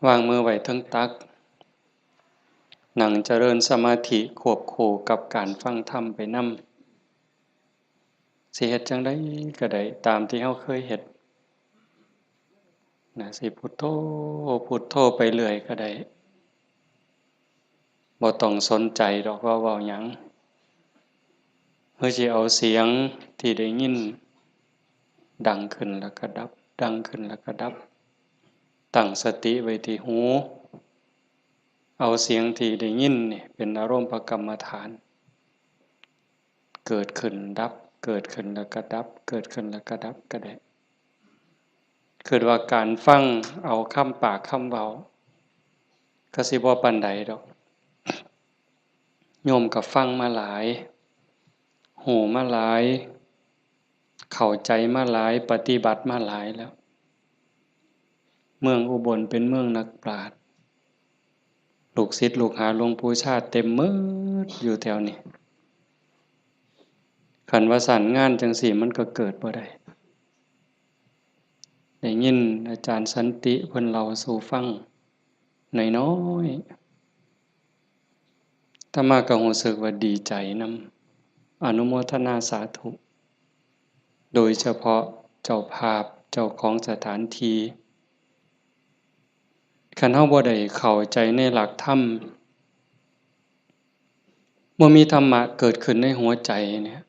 วางมือไว้ทั้งตักนั่งเจริญสมาธิควบคู่กับการฟังธรรมไปนำสิเฮ็ดจังได๋ก็ได้ตามที่เฮาเคยเฮ็ดนะสิพุทโธพุทโธไปเรื่อยก็ได้บ่ต้องสนใจดอกว่าเว้าหยังเฮาสิเอาเสียงที่ได้ยินดังขึ้นแล้วก็ดับดังขึ้นแล้วก็ดับตั้งสติไว้ที่หูเอาเสียงที่ได้ยินนี่เป็นอารมณ์ประกรรมฐานเกิดขึ้นดับเกิดขึ้นแล้วก็ดับเกิดขึ้นแล้วก็ดับก็ได้คือว่าการฟังเอาคำปากคำเว้าก็สิบ่ปานใดดอกโยมก็ฟังมาหลายหูมาหลายเข้าใจมาหลายปฏิบัติมาหลายแล้วเมืองอุบลเป็นเมืองนักปราชญ์ลูกศิษย์ลูกหาหลวงปู่ชาติเต็มหมดอยู่แถวนี้คันว่าสานงานจังซี่มันก็เกิดบ่ได้ได้ยินอาจารย์สันติเพิ่นเล่าสู่ฟังน้อยๆอาตมาก็รู้สึกว่าดีใจนำอนุโมทนาสาธุโดยเฉพาะเจ้าภาพเจ้าของสถานที่คันเฮาบ่ได้เข้าใจในหลักธรรมบ่มีธรรมะเกิดขึ้นในหัวใจเนี่ย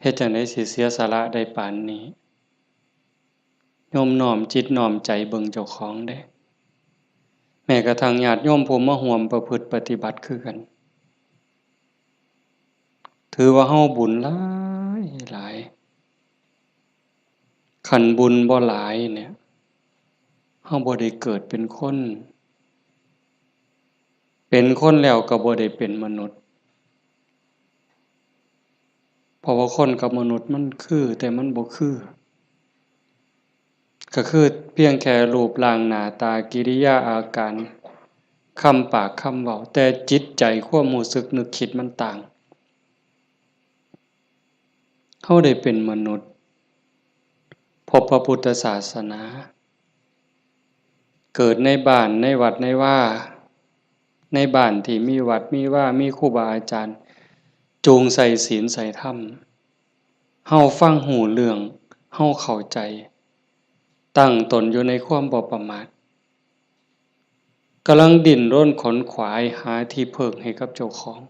เฮ็ดจั่งใดสิเสียสละได้ปานนี้โยมน้อมจิตน้อมใจเบิ่งเจ้าของเด้แม้กระทั่งญาติโยมผู้มาร่วมประพฤติปฏิบัติคือกันถือว่าเฮาบุญหลายหลายคันบุญบ่หลายเนี่ยเฮาบ่ได้เกิดเป็นคนเป็นคนแล้วก็บ่ได้เป็นมนุษย์เพราะว่าคนกับมนุษย์มันคือแต่มันบ่คือก็คือเพียงแค่รูปร่างหน้าตากิริยาอาการคำปากคำเว้าแต่จิตใจความรู้สึกนึกคิดมันต่างเฮาได้เป็นมนุษย์พบพระพุทธศาสนาเกิดในบ้านในวัดในว่าในบ้านที่มีวัดมีว่ามีครูบาอาจารย์จูงใส่ศีลใส่ธรรมเฮาฟังหูเรื่องเฮาเข้าใจตั้งตนอยู่ในความบ่ประมาทกำลังดิ้นรนขนขวายหาที่พึ่งให้กับเจ้าของ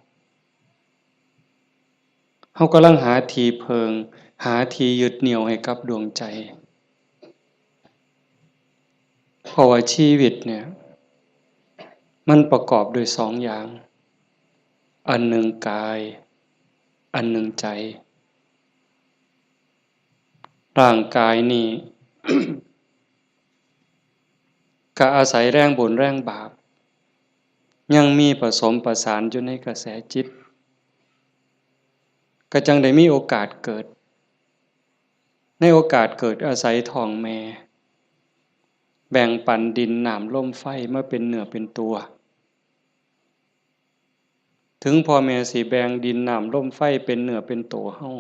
เฮากำลังหาที่พึ่งหาที่ยึดเหนี่ยวให้กับดวงใจเพราะว่าชีวิตเนี่ยมันประกอบด้วยสองอย่างอันหนึ่งกายอันหนึ่งใจร่างกายนี่ ก็อาศัยแรงบุญแรงบาปยังมีผสมประสานอยู่ในกระแสจิตก็จังได้มีโอกาสเกิดในโอกาสเกิดอาศัยท้องแม่แบ่งปันดินน้ำลมไฟมาเป็นเนื้อเป็นตัวถึงพ่อแม่สิแบ่งดินน้ำลมไฟเป็นเนื้อเป็นตัวเฮา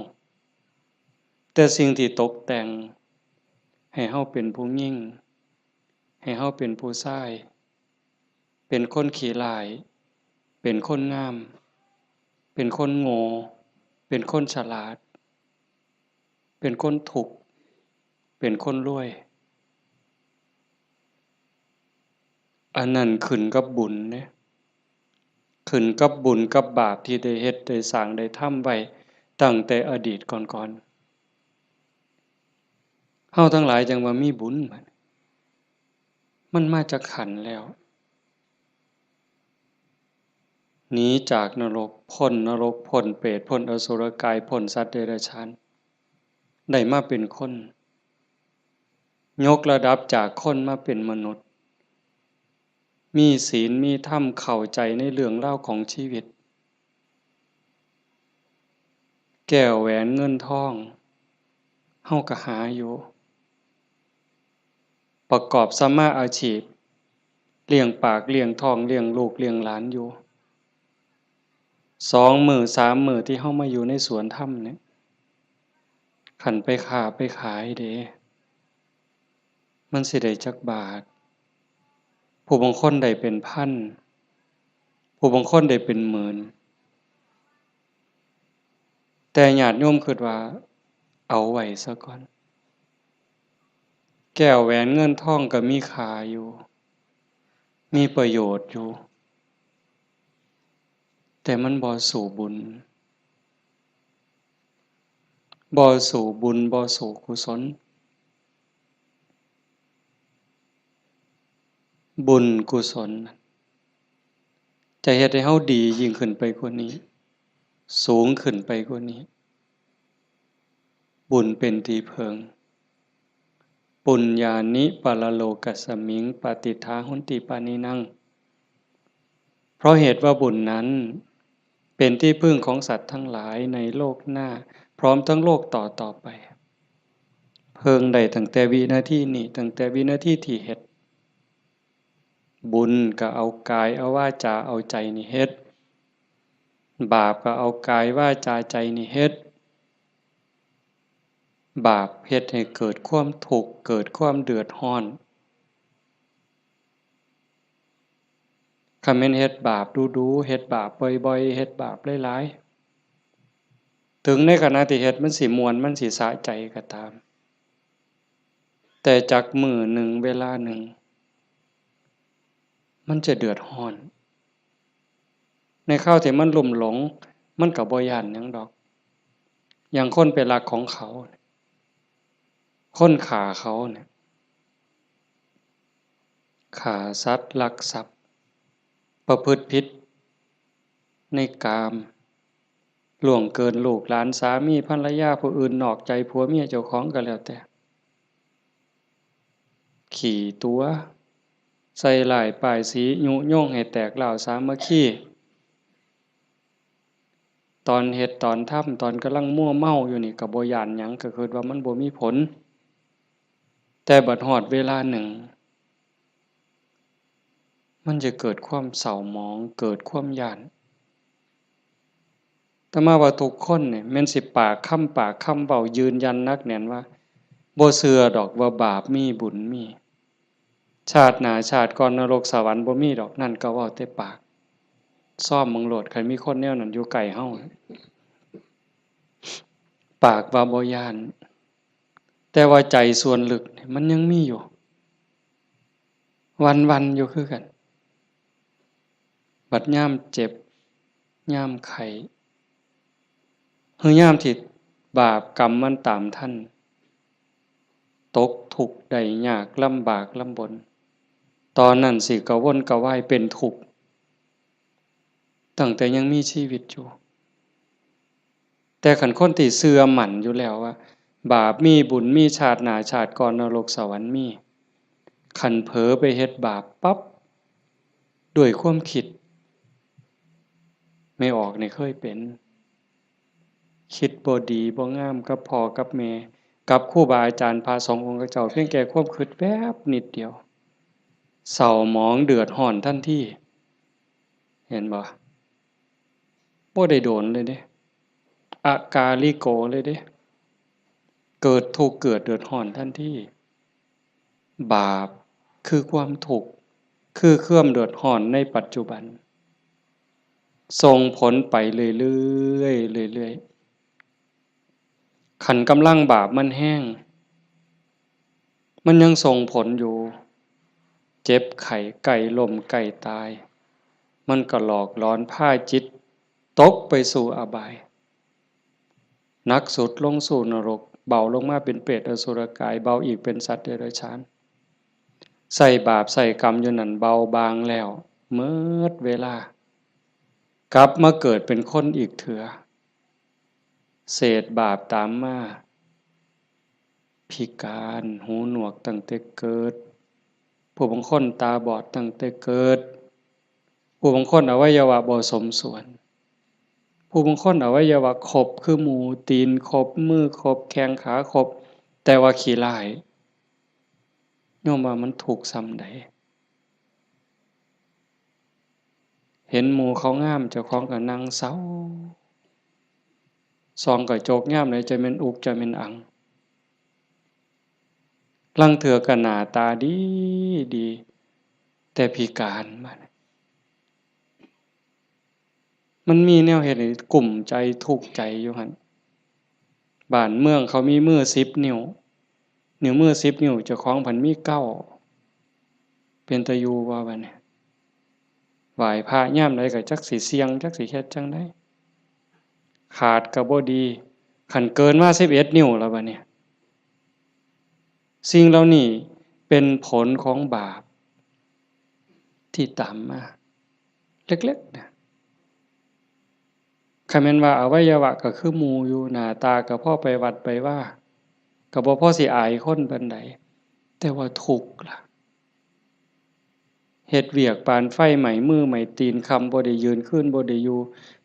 แต่สิ่งที่ตกแต่งให้เฮาเป็นผู้หญิงให้เฮาเป็นผู้ชายเป็นคนขี้ร้ายเป็นคนงามเป็นคนโง่เป็นคนฉลาดเป็นคนทุกข์เป็นคนรวยอันนั้นขึ้นกับบุญเด้ขึ้นกับบุญกับบาปที่ได้เฮ็ดได้สร้างได้ทำไว้ตั้งแต่อดีตก่อนๆเฮาทั้งหลายจังว่ามีบุญบัดมันมาจากขันธ์แล้วหนีจากนรกพ้นนรกพ้นเปรตพ้นอสุรกายพ้นสัตว์เดรัจฉานได้มาเป็นคนยกระดับจากคนมาเป็นมนุษย์มีศีลมีธรรมเข้าใจในเรื่องราวของชีวิตแก้วแหวนเงินทองเฮาก็หาอยู่ประกอบสัมมาอาชีพเลี้ยงปากเลี้ยงท้องเลี้ยงลูกเลี้ยงหลานอยู่2 มื้อ3 มื้อที่เฮามาอยู่ในสวนธรรมเนี่ยคันไปค้าไปขายเด้ มันสิได้จักบาทผู้บางคนได้เป็นพันผู้บางคนได้เป็นหมื่นแต่ญาติโยมคิดว่าเอาไว้ซะก่อนแก้วแหวนเงินทองก็มีค่าอยู่มีประโยชน์อยู่แต่มันบ่สู่บุญบ่สู่บุญบ่สู่กุศลบุญกุศลจะเฮ็ดให้เฮาดียิ่งขึ้นไปกว่านี้สูงขึ้นไปกว่านี้บุญเป็นที่พึ่งปุญญานิปรโลกัสสมิงปฏิทาหุนติปานินังเพราะเหตุว่าบุญนั้นเป็นที่พึ่งของสัตว์ทั้งหลายในโลกหน้าพร้อมทั้งโลกต่อไปเพิ่งได้ตั้งแต่วินาทีนี้ตั้งแต่วินาทีที่เฮ็ดบุญก็เอากายเอาวาจาเอาใจนี่เฮ็ดบาปก็เอากายวาจาใจนี่เฮ็ดบาปเฮ็ดให้เกิดความทุกข์เกิดความเดือดร้อนคันแม่นเฮ็ดบาปดูๆเฮ็ดบาปบ่อยๆเฮ็ดบาปหลายๆถึงในขณะที่เฮ็ดมันสิม่วนมันสิสะใจก็ตามแต่จักมื้อหนึ่งเวลาหนึ่งมันจะเดือดร้อนในคราวที่มันลุ่มหลงมันก็บ่ย้านหยังดอกอย่างคนไปลักของเขาคนฆ่าเขาเนี่ยฆ่าสัตว์ลักทรัพย์ประพฤติผิดในกามล่วงเกินลูกหลานสามีภรรยาผู้อื่นนอกใจผัวเมียเจ้าของก็แล้วแต่ขี่ตัวใส่ร้ายป้ายสียุยงให้แตกร้าวสามัคคีตอนเฮ็ดตอนทำตอนกำลังมั่วเมาอยู่นี่ก็บ่ย้านหยังก็คิดว่ามันบ่มีผลแต่บัดฮอดเวลาหนึ่งมันจะเกิดความเศร้าหมองเกิดความย้านแต่มาว่าทุกคนเนี่ยแม่นสิปากคำเว้ายืนยันนักแน่นว่าบ่เชื่อดอกว่าบาปมีบุญมีชาติหน้าชาติก่อนนรกสวรรค์บ่มีดอกนั่นก็เว้าแต่ปากซ้อมมึงโลดคันมีคนแนวนั้นอยู่ใกล้เฮาปากว่าบ่ย้านแต่ว่าใจส่วนลึกเนี่ยมันยังมีอยู่วันๆอยู่คือกันบัดยามเจ็บยามไข้คือยามที่บาปกรรมมันตามทันตกทุกข์ได้ยากลำบากลำบนตอนนั้นสิกระวนกระวายเป็นทุกข์ตั้งแต่ยังมีชีวิตอยู่แต่คันคนที่เชื่อมั่นอยู่แล้วว่าบาปมีบุญมีชาติหน้าชาติก่อนนรกสวรรค์มีคันเผลอไปเฮ็ดบาปปั๊บด้วยความคิดไม่ออกนี่เคยเป็นคิดบ่ดีบ่งามกับพ่อกับแม่กับครูบาอาจารย์พระสงฆ์องค์เจ้าเพียงแค่ความคิดแวบนิดเดียวเศร้าหมองเดือดร้อนทันทีเห็นบ่บ่ได้โดนเลยเด้อากาลิโกเลยเด้เกิดทุกข์เกิดเดือดร้อนทันทีบาปคือความทุกข์คือความเดือดร้อนในปัจจุบันส่งผลไปเรื่อยๆเรื่อยๆคันกำลังบาปมันแห้งมันยังส่งผลอยู่เจ็บไข้ใกล้ล้มใกล้ตายมันก็หลอกหลอนพาจิตตกไปสู่อบายหนักสุดลงสู่นรกเบาลงมาเป็นเปรตอสุรกายเบาอีกเป็นสัตว์เดรัจฉานใส่บาปใส่กรรมอยู่นั่นเบาบางแล้วเมิดเวลากลับมาเกิดเป็นคนอีกเถือเศษบาปตามมาพิการหูหนวกตั้งแต่เกิดผู้บางคนตาบอดตั้งแต่เกิดผู้บางคนอวัยวะบ่สมส่วนผู้บางคนอวัยวะครบคือหมูตีนครบมือครบแข้งขาครบแต่ว่าขี้ร้ายโยมว่ามันถูกซ้ำใดเห็นหมู่เขางามเจ้าของก็นั่งเศร้าส่องกระจกยามใดจะแม่นอุกจะแม่นอัง ลังเถือก็หน้าตาดีดีแต่พิการมันมีแนวเฮ็ดให้กลุ่มใจทุกข์ใจอยู่หั่นบ้านเมืองเขามีมือ10 นิ้วนิ้วมือ10 นิ้วเจ้าของเพิ่นมี9เป็นตาอยู่บ่บัดนี้ไหว้พระยามใดก็จักสิเสี่ยงจักสิเฮ็ดจั่งใดขาดก็บ่ดีคันเกินมา11 นิ้วแล้วบัดนี้สิ่งเหล่านี้เป็นผลของบาปที่ตามมาเล็กๆนะคันแม่นว่าอวัยวะก็คือหมู่อยู่หน้าตาก็พอไปวัดไปว่าก็บ่พอสิอายคนปานใดแต่ว่าทุกข์ล่ะเฮ็ดเวียกปานไฟไหม้มือไหม้ตีนค่ำบ่ได้ยืนคืนบ่ได้อยู่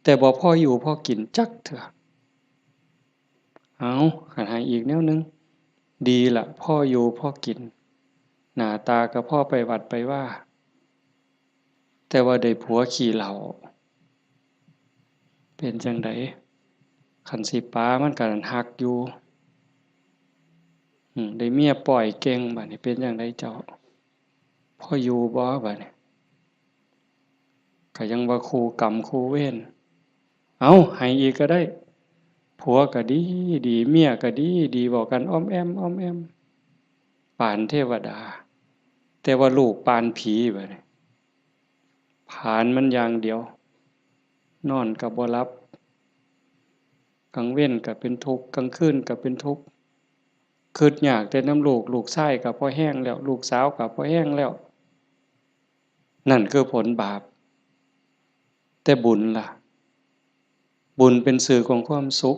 แต่บ่พออยู่พอกินจักเทื่อเอาคันให้อีกแนวหนึ่งดีล่ะพ่ออยู่พ่อกินหน้าตาก็พ่อไปวัดไปว่าแต่ว่าได้ผัวขี้เหล้าเป็นจังไดคันสิป๋ามันก็ฮักอยู่ได้เมียปล่อยเก่งบัดนี้เป็นจังไดเจ้าพ่ออยู่บ่บัดนี้ก็ยังว่าคู่กรรมคู่เวรเอาให้อีกก็ได้ผัวก็ดีดีเมียก็ดีดีบอกกันอ้อมแอมอ้อมแอมปานเทวดาแต่ว่าลูกปานผีบัดนี้ผานมันอย่างเดียวนอนก็บ่หลับกลางเว้นก็เป็นทุกข์กลางคืนก็เป็นทุกข์คิดยากแต่น้ำลูกลูกชายก็พอแห้งแล้วลูกสาวก็พอแห้งแล้วนั่นคือผลบาปแต่บุญล่ะบุญเป็นสื่อของความสุข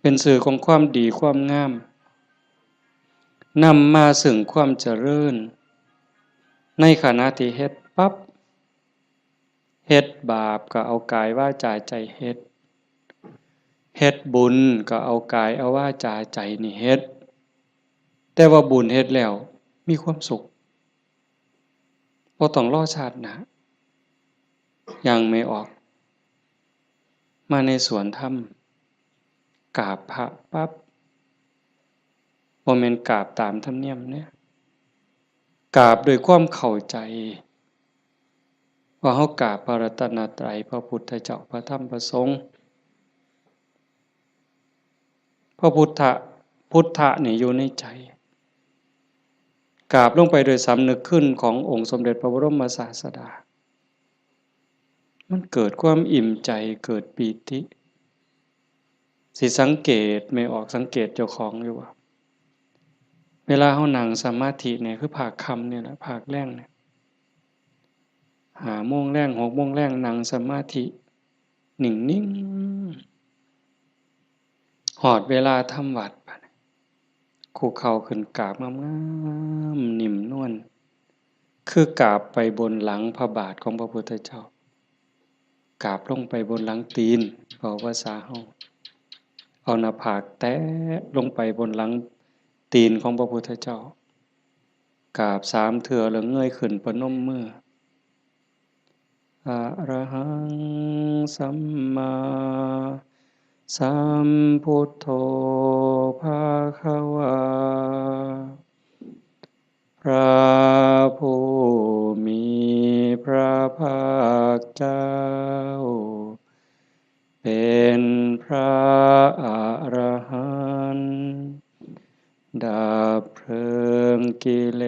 เป็นสื่อของความดีความงามนำมาซึ่งความเจริญในขณะที่เฮ็ดปั๊บเฮ็ดบาปก็เอากายวาจาใจเฮ็ดบุญก็เอากายเอาวาจาใจนี่เฮ็ดแต่ว่าบุญเฮ็ดแล้วมีความสุขบ่ต้องรอชาติหน้ายังไม่ออกมาในสวนธรรมกราบพระปั๊บบ่แม่นกราบตามธรรมเนียมเนี่ยกราบด้วยความเข้าใจว่าเฮากราบพระรัตนตรัยพระพุทธเจ้าพระธรรมพระสงฆ์พระพุทธะนี่อยู่ในใจกราบลงไปโดยสำนึกขึ้นขององค์สมเด็จพระบรมศาสดามันเกิดความอิ่มใจเกิดปีติสิสังเกตไม่ออกสังเกตเจ้าของอยู่ว่าเวลาเฮานั่งสมาธิเนี่ยคือภาคค่ำเนี่ยแหละภาคแลงเนี่ย5 โมงแลง6 โมงแลงนั่งสมาธินิ่งๆฮอดเวลาทำวัดบัดคุกเข่าขึ้นกราบงามๆนิ่มนวลคือกราบไปบนหลังพระบาทของพระพุทธเจ้ากราบลงไปบนหลังตีนเว้าภาษาเฮาเอาหน้าผากแตะลงไปบนหลังตีนของพระพุทธเจ้ากราบ3 เทื่อแล้วเงยขึ้นประนมมืออะระหังสัมมาสัมพุทโธภะคะวาพระผู้มีพระภาคเจ้าเป็นพระอรหันต์ดับเพลิงกิเล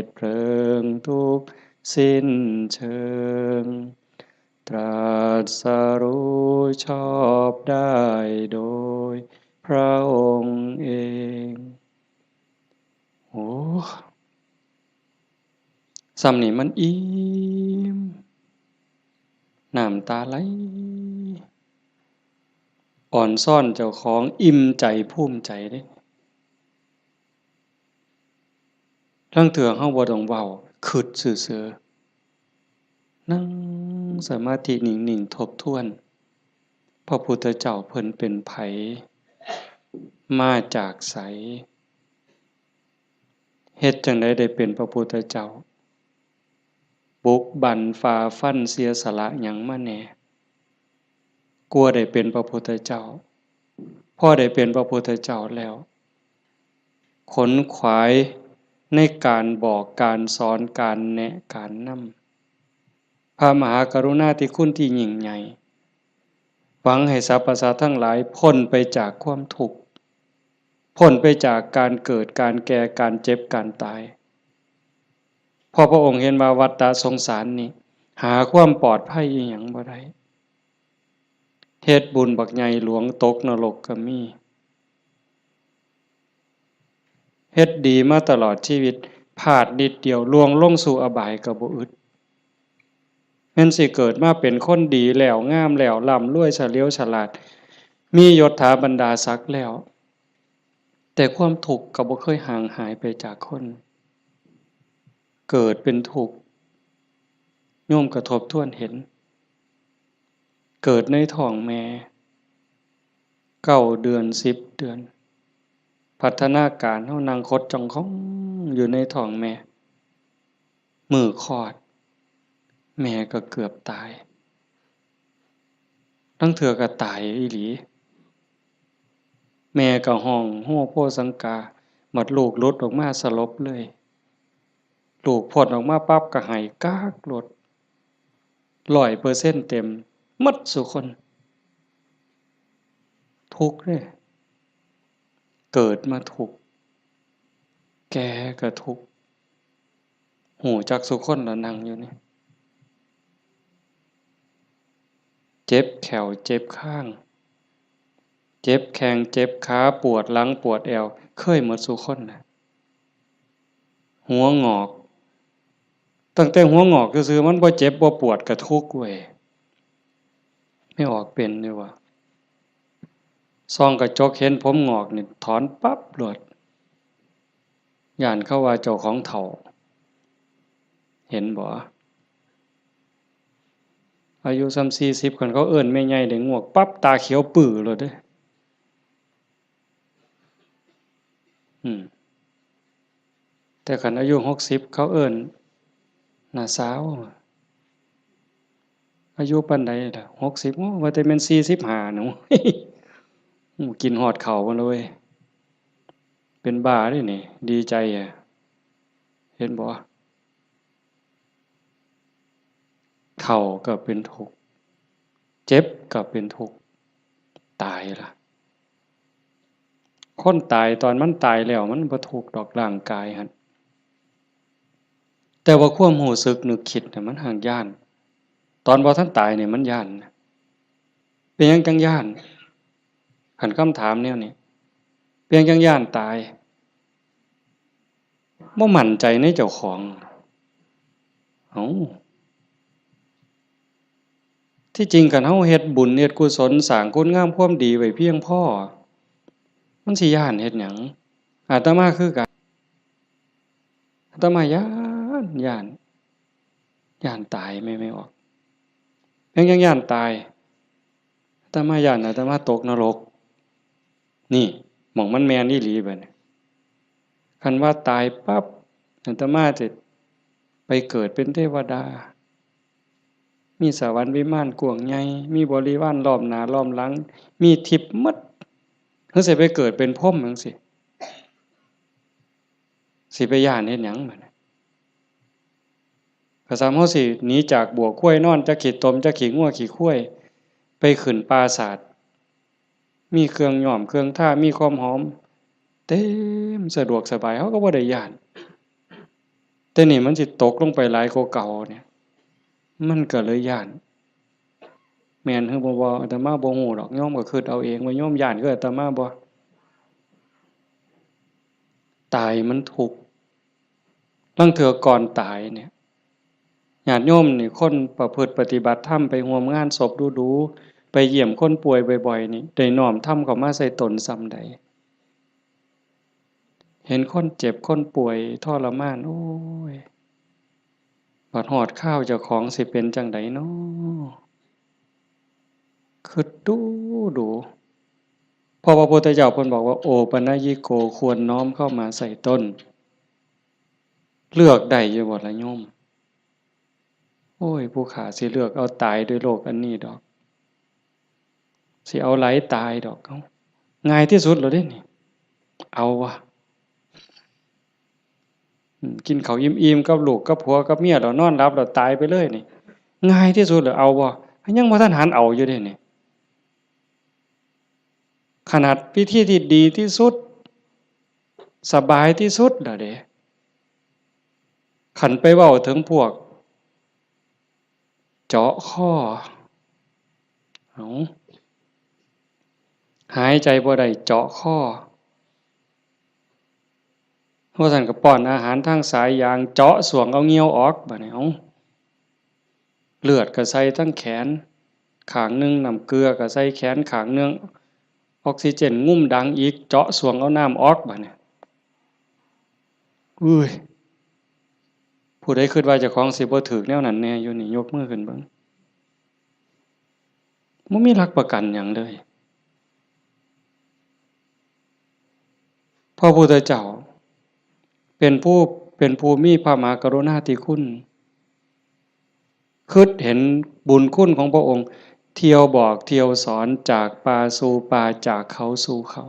สเพลิงทุกข์สิ้นเชิงตรัสรู้ชอบได้โดยพระองค์เองโอ้สำนี้มันอิ่มน้ำตาไหลอ่อนซ่อนเจ้าของอิ่มใจภูมิใจเด้ลางเทื่อเฮาบ่ต้องเว้าคิดซื่อๆนั่งสมาธินิ่งๆทบทวนพระพุทธเจ้าเพิ่นเป็นไผมาจากไสเฮ็ดจั่งใดได้เป็นพระพุทธเจ้าบุกบั่นฝ่าฟันเสียสละหยังมาแหน่กลัวได้เป็นพระพุทธเจ้าพอได้เป็นพระพุทธเจ้าแล้ว ขนขวายในการบอกการสอนการแนะการนำพระมหากรุณาธิคุณที่ยิ่งใหญ่หวังให้สรรพสัตว์ทั้งหลายพ้นไปจากความทุกข์พ้นไปจากการเกิดการแก่การเจ็บการตายพอพระองค์เห็นว่าวัฏฏะสงสารนี้หาความปลอดภัยอีหยังบ่ได้เฮ็ดบุญบักใหญ่หลวงตกนรกก็มีเฮ็ดดีมาตลอดชีวิตพลาดนิดเดียวล่วงลงสู่อบายก็บ่อึดแม่นสิเกิดมาเป็นคนดีแล้วงามแล้วร่ำรวยเฉลียวฉลาดมียศถาบรรดาศักดิ์แล้วแต่ความทุกข์ก็บ่เคยห่างหายไปจากคนเกิดเป็นทุกข์โยมกระทบทวนเห็นเกิดในท้องแม่9 เดือน10 เดือนพัฒนาการเฮานั่งคดจ้องของอยู่ในท้องแม่มื้อคลอดแม่ก็เกือบตายทั้งเทื่อก็ตายอีหลีแม่ก็ห้องโฮโพสังกาหมดลูกหลุดออกมาสลบเลยลูกพ้นออกมาปั๊บก็ให้กากโลด100%เต็มหมดซุคนทุกข์เด้เกิดมาทุกข์แก่ก็ทุกข์หูจักซุคนละนั่งอยู่นี่เจ็บแขวเจ็บข้างเจ็บแข้งเจ็บขาปวดหลังปวดแอวเคยหมดซุคนน่ะหัวงอกตั้งแต่หัวงอกซื่อๆมันบ่เจ็บบ่ปวดก็ทุกข์เว้ยไม่ออกเป็นเลยว่ะส่องกระจกเห็นผมงอกนี่ถอนปั๊บโลดย้านเขาว่าเจ้าของเฒ่าเห็นบ่อายุส่ำ40คันเขาเอิ้นแม่ใหญ่ได้งวกปั๊บตาเขียวปื้อโลดเด้แต่คันอายุ60เขาเอิ้นน้าสาวอายุปานใดล่ะ60โอ้ว่าแต่แม่น45หนูกินฮอดข้าวมาเลยเป็นบ้าเด้นี่ดีใจอะเห็นบ่เฒ่าก็เป็นทุกข์เจ็บก็เป็นทุกข์ตายล่ะคนตายตอนมันตายแล้วมันบ่ทุกข์ดอกร่างกายหั่นแต่ว่าความรู้สึกนึกคิดน่ะมันหั้นย้านตอนบ่ทันตายนี่มันย้านเป็นหยังจังย้านคันคำถามแนวนี้เป็นหยังจังย้านตายบ่มั่นใจในเจ้าของเอ้าที่จริงคันเฮาเฮ็ดบุญเฮ็ดกุศลสร้างคุณงามความดีไว้เพียงพอมันสิย้านเฮ็ดหยังอาตมาคือกันอาตมาย้านตายไม่ออกยังย้านตายอาตมาย้านอาตมาตกนรกนี่หม้องมันแม่นอีหลีบัดนี้คันว่าตายปั๊บอาตมาจะไปเกิดเป็นเทวดามีสวรรค์วิมานกว้างใหญ่มีบริวารล้อมหน้าล้อมหลังมีทิพย์หมดเฮาสิไปเกิดเป็นพรหมจังซี่สิไปย้านเฮ็ดหยังบัดนี้ก็ซ้ำเฮาสิหนีจากบ่วควายนอนจักขี้ตมจักขี้งัวขี้ควายไปขึ้นปราสาทมีเครื่องย้อมเครื่องทามีความหอมเต็มสะดวกสบายเฮาก็บ่ได้ย้านแต่นี่มันสิตกลงไปหลายกว่าเก่าเนี่ยมันก็เลยย้านแม่นคือบ่อาตมาบ่ฮู้ดอกโยมก็คิดเอาเองว่าโยมย้านคืออาตมาบ่ตายมันทุกข์ลางเทื่อก่อนตายเนี่ยญาติโยมนี่คนประพฤติปฏิบัติธรรมไปร่วมงานศพดูๆไปเยี่ยมคนป่วยบ่อยๆนี่ได้น้อมธรรมเข้ามาใส่ตนส่ำใดเห็นคนเจ็บคนป่วยทรมานโอ้ยบัดฮอดคราวเจ้าของสิเป็นจั่งใดน้อคิดดูเพราะพระพุทธเจ้าเพิ่นบอกว่าโอปัญญิโกควรน้อมเข้ามาใส่ตนเลือกได้อยู่บ่ล่ะโยมโอ้ยผู้ข้าสิเลือกเอาตายด้วยโรคอันนี้ดอกสิเอาไหลตายดอกเอ้าง่ายที่สุดแล้วเด้นี่เอาวะ กินข้าวอิ่มๆกับลูกกับผัวกับเมียแล้วนอนหลับแล้วตายไปเลยนี่ง่ายที่สุดเหรอเอาบ่ยังบ่ทันหันเอาอยู่เด้นี่ขนาดวิธีที่ดีที่สุดสบายที่สุดล่ะเด้ขันไปเว้าถึงพวกเจาะข้อเอาหายใจบ่ได้เจาะข้อเพราะท่านก็ป้อนอาหารทางสายยางเจาะสวงเอาเงี้ยวออกบัดนี้เอาเลือดก็ใส่ทั้งแขนข้างนึงน้ำเกลือก็ใส่แขนข้างนึงออกซิเจนงุ่มดังอีกเจาะสวงเอาน้ำออกบัดนี้อุ้ยผู้ใดคิดว่าเจ้าของสิบ่ถูกแนวนั้นแน่อยู่นี่ยกมือขึ้นเบิ่งบ่มีหลักประกันหยังเลยพระพุทธเจ้าเป็นผู้มีพระมหากรุณาธิคุณคิดเห็นบุญคุณของพระองค์เที่ยวบอกเที่ยวสอนจากป่าสู่ป่าจากเขาสู่เขา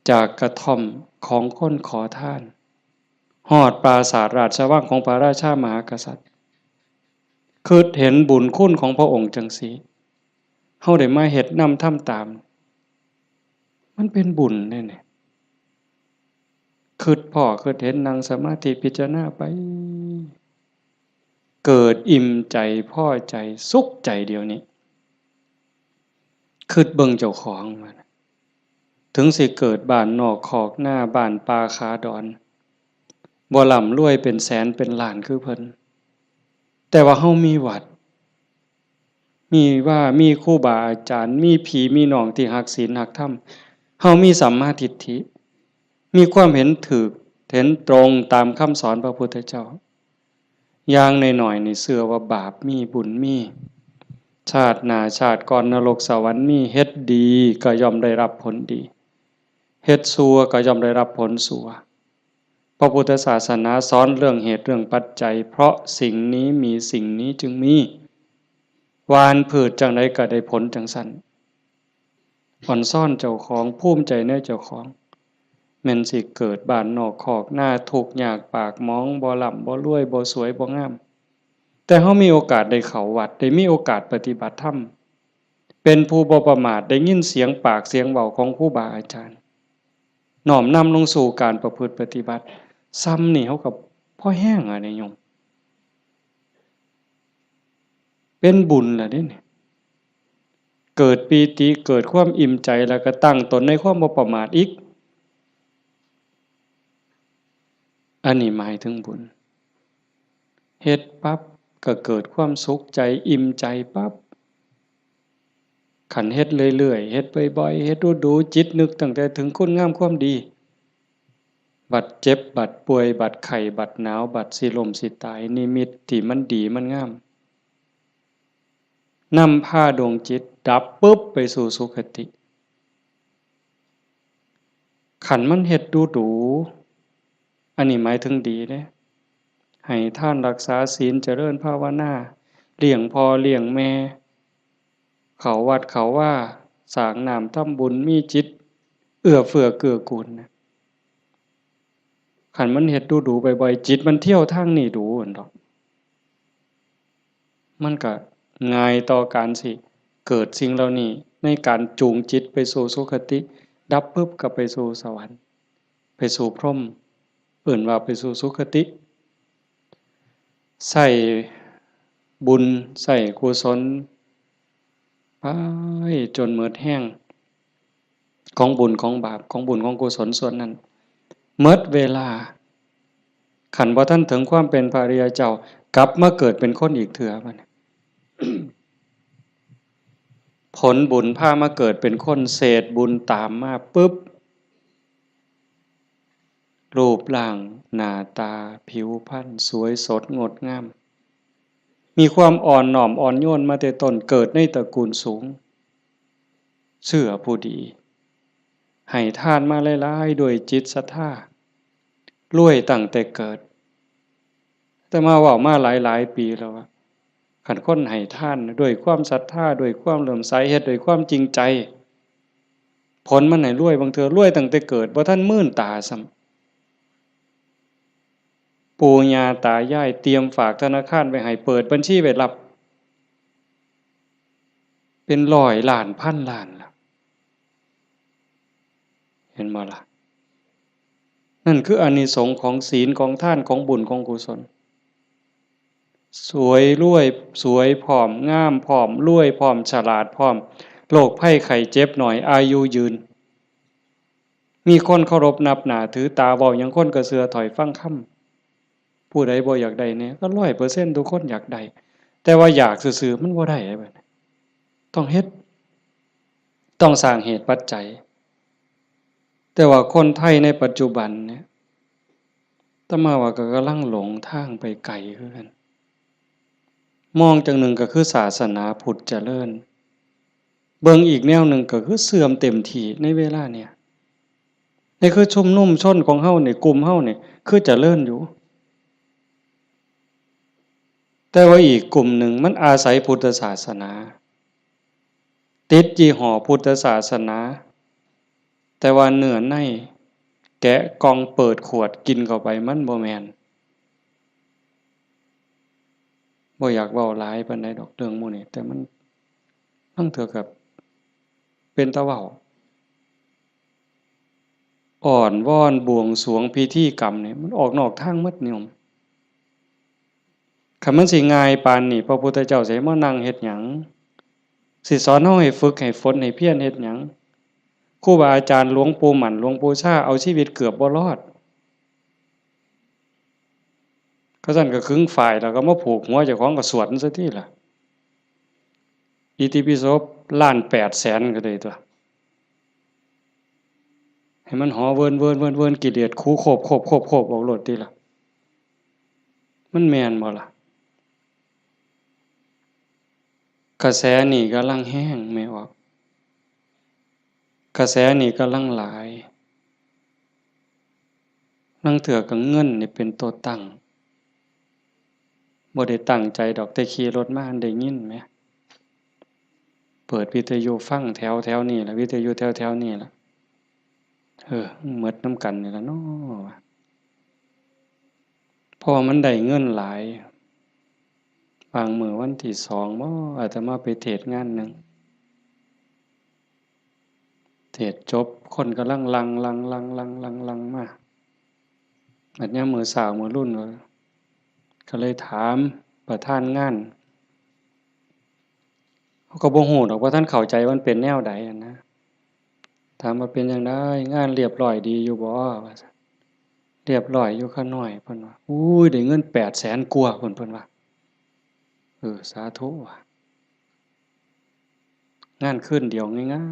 จากกระท่อมของคนขอทานฮอดปราสาทราชวังของพระราชามหากษัตริย์คิดเห็นบุญคุณของพระองค์จังซี่เฮาได้มาเฮ็ดนำทำตามมันเป็นบุญแน่ๆคิดพ้อคิดเห็นนั่งสมาธิพิจารณาไปเกิดอิ่มใจพอใจสุขใจเดียวนี้คิดเบิ่งเจ้าของมันถึงสิเกิดบ้านนอกคอกหน้าบ้านป่าขาดอนบ่ร่ำรวยเป็นแสนเป็นล้านคือเพิ่นแต่ว่าเฮามีวัดมีครูบาอาจารย์มีพี่มีน้องที่รักศีลรักธรรมเฮามีสัมมาทิฏฐิมีความเห็นถูกเห็นตรงตามคำสอนพระพุทธเจ้าอย่างน้อยๆนี่เชื่อว่าบาปมีบุญมีชาติหน้าชาติก่อนนรกสวรรค์มีเฮ็ดดีก็ย่อมได้รับผลดีเฮ็ดชั่วก็ย่อมได้รับผลชั่วพระพุทธศาสนาสอนเรื่องเหตุเรื่องปัจจัยเพราะสิ่งนี้มีสิ่งนี้จึงมีหว่านพืชจังไดก็ได้ผลจังซั่นอ่อนซ่อนเจ้าของภูมิใจในเจ้าของแม่นสิเกิดบ้านนอกคอกหน้าทุกข์ยากปากหมองบ่ร่ำบ่รวยบ่สวยบ่งามแต่เฮามีโอกาสได้เข้าวัดได้มีโอกาสปฏิบัติธรรมเป็นผู้บ่ประมาทได้ยินเสียงปากเสียงเว้าของครูบาอาจารย์น้อมนำลงสู่การประพฤติปฏิบัติซ้ำนี่เฮาก็พอแห้งอะนี่โยมเป็นบุญล่ะเด้นี่เกิดปีติเกิดความอิ่มใจแล้วก็ตั้งตนในความบ่ประมาทอีกอันนี้หมายถึงบุญเฮ็ดปั๊บก็เกิดความสุขใจอิ่มใจปั๊บขันเฮ็ดเรื่อยๆเฮ็ดบ่อยๆเฮ็ดดูๆจิตนึกตั้งแต่ถึงคุณงามความดีบัดเจ็บบัดป่วยบัดไข้บัดหนาวบัดสิล้มสิตายนิมิตที่มันดีมันงามนำพาดวงจิตดับปุ๊บไปสู่สุคติขันมันเฮ็ดดูอันนี้หมายถึงดีเด้ให้ท่านรักษาศีลเจริญภาวนาเลี้ยงพ่อเลี้ยงแม่เขาวัดเขาว่าสร้างน้ำทำบุญมีจิตเอื้อเฟื้อเกื้อกูลนะขันมันเฮ็ดดูบ่อยๆจิตมันเที่ยวทางนี้ดูอั่นดอกมันก็ง่ายต่อการสิเกิดสิ่งเหล่านี้ในการจูงจิตไปสู่สุคติดับปุ๊บก็ไปสู่สวรรค์ไปสู่พรหมเอิ้นว่าไปสู่สุคติใส่บุญใส่กุศลไปจนหมดแห้งของบุญของบาปของบุญของกุศลส่วนนั้นหมดเวลาขันบ่ทันถึงความเป็นพระอริยเจ้ากลับมาเกิดเป็นคนอีกเถื่อบัด ผลบุญพามาเกิดเป็นคนเศษบุญตามมาปุ๊บรูปร่างหน้าตาผิวพรรณสวยสดงดงามมีความอ่อนน้อมอ่อนโยนมาแต่ต้นเกิดในตระกูลสูงเชื่อผู้ดีให้ทานมาหลายๆด้วยจิตศรัทธารวยตั้งแต่เกิดแต่มาเว้ามาหลายๆปีแล้วว่าคันคนให้ทานด้วยความศรัทธาด้วยความเลื่อมใสเฮ็ดด้วยความจริงใจผลมันให้รวยบางเทื่อรวยตั้งแต่เกิดบ่ทันมื่นตาซ้ ปู่ย่าตายายเตรียมฝากธนาคารไว้ให้เปิดบัญชีไว้รับเป็นร้อยล้านพันล้านล่ะเห็นบ่ล่ะนั่นคืออานิสงส์ของศีลของทานของบุญของกุศลสวยรวยสวยผอมงามผอมรวยผอมฉลาดผอมโรคภัยไข้เจ็บหน่อยอายุยืนมีคนเคารพนับหน้าถือตาเว้าหยังคนก็เชื่อถอยฟังคำผู้ใดบ่อยากได้เนี่ยก็100%ทุกคนอยากได้แต่ว่าอยากซื่อๆมันบ่ได้บัดนี้ต้องเฮ็ดต้องสร้างเหตุปัจจัยแต่ว่าคนไทยในปัจจุบันเนี่ยอาตมาว่าก็กำลังหลงทางไปไกลคือกันมองจังหนึ่งก็คือศาสนาพุทธเจริญเบิ่งอีกแนวหนึ่งก็คือเสื่อมเต็มที่ในเวลาเนี่ยนี่คือชุมนุมชนของเฮานี่กลุ่มเฮานี่คือเจริญอยู่แต่ว่าอีกกลุ่มหนึ่งมันอาศัยพุทธศาสนาติดยี่ห้อพุทธศาสนาแต่ว่าเนื้อในแกะกล่องเปิดขวดกินเข้าไปมันบ่แม่นบ่อยากเว้าหลายปานใดดอกเรื่องหมู่นี้แต่มันทั้งเถื่อกับเป็นตาเว้าอ่อนวอนบวงสรวงพิธีกรรมนี่มันออกนอกทางหมดนิยมคันมันสิง่ายปานนี้พระพุทธเจ้าสิมานั่งเฮ็ดหยังสิสอนเฮาให้ฝึกให้ฝนให้เพียรเฮ็ดหยังครูบาอาจารย์หลวงปู่หมั่นหลวงปู่ชาเอาชีวิตเกือบบ่รอดเขาซั่นก็ขึงฝ่ายแล้วก็มาผูกหัวเจ้าของก็สวดซะทีล่ะอิติปิโสล้าน800,000ก็ได้ตัวให้มันหอเวินๆๆๆกิเลสคูโคบๆๆๆออกโลดติล่ะมันแม่นบ่ล่ะกระแสนี่กำลังแห้งแม่ออกกระแสนี่กำลังหลายลางเทื่อก็เงินนี่เป็นตัวตั้งบ่ได้ตั้งใจดอกแต่ขี่รถมาได้ยินแหมเปิดวิทยุฟังแถวๆนี้ล่ะวิทยุแถวๆนี้ล่ะหมดนำกันนี่ล่ะเนาะเพราะว่ามันได้เงินหลายบางมื้อวันที่2บ่อาตมาไปเทศน์งานหนึ่งเทศน์จบคนกำลังหลั่งๆๆๆๆมาบัดยามมื้อเช้ามื้อรุ่นก็เลยถามประธานงานเขาก็บ่ฮู้ดอกว่าท่านเข้าใจว่ามันเป็นแนวใดอะนะถามว่าเป็นจั่งใดงานเรียบร้อยดีอยู่บ่ว่าซั่นเรียบร้อยอยู่ค่ะน้อยเพิ่นว่าอุ้ยได้เงิน800,000กว่าเพิ่นว่าสาธุว่ะงานคืนเดียวง่า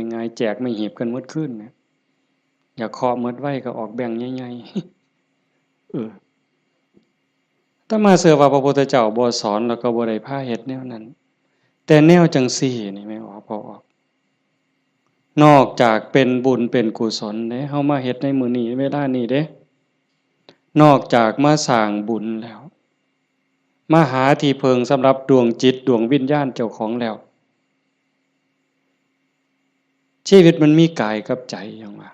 ยๆง่ายๆแจกไม่หีบกันหมดคืนแหมอยากเคาะหมดไว้ก็ออกแบ่งค์ใหญ่ๆอาตมาเชื่อว่าพระพุทธเจ้าบ่สอนแล้วก็บ่ได้พาเฮ็ดแนวนั้นแต่แนวจังซี่นี่แม่นบ่พอออกนอกจากเป็นบุญเป็นกุศลเด้เฮามาเฮ็ดในมื้อนี้เวลานี้เด้นอกจากมาสร้างบุญแล้วมาหาที่พึ่งสำหรับดวงจิตดวงวิญญาณเจ้าของแล้วชีวิตมันมีกายกับใจอย่างว่า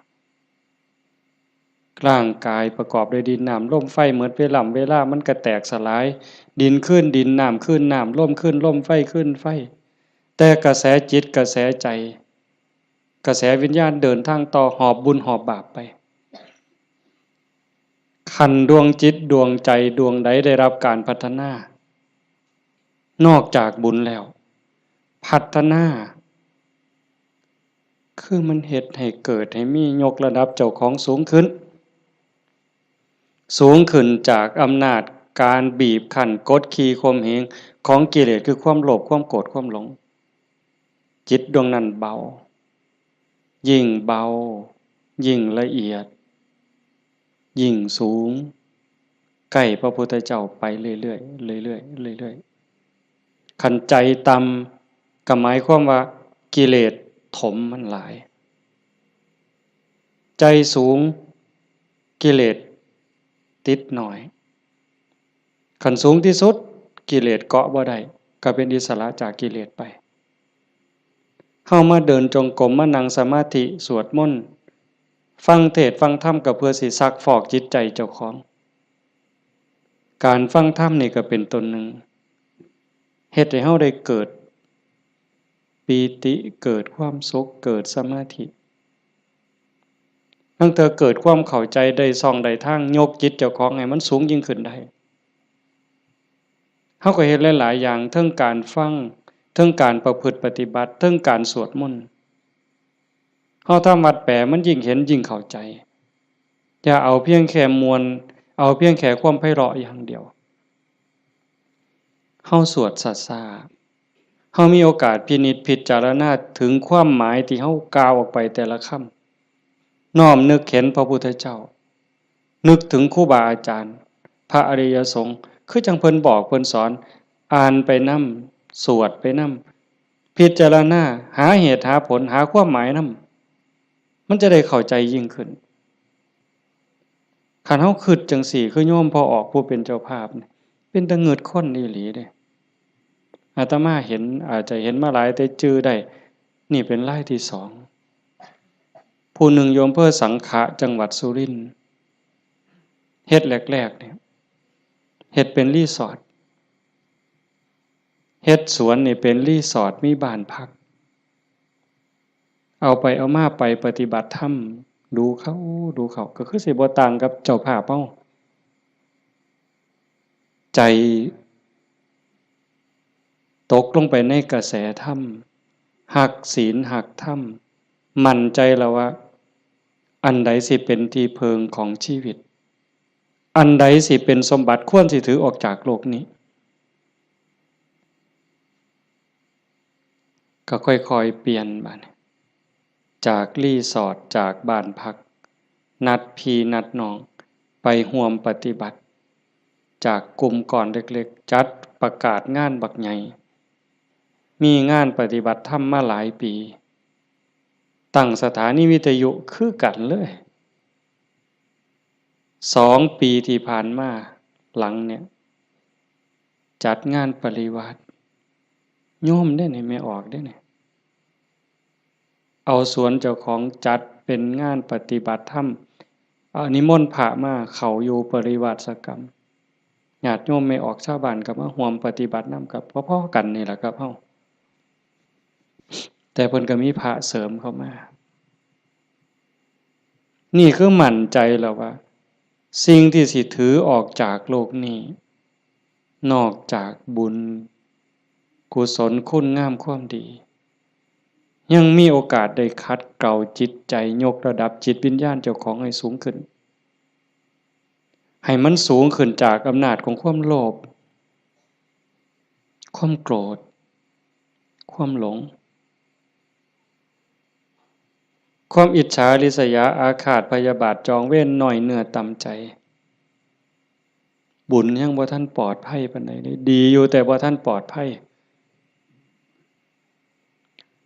ร่างกายประกอบด้วยดินน้ำลมไฟเหมือนเวลามันก็แตกสลายดินขึ้นดินน้ำขึ้นน้ำลมขึ้นลมไฟขึ้นไฟแต่กระแสจิตกระแสใจกระแสวิญญาณเดินทางต่อหอบบุญหอบบาปไปขันดวงจิตดวงใจดวงใดได้รับการพัฒนานอกจากบุญแล้วพัฒนาคือมันเฮ็ดให้เกิดให้มียกระดับเจ้าของสูงขึ้นจากอำนาจการบีบคั้นกดขี่ข่มเหงของกิเลสคือความโลภความโกรธความหลงจิตดวงนั้นเบายิ่งเบายิ่งละเอียดยิ่งสูงใกล้พระพุทธเจ้าไปเรื่อยๆเรื่อยๆเรื่อยๆขันใจต่ำก็หมายความว่ากิเลสถมมันหลายใจสูงกิเลสติดหน่อยขันสูงที่สุดกิเลสเกาะบ่ได้ก็เป็นอิสระจากกิเลสไปเฮามาเดินจงกรมมานั่งสมาธิสวดมนต์ฟังเทศน์ฟังธรรมก็เพื่อสิซักฟอกจิตใจเจ้าของ การฟังธรรมนี่ก็เป็นตนหนึ่งเฮ็ดให้เฮาได้เกิดปีติเกิดความสุขเกิดสมาธิตั้งแต่เกิดความเข้าใจได้ส่องได้ทางยกจิตเจ้าของให้มันสูงยิ่งขึ้นได้เฮาก็เฮ็ดหลายๆอย่างทั้งการฟังทั้งการประพฤติปฏิบัติทั้งการสวดมนต์เฮาทำวัดแปลมันยิ่งเห็นยิ่งเข้าใจอย่าเอาเพียงแค่มวลเอาเพียงแค่ความไพเราะอย่างเดียวเฮาสวดซ่าๆเฮามีโอกาสพินิจพิจารณาถึงความหมายที่เฮากล่าวออกไปแต่ละคำน้อมนึกเห็นพระพุทธเจ้านึกถึงครูบาอาจารย์พระอริยสงฆ์คือจังเพิ่นบอกเพิ่นสอนอ่านไปนำสวดไปนำพิจารณาหาเหตุหาผลหาความหมายนำมันจะได้เข้าใจยิ่งขึ้นคันเฮาคิดจังสี่คือโยมพอออกผู้เป็นเจ้าภาพเป็นตะเงิดคนอีหลีเด้อาตมาเห็นอาจจะเห็นมาหลายแต่จื้อได้นี่เป็นรายที่สองผู้หนึ่งโยมเพื่อสังขะจังหวัดสุรินทร์เฮ็ดแรกๆเนี่ยเฮ็ดเป็นรีสอร์ทเฮ็ดสวนนี่เป็นรีสอร์ทมีบ้านพักเอาไปเอามาไปปฏิบัติธรรมดูเขาก็คือสิบ่ต่างกับเจ้าภาพเฮาใจตกลงไปในกระแสธรรมหักศีลหักธรรมมั่นใจแล้วว่าอันใดสิเป็นที่เพิงของชีวิตอันใดสิเป็นสมบัติควรสิถือออกจากโลกนี้ก็ค่อยๆเปลี่ยนบัดจากรีสอร์ทจากบ้านพักนัดพี่นัดน้องไปร่วมปฏิบัติจากกลุ่มก่อนเล็กๆจัดประกาศงานบักใหญ่มีงานปฏิบัติธรรมมาหลายปีตั้งสถานีวิทยุคือกันเลย2 ปีที่ผ่านมาหลังเนี่ยจัดงานปริวาสโยมได้นี่ไม่ออกได้นี่เอาสวนเจ้าของจัดเป็นงานปฏิบัติธรรมนิมนต์พระมาเข้าอยู่ปริวาสกรรมญาติโยมไม่ออกชาวบ้านก็มาร่วมปฏิบัตินำกับพ่อๆกันนี่แหละครับเฮาแต่เพิ่นก็มีพระเสริมเข้ามานี่คือมั่นใจแล้วว่าสิ่งที่สิถือออกจากโลกนี้นอกจากบุญกุศลคุณงามความดียังมีโอกาสได้คัดเกลาจิตใจยกระดับจิตวิญญาณเจ้าของให้สูงขึ้นให้มันสูงขึ้นจากอำนาจของความโลภความโกรธความหลงความอิจฉาริษยาอาฆาตพยาบาทจองเวรหน่อยเนื้อต่ำใจบุญยังบ่ทันปลอดภัยปานใดเลยดีอยู่แต่บ่ทันปลอดภัย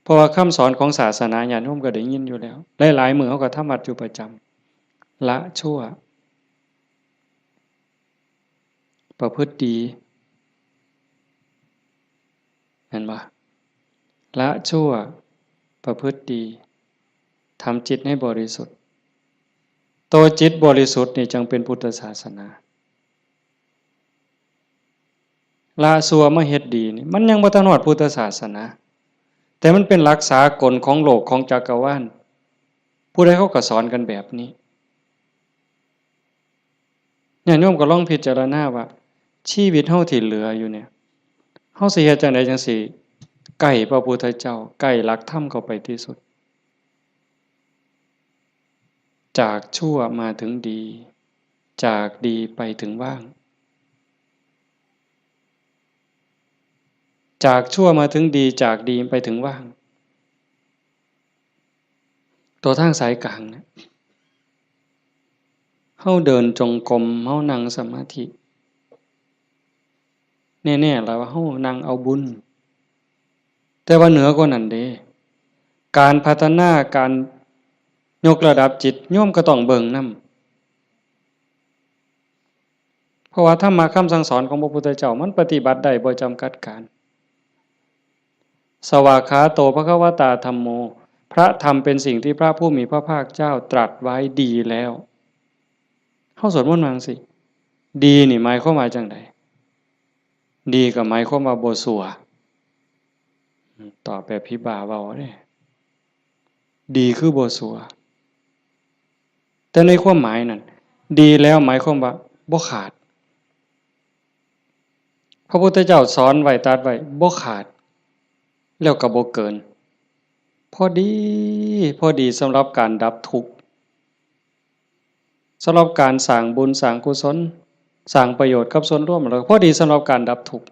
เพราะว่าคำสอนของศาสนาญาติโยมก็ได้ยินอยู่แล้วหลายๆมื้อเฮาก็ทำวัดอยู่ประจำละชั่วประพฤติดีเห็นบ่ละชั่วประพฤติดีทำจิตให้บริสุทธิ์ตัวจิตบริสุทธิ์นี่จึงเป็นพุทธศาสนาละชั่วมาเฮ็ดดีนี่มันยังบ่ทันฮอดพุทธศาสนาแต่มันเป็นหลักสากลของโลกของจักรวาลผู้ใดเขาก็สอนกันแบบนี้ญาติโยมก็ลองพิจารณาว่าชีวิตเฮาที่เหลืออยู่เนี่ยเฮาสิเฮ็ดจังไดจังสิใกล้พระพุทธเจ้าใกล้หลักธรรมเข้าไปที่สุดจากชั่วมาถึงดีจากดีไปถึงว่างจากชั่วมาถึงดีจากดีไปถึงว่างตัวทางสายกลางเนี่ยเฮาเดินจงกรมเฮานั่งสมาธิแน่ๆแล้วว่าเฮานั่งเอาบุญแต่ว่าเหนือกว่านั้นเด้การพัฒนาการยกระดับจิตโยมก็ต้องเบิ่งนำเพราะว่าธรรมะคำสั่งสอนของพระพุทธเจ้ามันปฏิบัติได้บ่จำกัดการสวากขาโตภควตาธัมโมพระธรรมเป็นสิ่งที่พระผู้มีพระภาคเจ้าตรัสไว้ดีแล้วเฮาสวดมนต์ว่าจังซี่ ดีนี่หมายความว่าจังไดดีก็หมายความว่าบ่ชั่วตอบแบบพี่บ่าเว้าเด้ดีคือบ่ชั่วแต่ในความหมายนั้นดีแล้วหมายความว่าบ่ขาดพระพุทธเจ้าสอนไว้ตรัสไว้บ่ขาดแล้วก็บ่เกินพอดีพอดีสำหรับการดับทุกข์สำหรับการสร้างบุญสร้างกุศลสร้างประโยชน์กับส่วนรวมแล้วพอดีสำหรับการดับทุกข์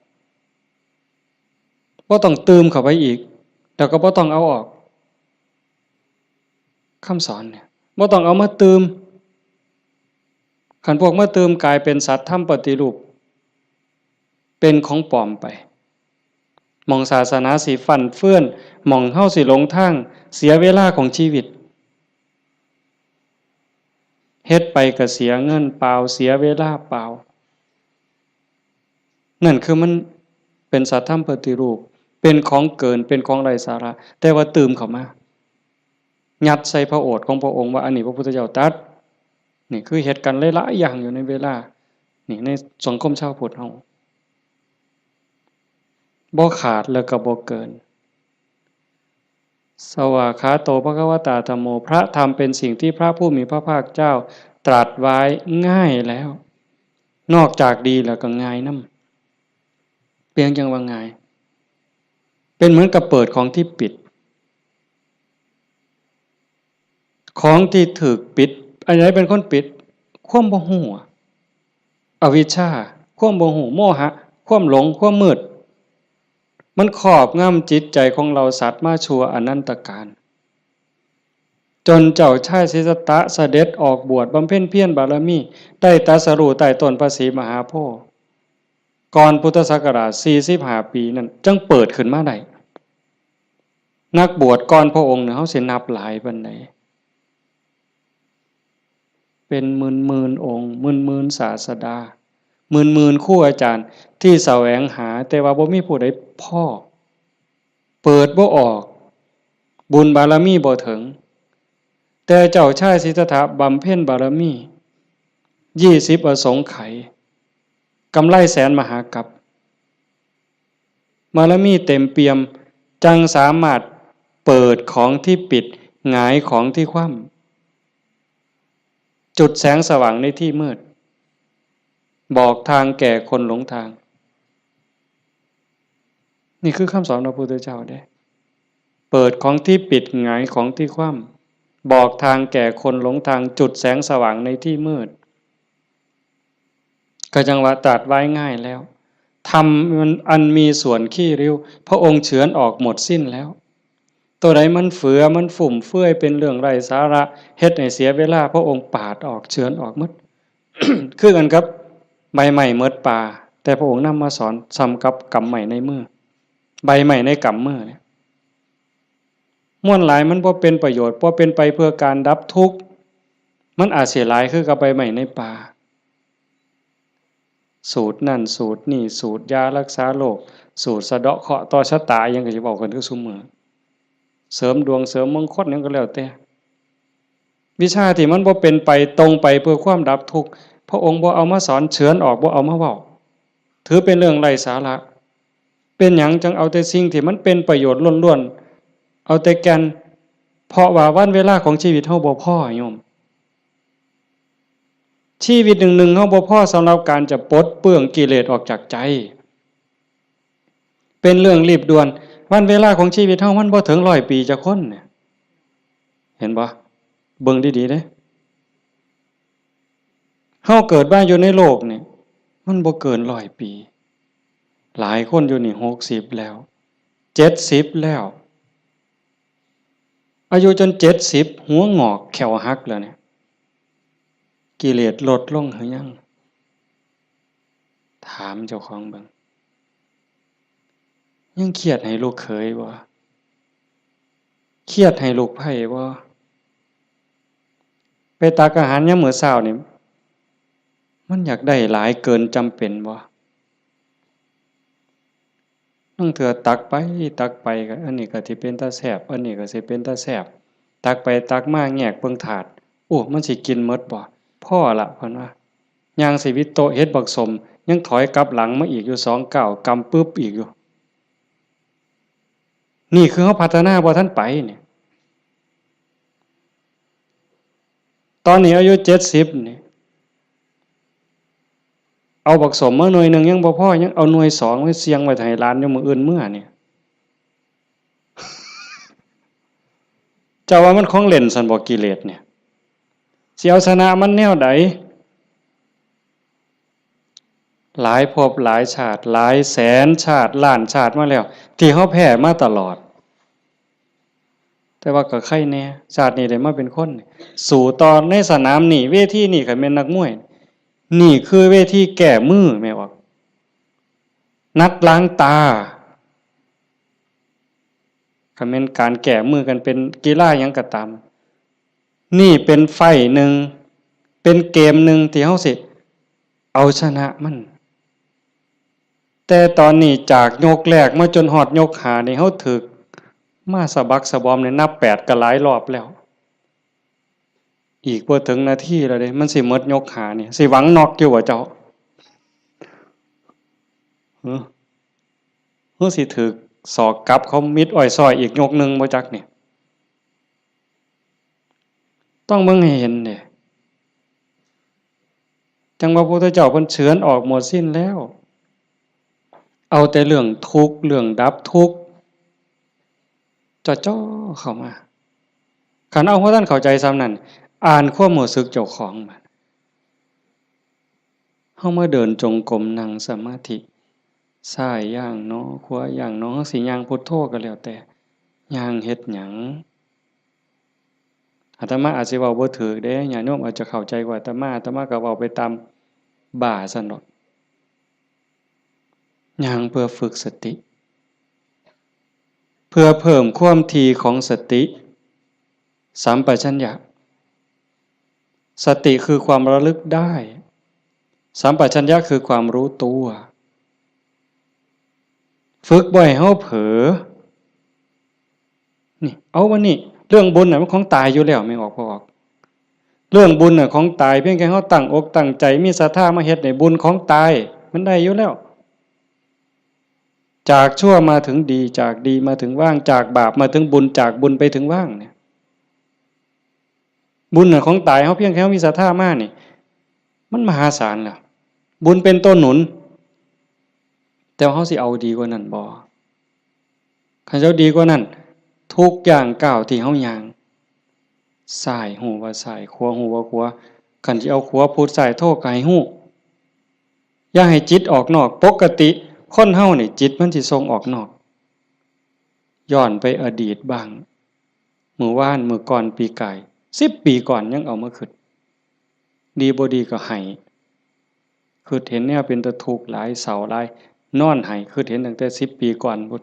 บ่ต้องเติมเข้าไปอีกแล้วก็บ่ต้องเอาออกคำสอนเนี่ยบ่ต้องเอามาเติมคันพวกมาเติมกลายเป็นสัตว์ทำปฏิรูปเป็นของปลอมไปมองศาสนาสิฟั่นเฟื่อนมองเฮาสิหลงทางเสียเวลาของชีวิตเฮ็ดไปก็เสียเงินเปล่าเสียเวลาเปล่านั่นคือมันเป็นสัตว์ทำปฏิรูปเป็นของเกินเป็นของไร้สาระแต่ว่าเติมเข้ามายัดใส่พระโอษฐ์ของพระองค์ว่าอันนี้พระพุทธเจ้าตรัสนี่คือเหตุการณ์หลายๆอย่างอยู่ในเวลานี่ในสังคมชาวพุทธเฮาบ่ขาดแล้วก็บ่เกินสวากขาโตภควตาธัมโมพระธรรมเป็นสิ่งที่พระผู้มีพระภาคเจ้าตรัสไว้ง่ายแล้วนอกจากดีแล้วก็ง่ายนำเพียงจังว่าง่ายเป็นเหมือนกับเปิดของที่ปิดของที่ถูกปิดอันไหนเป็นคนปิดความบ่ฮู้อวิชชาความบ่ฮู้โมหะความหลงความมืดมันครอบงำจิตใจของเราสัตว์มาชั่วอนันตกาลจนเจ้าชายสิทธัตถะเสด็จออกบวชบำเพ็ญเพียรบารมีได้ตรัสรู้ใต้ต้นพระศรีมหาโพธิ์ก่อนพุทธศักราช45ปีนั้นจึงเปิดขึ้นมาได้นักบวชก่อนพระองค์เนี่ยเฮาสินับหลายปานใดเป็นหมื่นๆองค์หมื่นๆศาสดาหมื่นๆครูอาจารย์ที่แสวงหาแต่ว่าบ่มีผู้ใดพอเปิดบ่ออกบุญบารมีบ่ถึงแต่เจ้าชายสิทธัตถะบำเพ็ญบารมี20อสงไขยกำไรแสนมหากัปบารมีเต็มเปี่ยมจังสามารถเปิดของที่ปิดหงายของที่คว่ำจุดแสงสว่างในที่มืดบอกทางแก่คนหลงทางนี่คือคำสอนของพระพุทธเจ้าเด้เปิดของที่ปิดหงายของที่คว่ำบอกทางแก่คนหลงทางจุดแสงสว่างในที่มืดก็จังว่าตรัสไว้ง่ายแล้วธรรมมันอันมีส่วนขี้ริ้วพระองค์เฉือนออกหมดสิ้นแล้วตัวใดมันเฟือมันฝุ่มเฟื่อยเป็นเรื่องไร้สาระเฮ็ดให้เสียเวลาพระองค์ปาดออกเฉือนออกหมด คือกันครับใบใหม่เมิดป่าแต่พระองค์นำมาสอนซ้ำกับกำใหม่ในมือใบใหม่ในกำมือเนี่ยม่วนหลายมันบ่เป็นประโยชน์บ่เป็นไปเพื่อการดับทุกข์มันอาจเสียหลายคือกับใบใหม่ในป่าสูตรนั่นสูตรนี่สูตรยารักษาโรคสูตรสะเดาะเคราะห์ต่อชะตายังก็สิบอกกันคือซุมื้อเสริมดวงเสริมมงคลหยังก็แล้วแต่วิชาที่มันบ่เป็นไปตรงไปเพื่อความดับทุกข์พระองค์บ่เอามาสอนเฉือนออกบ่เอามาเว้าถือเป็นเรื่องไร้สาระเป็นหยังจังเอาแต่สิ่งที่มันเป็นประโยชน์ล้วนๆเอาแต่แก่นเพราะว่าวันเวลาของชีวิตเฮาบ่พอโยมชีวิตหนึ่งๆเฮาบ่พอสำหรับการจะปลดเปลื้องกิเลสออกจากใจเป็นเรื่องรีบด่วนวันเวลาของชีวิตเฮามันบ่ถึง100ปีจักคนเนี่ยเห็นบ่เบิ่งดีๆเด้เฮาเกิดมาอยู่ในโลกนี่มันบ่เกิน100ปีหลายคนอยู่นี่60แล้ว70แล้วอายุจน70หัวงอกแขวหักแล้วเนี่ยกิเลสลดลงหรือยังถามเจ้าของเบิ่งยังเครียดให้ลูกเขยบ่เครียดให้ลูกไผ่บ่ไปตักอาหารยามมื้อเช้านี่มันอยากได้หลายเกินจำเป็นบ่บางเทื่อตักไปก็อันนี้ก็สิเป็นตาแซ่บอันนี้ก็สิเป็นตาแซ่บตักไปตักมาแงกเบิ่งถาดโอ้มันสิกินหมดบ่พอละเพิ่นว่า ย่างสิวิโตเฮ็ดบักสมยังถอยกลับหลังมาอีกอยู่2 ก้าวกำปึ๊บอีกอยู่นี่คือเขาพัฒนาบ่ทันไปเนี่ยตอนนี้อายุ70นี่เอาบักสมมาหน่วยนึงยังบ่พอยังเอาหน่วย2ไว้เสียงไว้ให้หลานอยู่มื้ออื่นมื้อนี่เจ้าว่ามันของเล่นซั่นบ่กิเลสเนี่ยสิเอาชนะมันแนวใดหลายภพหลายชาติหลายแสนชาติล้านชาติมาแล้วที่เฮาแพ้มาตลอดแต่ว่าก็ใครแน่ชาตินี้ได้มาเป็นคนสู่ตอนในสนามนี่เวทีนี่คันแม่นนักมวยนี่คือเวทีแก้มือแม่ว่านัดล้างตาคันแม่นการแก้มือกันเป็นกีฬาหยังก็ตามนี่เป็นไฟหนึ่งเป็นเกมหนึ่งที่เฮาสิเอาชนะมันแต่ตอนนี้จากยกแรกมาจนฮอดยก5นี่เฮาถึกมาสะบักสะบอมเนี่ยนับ8ก็หลายรอบแล้วอีกบ่ถึงนาทีแล้วเด้มันสิหมดยก5นี่สิหวังน็อกอยู่บ่เจ้าสิถึกศอกกลับเขามิดอ้อยซอยอีกยกนึงบ่จักนี่ต้องเบิ่งให้เห็นเด้จังว่าพระพุทธเจ้าเพิ่นเฉือนออกหมดสิ้นแล้วเอาแต่เรื่องทุกข์เรื่องดับทุกข์จ่อๆเข้ามาคันเอาเพราะท่านเข้าใจซ้ำนั้นอ่านความรู้สึกเจ้าของบัดเฮามาเดินจงกรมนั่งสมาธิซ้ายย่างเนาะขวาย่างเนาะสิย่างพุทโธก็แล้วแต่ย่างเฮ็ดหยังอาตมาอาจสิเว้าบ่ถูกเด้ญาติโยมอาจจะเข้าใจกว่าอาตมาก็เว้าไปตามบ่าซั่นเนาะย่างเพื่อฝึกสติเพื่อเพิ่มความถี่ของสติสัมปชัญญะสติคือความระลึกได้สัมปชัญญะคือความรู้ตัวฝึกบ่อยเฮาเผลอนี่เอาวันนี้เรื่องบุญน่ะมันของตายอยู่แล้วไม่ออกบ่ออกเรื่องบุญน่ะของตายเพียงแค่เฮาตั้งอกตั้งใจมีศรัทธามาเฮ็ดให้บุญของตายมันได้อยู่แล้วจากชั่วมาถึงดีจากดีมาถึงว่างจากบาปมาถึงบุญจากบุญไปถึงว่างเนี่ยบุญน่ะของตายเฮาเพียงแค่มีศรัทธามานี่มันมหาศาลแล้วบุญเป็นต้นหนุนแต่เฮาสิเอาดีกว่านั้นบ่คันเจ้าดีกว่านั้นทุกอย่างก้าวที่เฮาย่างซ้ายหูว่าซ้ายขวาหูว่าขวาคันสิเอาขวาพุทธซ้ายโทก็ให้ฮู้อย่าให้จิตออกนอกปกติคนเฮานี่จิตมันสิส่งออกนอกย้อนไปอดีตบ้างมื้อวานมื้อก่อนปีกาย10 ปีก่อนยังเอามาคิดดีบ่ดีก็ให้คิดเห็นแนวเป็นตะทุกข์หลายเศร้าหลายนอนให้คิดเห็นตั้งแต่10 ปีก่อนพุน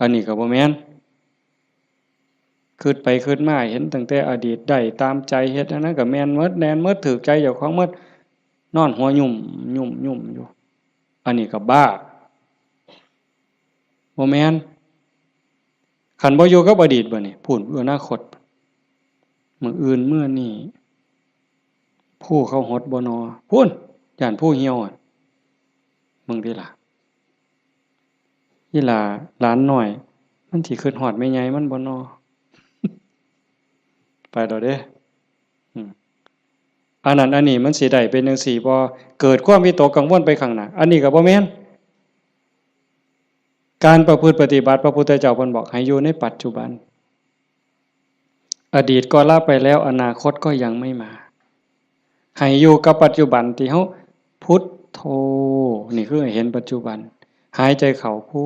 อันนี้ก็บ่แม่นคิดไปคิดมาเห็นตั้งแต่อดีตได้ตามใจเฮ็ดอันนั้นก็แม่นหมดแน่นหมดถูกใจเจ้าของหมดนอนหัวยุ่มอยู่อันนี้ก็บ้าบ่แม่นคันบ่อยู่กับอดีตบ่นี่พูดอนาคตมื้ออื่นมื้อนี้ผู้เขาหดบ่นอพูนย่านผู้เหี่ยวมึงติล่ะอีหล่าหลานน้อยมันสิคิดฮอดแม่ใหญ่มันบ่นอไปดอกเด้อันนั้นอันนี้มันสิได้เป็นจังซี่บ่เกิดความวิตกกังวลไปข้างหน้าอันนี้ก็บ่แม่นการประพฤติปฏิบัติพระพุทธเจ้าเพิ่นบอกให้อยู่ในปัจจุบันอดีตก็ละไปแล้วอนาคตก็ยังไม่มาให้อยู่กับปัจจุบันที่เฮาพุทโธนี่คือให้เห็นปัจจุบันหายใจเข้าพุ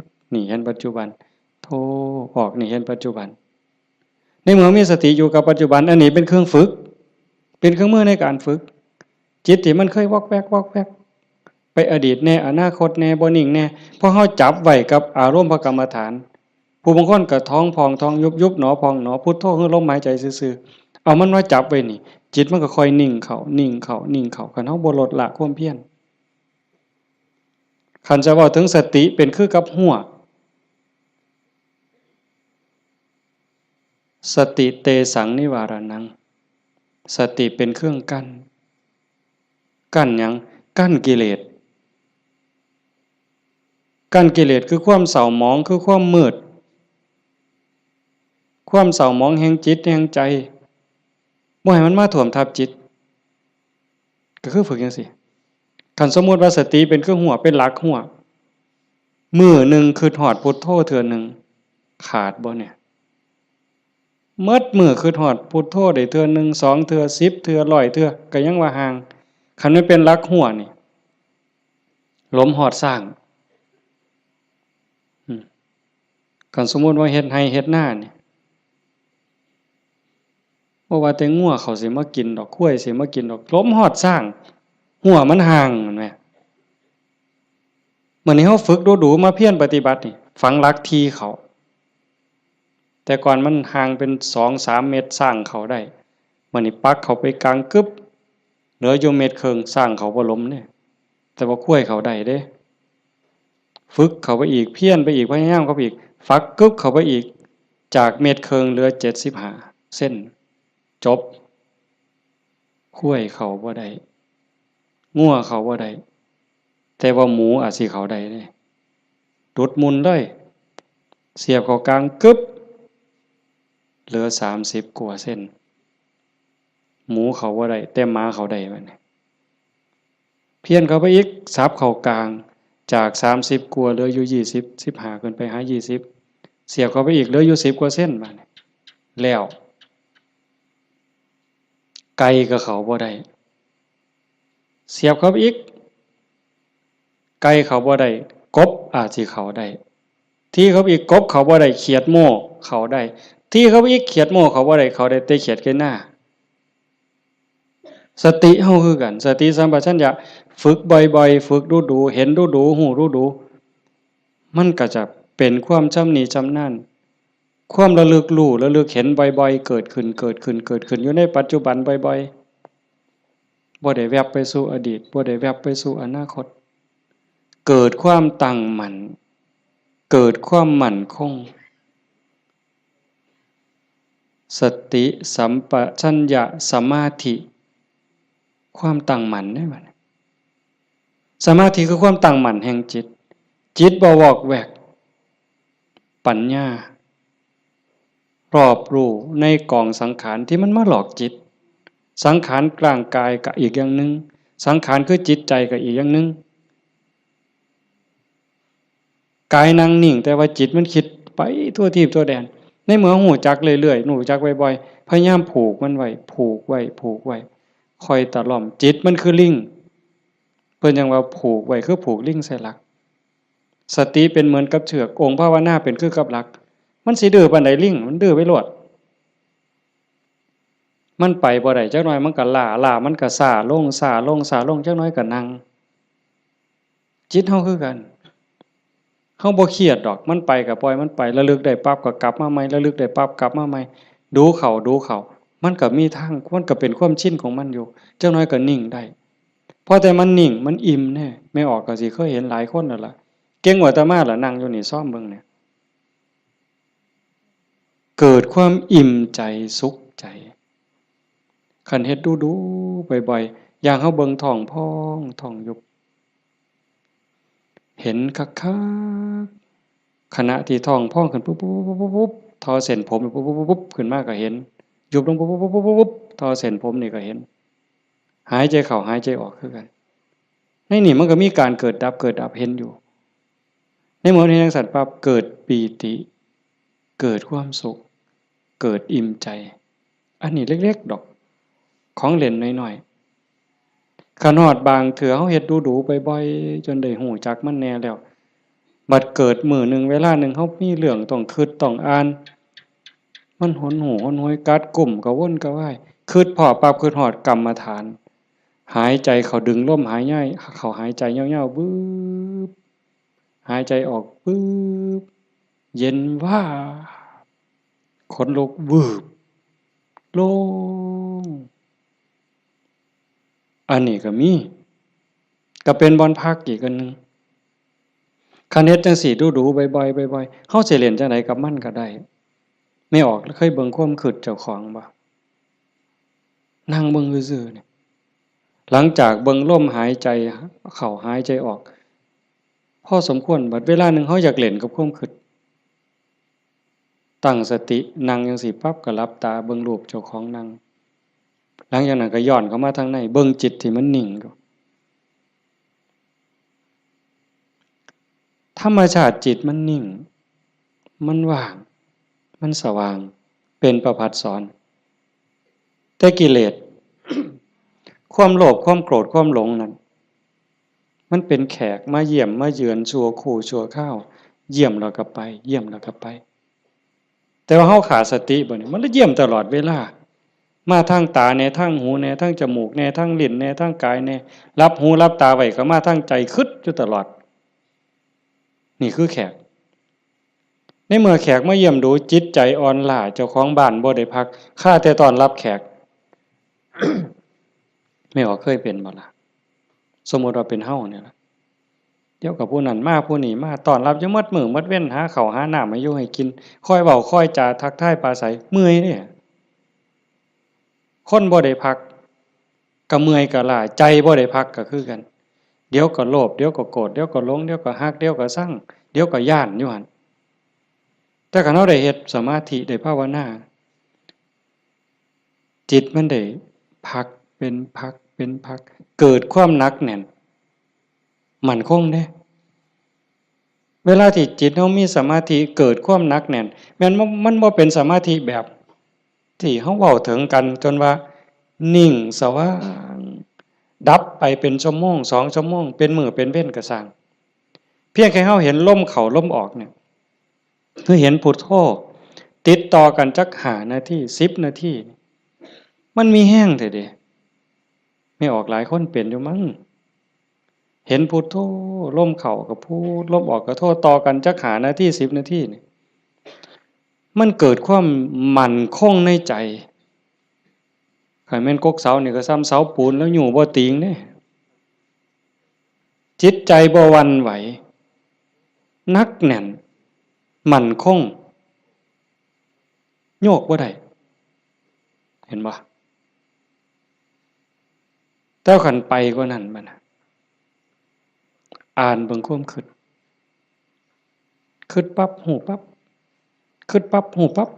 ทนี่เห็นปัจจุบันโธออกนี่เห็นปัจจุบันในเมื่อมีสติอยู่กับปัจจุบันอันนี้เป็นเครื่องฝึกเป็นเครื่องมือในการฝึกจิตที่มันเคยวอกแวกไปอดีตแน่อนาคตแน่บ่นิ่งแน่เพราะเฮาจับไว้กับอารมณ์พระกรรมฐานผู้บางคนก็ท้องพองท้องยุบหนอพองหนอพุทโธคือลมหายใจซื่อๆเอามันมาจับไว้นี่จิตมันก็ค่อยนิ่งเข้าคันเฮาบ่ลดละความเพียรคันจะเว้าถึงสติเป็นคือกับหัวสติเตสังนิวารนังสติเป็นเครื่องกั้น กั้นหยังกั้นกิเลสกั้นกิเลสคือความเศร้าหมองคือความมืดความเศร้าหมองแห่งจิตแห่งใจบ่ให้มันมาท่วมทับจิตก็คือฝึกจังซี่คันสมมุติว่าสติเป็นเครื่องหัวเป็นหลักหัวมื้อหนึ่งคือฮอดพุทโธเทื่อหนึ่งขาดบ่เนี่ยหมดมื้อคือฮอดพุทโธได้เทื่อหนึ่ง2เทื่อ10เทื่อ100เทื่อก็ยังว่าห่างคันมันเป็นหลักหัวนี่ลมฮอดสร้างคันสมมุติว่าเฮ็ดไร่เฮ็ดนานี่บ่ว่าแต่งัวเขาสิมากินดอกควายสิมากินดอกลมฮอดสร้างหัวมันห่างแม่นแหมมื้อนี้เฮาฝึกดูๆมาเพียรปฏิบัตินี่ฝังหลักที่เขาแต่ก่อนมันห่างเป็น2-3 เมตรสร้างเขาได้มื้อนี้ปักเข้าไปกลางกึบเหลืออยู่เม็ดครึ่งสร้างเขาบ่ล้มเด้แต่ว่าควายเขาได้เด้ฝึกเข้าไปอีกเพียรไปอีกพยายามเข้าไปอีกฝักกึบเข้าไปอีกจากเม็ดครึ่งเหลือ75เส้นจบควายเขาบ่ได้งัวเขาบ่ได้แต่ว่าหมูอาจสิเขาได้เด้ดุดมุนเลยเสียบเข้ากลางกึบเหลือ30กว่าเส้นหมูเขาบ่ได้แต่หมาเขาได้บัดนี้เพี้ยนเข้าไปอีกสับเข้ากลางจาก30กว่าเหลืออยู่20 15ขึ้นไปหา20เสียบเข้าไปอีกเหลืออยู่10กว่าเส้นบัดนี้แล้วไก่ก็เขาบ่ได้เสียบเข้าไปอีกไก่เขาบ่ได้กบอาจสิเขาได้ที่เขาอีกกบเขาบ่ได้เขียดโม่เขาได้ที่เขาอีกเขียดโม่เขาบ่ได้เขาได้แต่เขียดแค่หน้าสติเฮาคือกันสติสัมปชัญญะฝึกบ่อยๆฝึกดูๆเห็นดูๆหูดูๆมันก็จะเป็นความชำนิชำนาญความระลึกรู้ระลึกเห็นบ่อยๆเกิดขึ้นอยู่ในปัจจุบันบ่อยๆบ่ได้แวบไปสู่อดีตบ่ได้แวบไปสู่อนาคตเกิดความตั้งมั่นเกิดความมั่นคงสติสัมปชัญญะสมาธิความตั้งมั่นได้บัดนี้สมาธิคือความตั้งมั่นแห่งจิตจิตบ่วอกแวกปัญญารอบรู้ในกองสังขารที่มันมาหลอกจิตสังขารกลางกายก็อีกอย่างนึงสังขารคือจิตใจก็อีกอย่างนึงกายนั่งนิ่งแต่ว่าจิตมันคิดไปทั่วทิพย์ทั่วแดนในเมื่อหูจักเรื่อยๆหูจักบ่อยๆพยายามผูกมันไว้คอยตะล่อมจิตมันคือลิงเพิ่นยังว่าผูกไว้คือผูกลิงใส่หลักสติเป็นเหมือนกับเชือกองค์ภาวนาเป็นคือกับหลักมันสิดื้อปานใดลิงมันดื้อไปโลดมันไปบ่ได้จักหน่อยมันก็ล้ามันก็ซ่าลงจักหน่อยก็นั่งจิตเฮาคือกันเฮาบ่เครียดดอกมันไปก็ปล่อยมันไประลึกได้ปั๊บก็กลับมาใหม่ระลึกได้ปั๊บกลับมาใหม่ดูเข้ามันก็มีทางมันก็เป็นความชินของมันอยู่จักหน่อยก็นิ่งได้พอแต่มันนิ่งมันอิ่มแน่ไม่ออกก็สิเคยเห็นหลายคนนั่นล่ะเก่งกว่าอาตมาล่ะนั่งอยู่นี่ซ่อมเบิ่งเนี่ยเกิดความอิ่มใจสุขใจคันเฮ็ดดูๆบ่อยๆอย่างเฮาเบิ่งท้องพองท้องยุบเห็นคักๆขณะที่ท้องพองขึ้นปุ๊บๆๆๆทอเส้นผมปุ๊บๆๆขึ้นมาก็เห็นยุบลงปุ๊บๆๆๆทอเส้นผมนี่ก็เห็นหายใจเข้าหายใจออกคือกันในนี่มันก็มีการเกิดดับเห็นอยู่ในหมดเห็นจังซั่นปั๊บเกิดปีติเกิดความสุขเกิดอิ่มใจอันนี้เล็กๆดอกของเล่นน้อยๆขนอดบางเถื่อเฮาเฮ็ดดูๆบ่อยๆจนได้ฮู้จักมันแน่แล้วบัดเกิดมื้อหนึ่งเวลาหนึ่งเฮามีเรื่องต้องคิดต้องอ่านมันหนหูหนหวยกัดกุ้มกระวนกระวายคิดพ้อปั๊บคิดฮอดกรรมฐานหายใจเข้าดึงลมหายใจเข้าหายใจยาวๆบึบหายใจออกปึ๊บเย็นว่า ขนลุกวืบโล่งอันนี้ก็มีก็เป็นบอนพักอีกอันนึงคันเฮ็ดจังซี่ดูๆบ่อยๆๆเฮาสิเล่นจังไดกับมันก็ได้ไม่ออกเคยเบิ่งความคิดเจ้าของบ่นั่งเบิ่งซื่อๆนี่ หลังจากเบิ่งลมหายใจเข้าหายใจออกพอสมควรบัดเวลาหนึ่งเขาอยากเล่นกับความคิดตั้งสตินั่งจังสิปั๊บก็หลับตาเบิ่งรูปเจ้าของนั่งหลังจากนั้นก็ย้อนเข้ามาทางในเบิ่งจิตที่มันนิ่งธรรมชาติจิตมันนิ่งมันว่างมันสว่างเป็นประภัสสรแต่กิเลส ความโลภความโกรธความหลงนั้นมันเป็นแขกมาเยี่ยมมาเยือนชั่วคู่ชั่วข้าวเยี่ยมแล้วก็ไปเยี่ยมแล้วก็ไปแต่ว่าเฮาขาดสติบ่เนี่ยมันเยี่ยมตลอดเวลามาทางตาแน่ทางหูแน่ทางจมูกแน่ทางลิ้นแน่ทางกายแน่รับหูรับตาไว้ก็มาทางใจคิดอยู่ตลอดนี่คือแขกในเมื่อแขกมาเยี่ยมดูจิตใจอ่อนล้าเจ้าของบ้านบ่ได้พักข้าแต่ต้อนรับแขก ไม่ออกเคยเป็นบ่ล่ะสมมุติว่าเป็นเฮาเนี่ยล่ะเดี๋ยวกับผู้นั้นมาผู้นี้มาต้อนรับอยู่หมดมื้อหมดเว้นหาข้าวหาน้ำมาอยู่ให้กินคอยเว้าคอยจาทักทายปราศัยเมื่อยเด้คนบ่ได้พักก็เมื่อยก็ล้าใจบ่ได้พักก็คือกันเดี๋ยวก็โลภเดี๋ยวก็โกรธเดี๋ยวก็หลงเดี๋ยวก็ฮักเดี๋ยวก็ชังเดี๋ยวก็ย้านอยู่หั่นแต่คันเฮาได้เฮ็ดสมาธิได้ภาวนาจิตมันได้พักเป็นพักเป็นพักเกิดความหนักแน่นมั่นคงเด้เวลาที่จิตเฮามีสมาธิเกิดความหนักแน่นแม้นมันบ่เป็นสมาธิแบบที่เฮาเว้าถึงกันจนว่านิ่งสว่างดับไปเป็นชั่วโมง2ชั่วโมงเป็นมื้อเป็นเว้นก็สร้างเพียงแค่เฮาเห็นลมเข้าลมออกเนี่ยคือเห็นพุทโธติดต่อกันจัก5นาที10นาทีมันมีแห้งแท้เด้ไม่ออกหลายคนเป็นอยู่มั้งเห็นพุทโธลมเข้าก็พูดลมออกก็โธต่อกันจัก5นาที10นาทีนี่มันเกิดความมั่นคงในใจคันแม่นกกเสานี่ก็ซ้ำเสาปูนแล้วอยู่บ่ติงเด้จิตใจบ่หวั่นไหวนักแน่นมั่นคงโยกบ่ได้เห็นบ่แต่คันไปกว่านั้นบัดน่ะอ่านเบิ่งความคิดคิดปั๊บฮู้ปั๊บคิดปั๊บฮู้ปั๊บ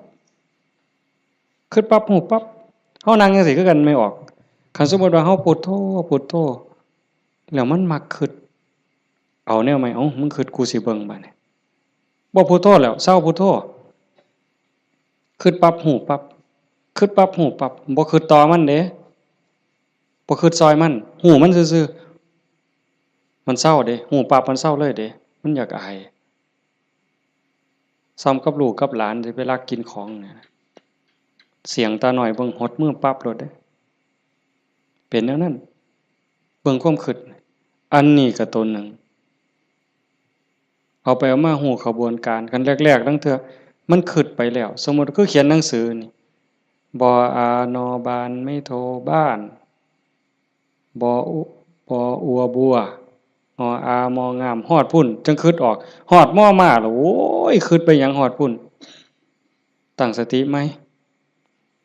คิดปั๊บฮู้ปั๊บเฮานั่งจังซี่คือกันไม่ออกคันสมมุติว่าเฮาพุทโธพุทโธแล้วมันมักคิดเอาแนวใหม่เอ้ามึงคิดกูสิเบิ่งบัดนี้บ่พุทโธแล้วเซาพุทโธคิดปั๊บฮู้ปั๊บคิดปั๊บฮู้ปั๊บบ่คิดต่อมันเด้บ่คิดซอยมันฮู้มันซื่อๆมันเซาเด้ฮู้ปั๊บมันเซาเลยเด้มันอยากอายซ้ำกับลูกกับหลานสิไปลักกินของเนี่ยเสียงตาน้อยเบิ่งหดมือปั๊บโลดเด้เป็นแนวนั้นเบิ่งความคิดอันนี้ก็ตัวหนึ่งเอาไปเอามาฮู้ขบวนการกันแรกๆตั้งเทื่อมันคิดไปแล้วสมมุติคือเขียนหนังสือนี่บออานอบานไม่โทบ้านบออุบออัวบัวออามองามฮอดพุ่นจังคิดออกฮอดม่อมาแล้วโอ้ยคิดไปหยังฮอดพุ่นตั้งสติไหม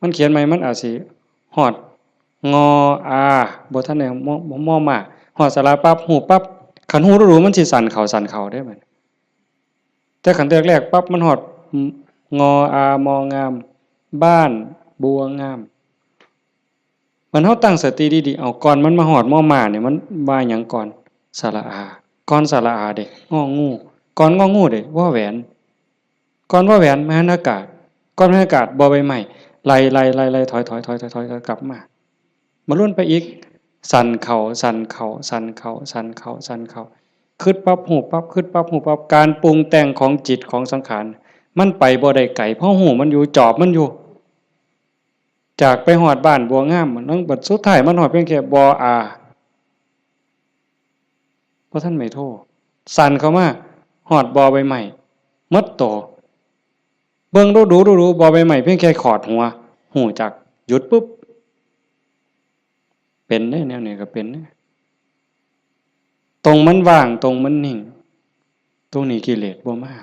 มันเขียนไหมมันอาจสิฮอดงออาบ่ทันได้ม่อมาฮอดสระปั๊บฮู้ปั๊บคันฮู้รู้มันสิสั่นเข้าได้บัดแต่คันแรกๆปั๊บมันฮอดงออามองามบ้านบัวงามมันเฮาตั้งสติดีๆเอาก่อนมันมาฮอดม่อมาเนี่ยมันว่าหยังก่อนสระอาก่อนสระอาเด้งองูก่อนงองูเด้วอแหวนก่อนวอแหวนมหานากาศก่อนมหานากาศบอใบไม้ไล่ถอยกลับมาลุ้นไปอีกสั่นเข่าคิดปั๊บหูปั๊บคิดปั๊บหูปั๊บการปรุงแต่งของจิตของสังขารมันไปบ่ได้ไกลเพราะหูมันอยู่จอบมันอยู่จากไปหอดบ้านบัวงามมันต้องบัดสุดท้ายมันหอดเพียงแค่บออาเพราะท่านไม่โทษสั่นเข้ามาหอดบอใบใหม่มดโตเบิ่งดูบอใบใหม่เพียงแค่ขอดหัวหูจักหยุดปุ๊บเป็นได้แนวนี้ก็เป็นตรงมันว่างตรงมันนิ่งตรงนี้กิเลสบ่มา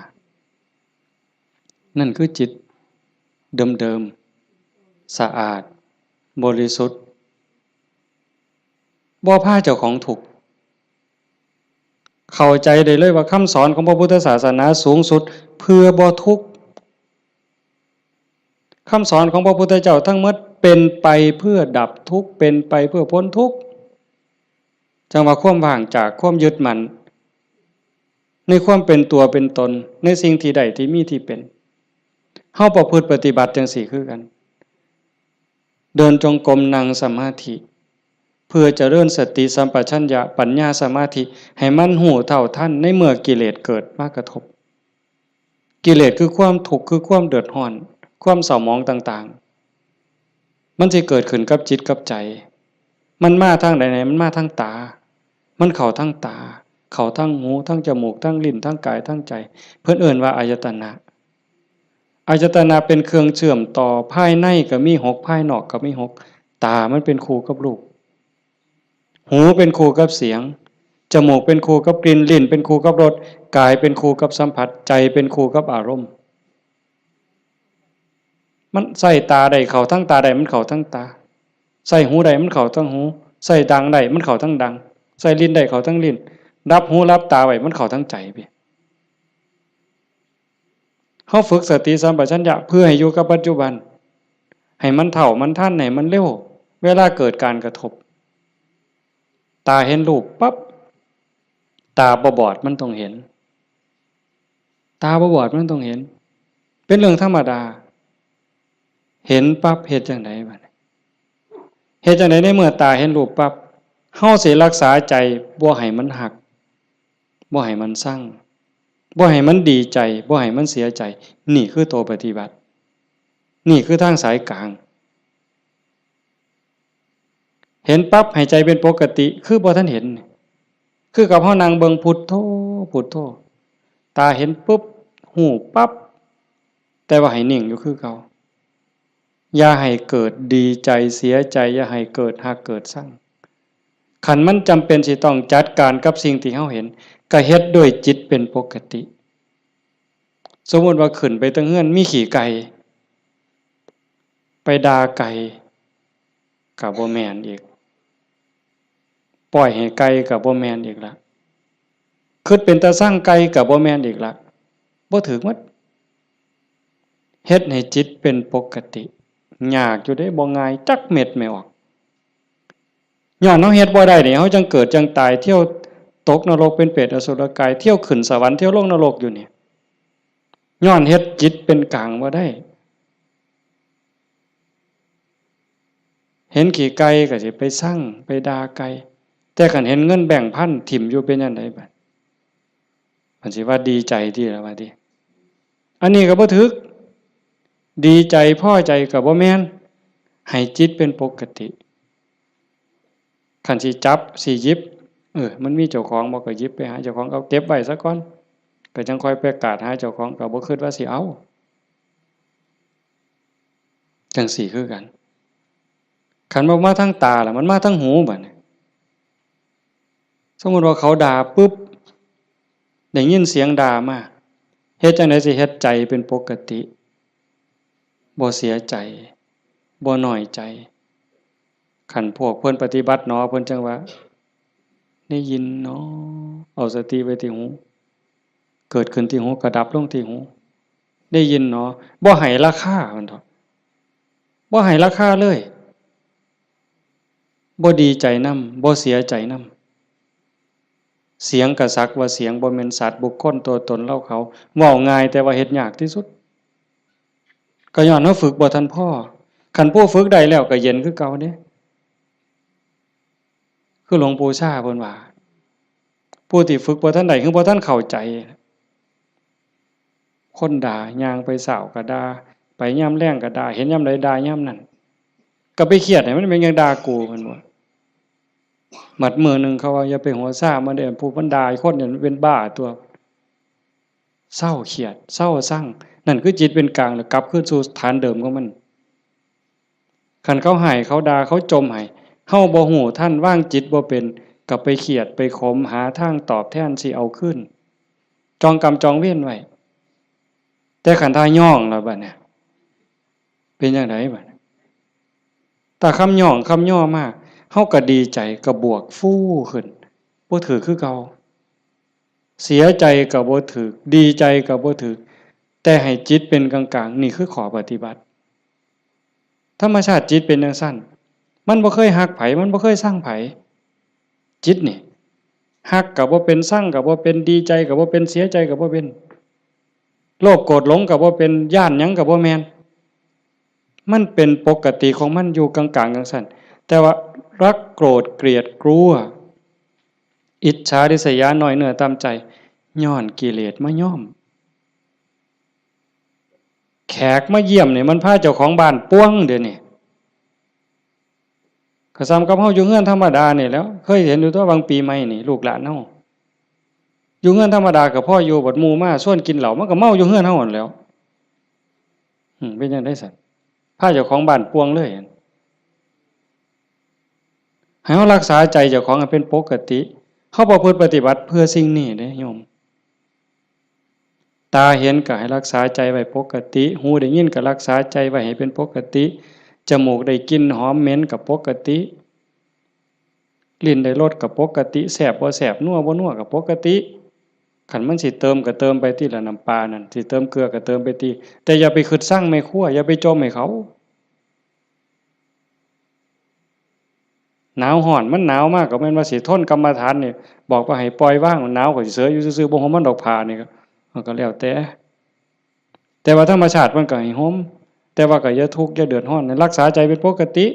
นั่นคือจิตเดิมสะอาดบริสุทธิ์ บ่พาเจ้าของทุกข์เข้าใจได้เลยว่าคำสอนของพระพุทธศาสนาสูงสุดเพื่อบ่ทุกข์คำสอนของพระพุทธเจ้าทั้งหมดเป็นไปเพื่อดับทุกข์เป็นไปเพื่อพ้นทุกข์จังว่าความว่างจากความยึดมั่นในความเป็นตัวเป็นตนในสิ่งที่ใดที่มีที่เป็นเฮาประพฤติปฏิบัติจังสี่คือกันเดินจงกรมนั่งสมาธิเพื่อเจริญสติสัมปชัญญะปัญญาสมาธิให้มันหูเท่าทันในเมื่อกิเลสเกิดมากระทบกิเลสคือความทุกข์คือความเดือดร้อนความเศร้าหมองต่างๆมันจะเกิดขึ้นกับจิตกับใจมันมาทางใดๆมันมาทางตามันเข้าทางตาเข้าทางหูทางจมูกทางลิ้นทางกายทางใจเพิ่นเอิ้นว่าอายตนะอายตนะเป็นเครื่องเชื่อมต่อภายในก็มี6ภายนอกก็มี6ตามันเป็นคู่กับรูปหูเป็นคู่กับเสียงจมูกเป็นคู่กับกลิ่นลิ้นเป็นคู่กับรสกายเป็นคู่กับสัมผัสใจเป็นคู่กับอารมณ์มันใส่ตาใดเข้าทั้งตาใดมันเข้าทั้งตาใส่หูใดมันเข้าทั้งหูใส่ดังใดมันเข้าทั้งดังใส่ลิ้นใดเข้าทั้งลิ้นรับหูรับตาไว้มันเข้าทั้งใจพี่เฮาฝึกสติสัมปชัญญะเพื่อให้อยู่กับปัจจุบันให้มันเท่ามันทันให้มันเร็วเวลาเกิดการกระทบตาเห็นรูปปั๊บตาบ่บอดมันต้องเห็นตาบ่บอดมันต้องเห็นเป็นเรื่องธรรมดาเห็นปั๊บเฮ็ดจังไดบัดนี้เฮ็ดจังไดในเมื่อตาเห็นรูปปั๊บเฮาสิรักษาใจบ่ให้มันหักบ่ให้มันสั่งบ่ให้มันดีใจบ่ให้มันเสียใจนี่คือตัวปฏิบัตินี่คือทางสายกลางเห็นปั๊บให้ใจเป็นปกติคือบ่ทันเห็นคือกับเฮานั่งเบิ่งพุทโธพุทโธตาเห็นปุ๊บหูปั๊บแต่ว่าให้นิ่งอยู่คือเก่าอย่าให้เกิดดีใจเสียใจอย่าให้เกิดหักเกิดสั่งขันมันจำเป็นสิต้องจัดการกับสิ่งที่เฮาเห็นก็เฮ็ดด้วยจิตเป็นปกติสมมุติว่าขึ้นไปตั้งเฮือนมีขี่ไก่ไปด่าไก่ก็บ่แม่นอีกปล่อยให้ไก่ก็บ่แม่นอีกละคิดเป็นตาสร้างไก่ก็บ่แม่นอีกละบ่ถูกหมดเฮ็ดให้จิตเป็นปกติยากอยู่ได้บ่ง่ายจักเม็ดไม่ออกย้อนเฮาเฮ็ดบ่ได้นี่เฮาจังเกิดจังตายเที่ยวตกนรกเป็นเปรตอสุรกายเที่ยวขึ้นสวรรค์เที่ยวลงนรกอยู่นี่ย้อนเฮ็ดจิตเป็นกลางบ่ได้เห็นขี่ไก่ก็สิไปสั่งไปด่าไก่แต่คันเห็นเงินแบ่งพันถิ่มอยู่เป็นจังได๋บัดมันสิว่าดีใจที่ล่ะว่าติอันนี้ก็บ่ถูกดีใจพอใจก็บ่แม่นให้จิตเป็นปกติคันสิจับสิหยิบมันมีเจ้าของบ่ก็หยิบไปหาเจ้าของเอาเก็บไว้ซะก่อนก็จังค่อยประกาศหาเจ้าของก็บ่คิดว่าสิเอาจังสี่คือกันคันบ่มาทางตาล่ะมันมาทางหูบัดนี้สมมุติว่าเขาด่าปึ๊บได้ยินเสียงด่ามาเฮ็ดจังได๋สิเฮ็ดใจเป็นปกติบ่เสียใจบ่น้อยใจคันพวกเพิ่นปฏิบัติเนาะเพิ่นจังว่าได้ยินเนาะเอาสติไว้ที่หูเกิดขึ้นที่หูก็ดับลงที่หูได้ยินเนาะบ่ให้ราคามันเถาะบ่ให้ราคาเลยบ่ดีใจนำบ่เสียใจนำเสียงก็สักว่าเสียงบ่แม่นสัตว์บุคคลตัวตนเราเขาเว้าง่ายแต่ว่าเฮ็ดยากที่สุดก็ย้อนเฮาฝึกบ่ทันพอคันผู้ฝึกได้แล้วก็เย็นคือเก่าเด้คือหลวงปู่ชาเพิ่นว่าผู้ที่ฝึกบ่ทันได้คือบ่ทันเข้าใจคนด่าย่างไปเช้าก็ด่าไปยามแลงก็ด่าเห็นยามใดด่ายามนั้นก็ไปเครียดให้มันเป็นหยังด่ากูเพิ่นว่าหมัดมื้อนึงเขาว่าอย่าไปหัวซ่ามันเด้อผู้มันด่าคนเนี่ยมันเป็นบ้าตัวเศร้าเครียดเศร้าซั่งนั่นคือจิตเป็นกลางแล้วกลับคืนสู่ฐานเดิมของมันคันเขาให้เขาด่าเขาจมให้เฮาบ่ฮู้ทันวางจิตบ่เป็นก็ไปเครียดไปขมหาทางตอบแทนสิเอาคืนจองกรรมจองเวรไว้แต่คันถ้าย่องแล้วบัดเนี่ยเป็นจังไดบัดถ้าคำย่องคำย่อมาก เฮาก็ดีใจก็บวกฟู่ขึ้นบ่ถือคือเก่าเสียใจก็บ่ถือดีใจก็บ่ถือแต่ให้จิตเป็นกลางๆนี่คือข้อปฏิบัติธรรมชาติจิตเป็นจังซั่นมันบ่เคยฮักไผมันบ่เคยสร้างไผจิตนี่ฮักก็บ่เป็นสร้างก็บ่เป็นดีใจก็บ่เป็นเสียใจก็บ่เป็นโลภโกรธหลงก็บ่เป็นย้านหยังก็บ่แม่นมันเป็นปกติของมันอยู่กลางๆจังซั่นแต่ว่ารักโกรธเกลียดกลัวอิจฉาริษยาน้อยเนื้อตามใจย้อนกิเลสมาย่อมแขกมาเยี่ยมเนี่ยมันพาเจ้าของบ้านป้วงเดี๋ยวนี้ก็ซ้ำกับเฮาอยู่เฮือนธรรมดานี่แล้วเคยเห็นอยู่ตัวบางปีใหม่นี่ลูกหลานเฮาอยู่เฮือนธรรมดากับพ่ออยู่บัดหมู่มาชวนกินเหล้ามันก็เมาอยู่เฮือนเฮาหั่นแหล้วเป็นจังได๋ซั่นพาเจ้าของบ้านป้วงเลยให้เฮารักษาใจเจ้าของให้เป็นปกติเฮาประพฤติปฏิบัติเพื่อสิ่งนี้เด้โยมตาเห็นก็ให้รักษาใจไว้ปกติหูได้ยินก็รักษาใจไว้ให้เป็นปกติจมูกได้กลิ่นหอมเหม็นก็ปกติลิ้นได้รสก็ปกติแซ่บบ่แซ่บนัวบ่นัวก็ปกติคันมันสิเติมก็เติมไปที่ละน้ำปลานั่นสิเติมเกลือก็เติมไปที่แต่อย่าไปคิดสร้างแม่ครัวอย่าไปจมให้เขาหนาวร้อนมันหนาวมากก็แม่นว่าสิทนกรรมฐานนี่บอกว่าให้ปล่อยว่างหนาวก็สิเสืออยู่ซื่อๆบ่ห่มมันดอกผ้านี่ก็แล้วแต่ว่าธรรมชาติมันก็ให้ห่มแต่ว่าก็อย่าทุกข์อย่าเดือดร้อนรักษาใจเป็นปกติ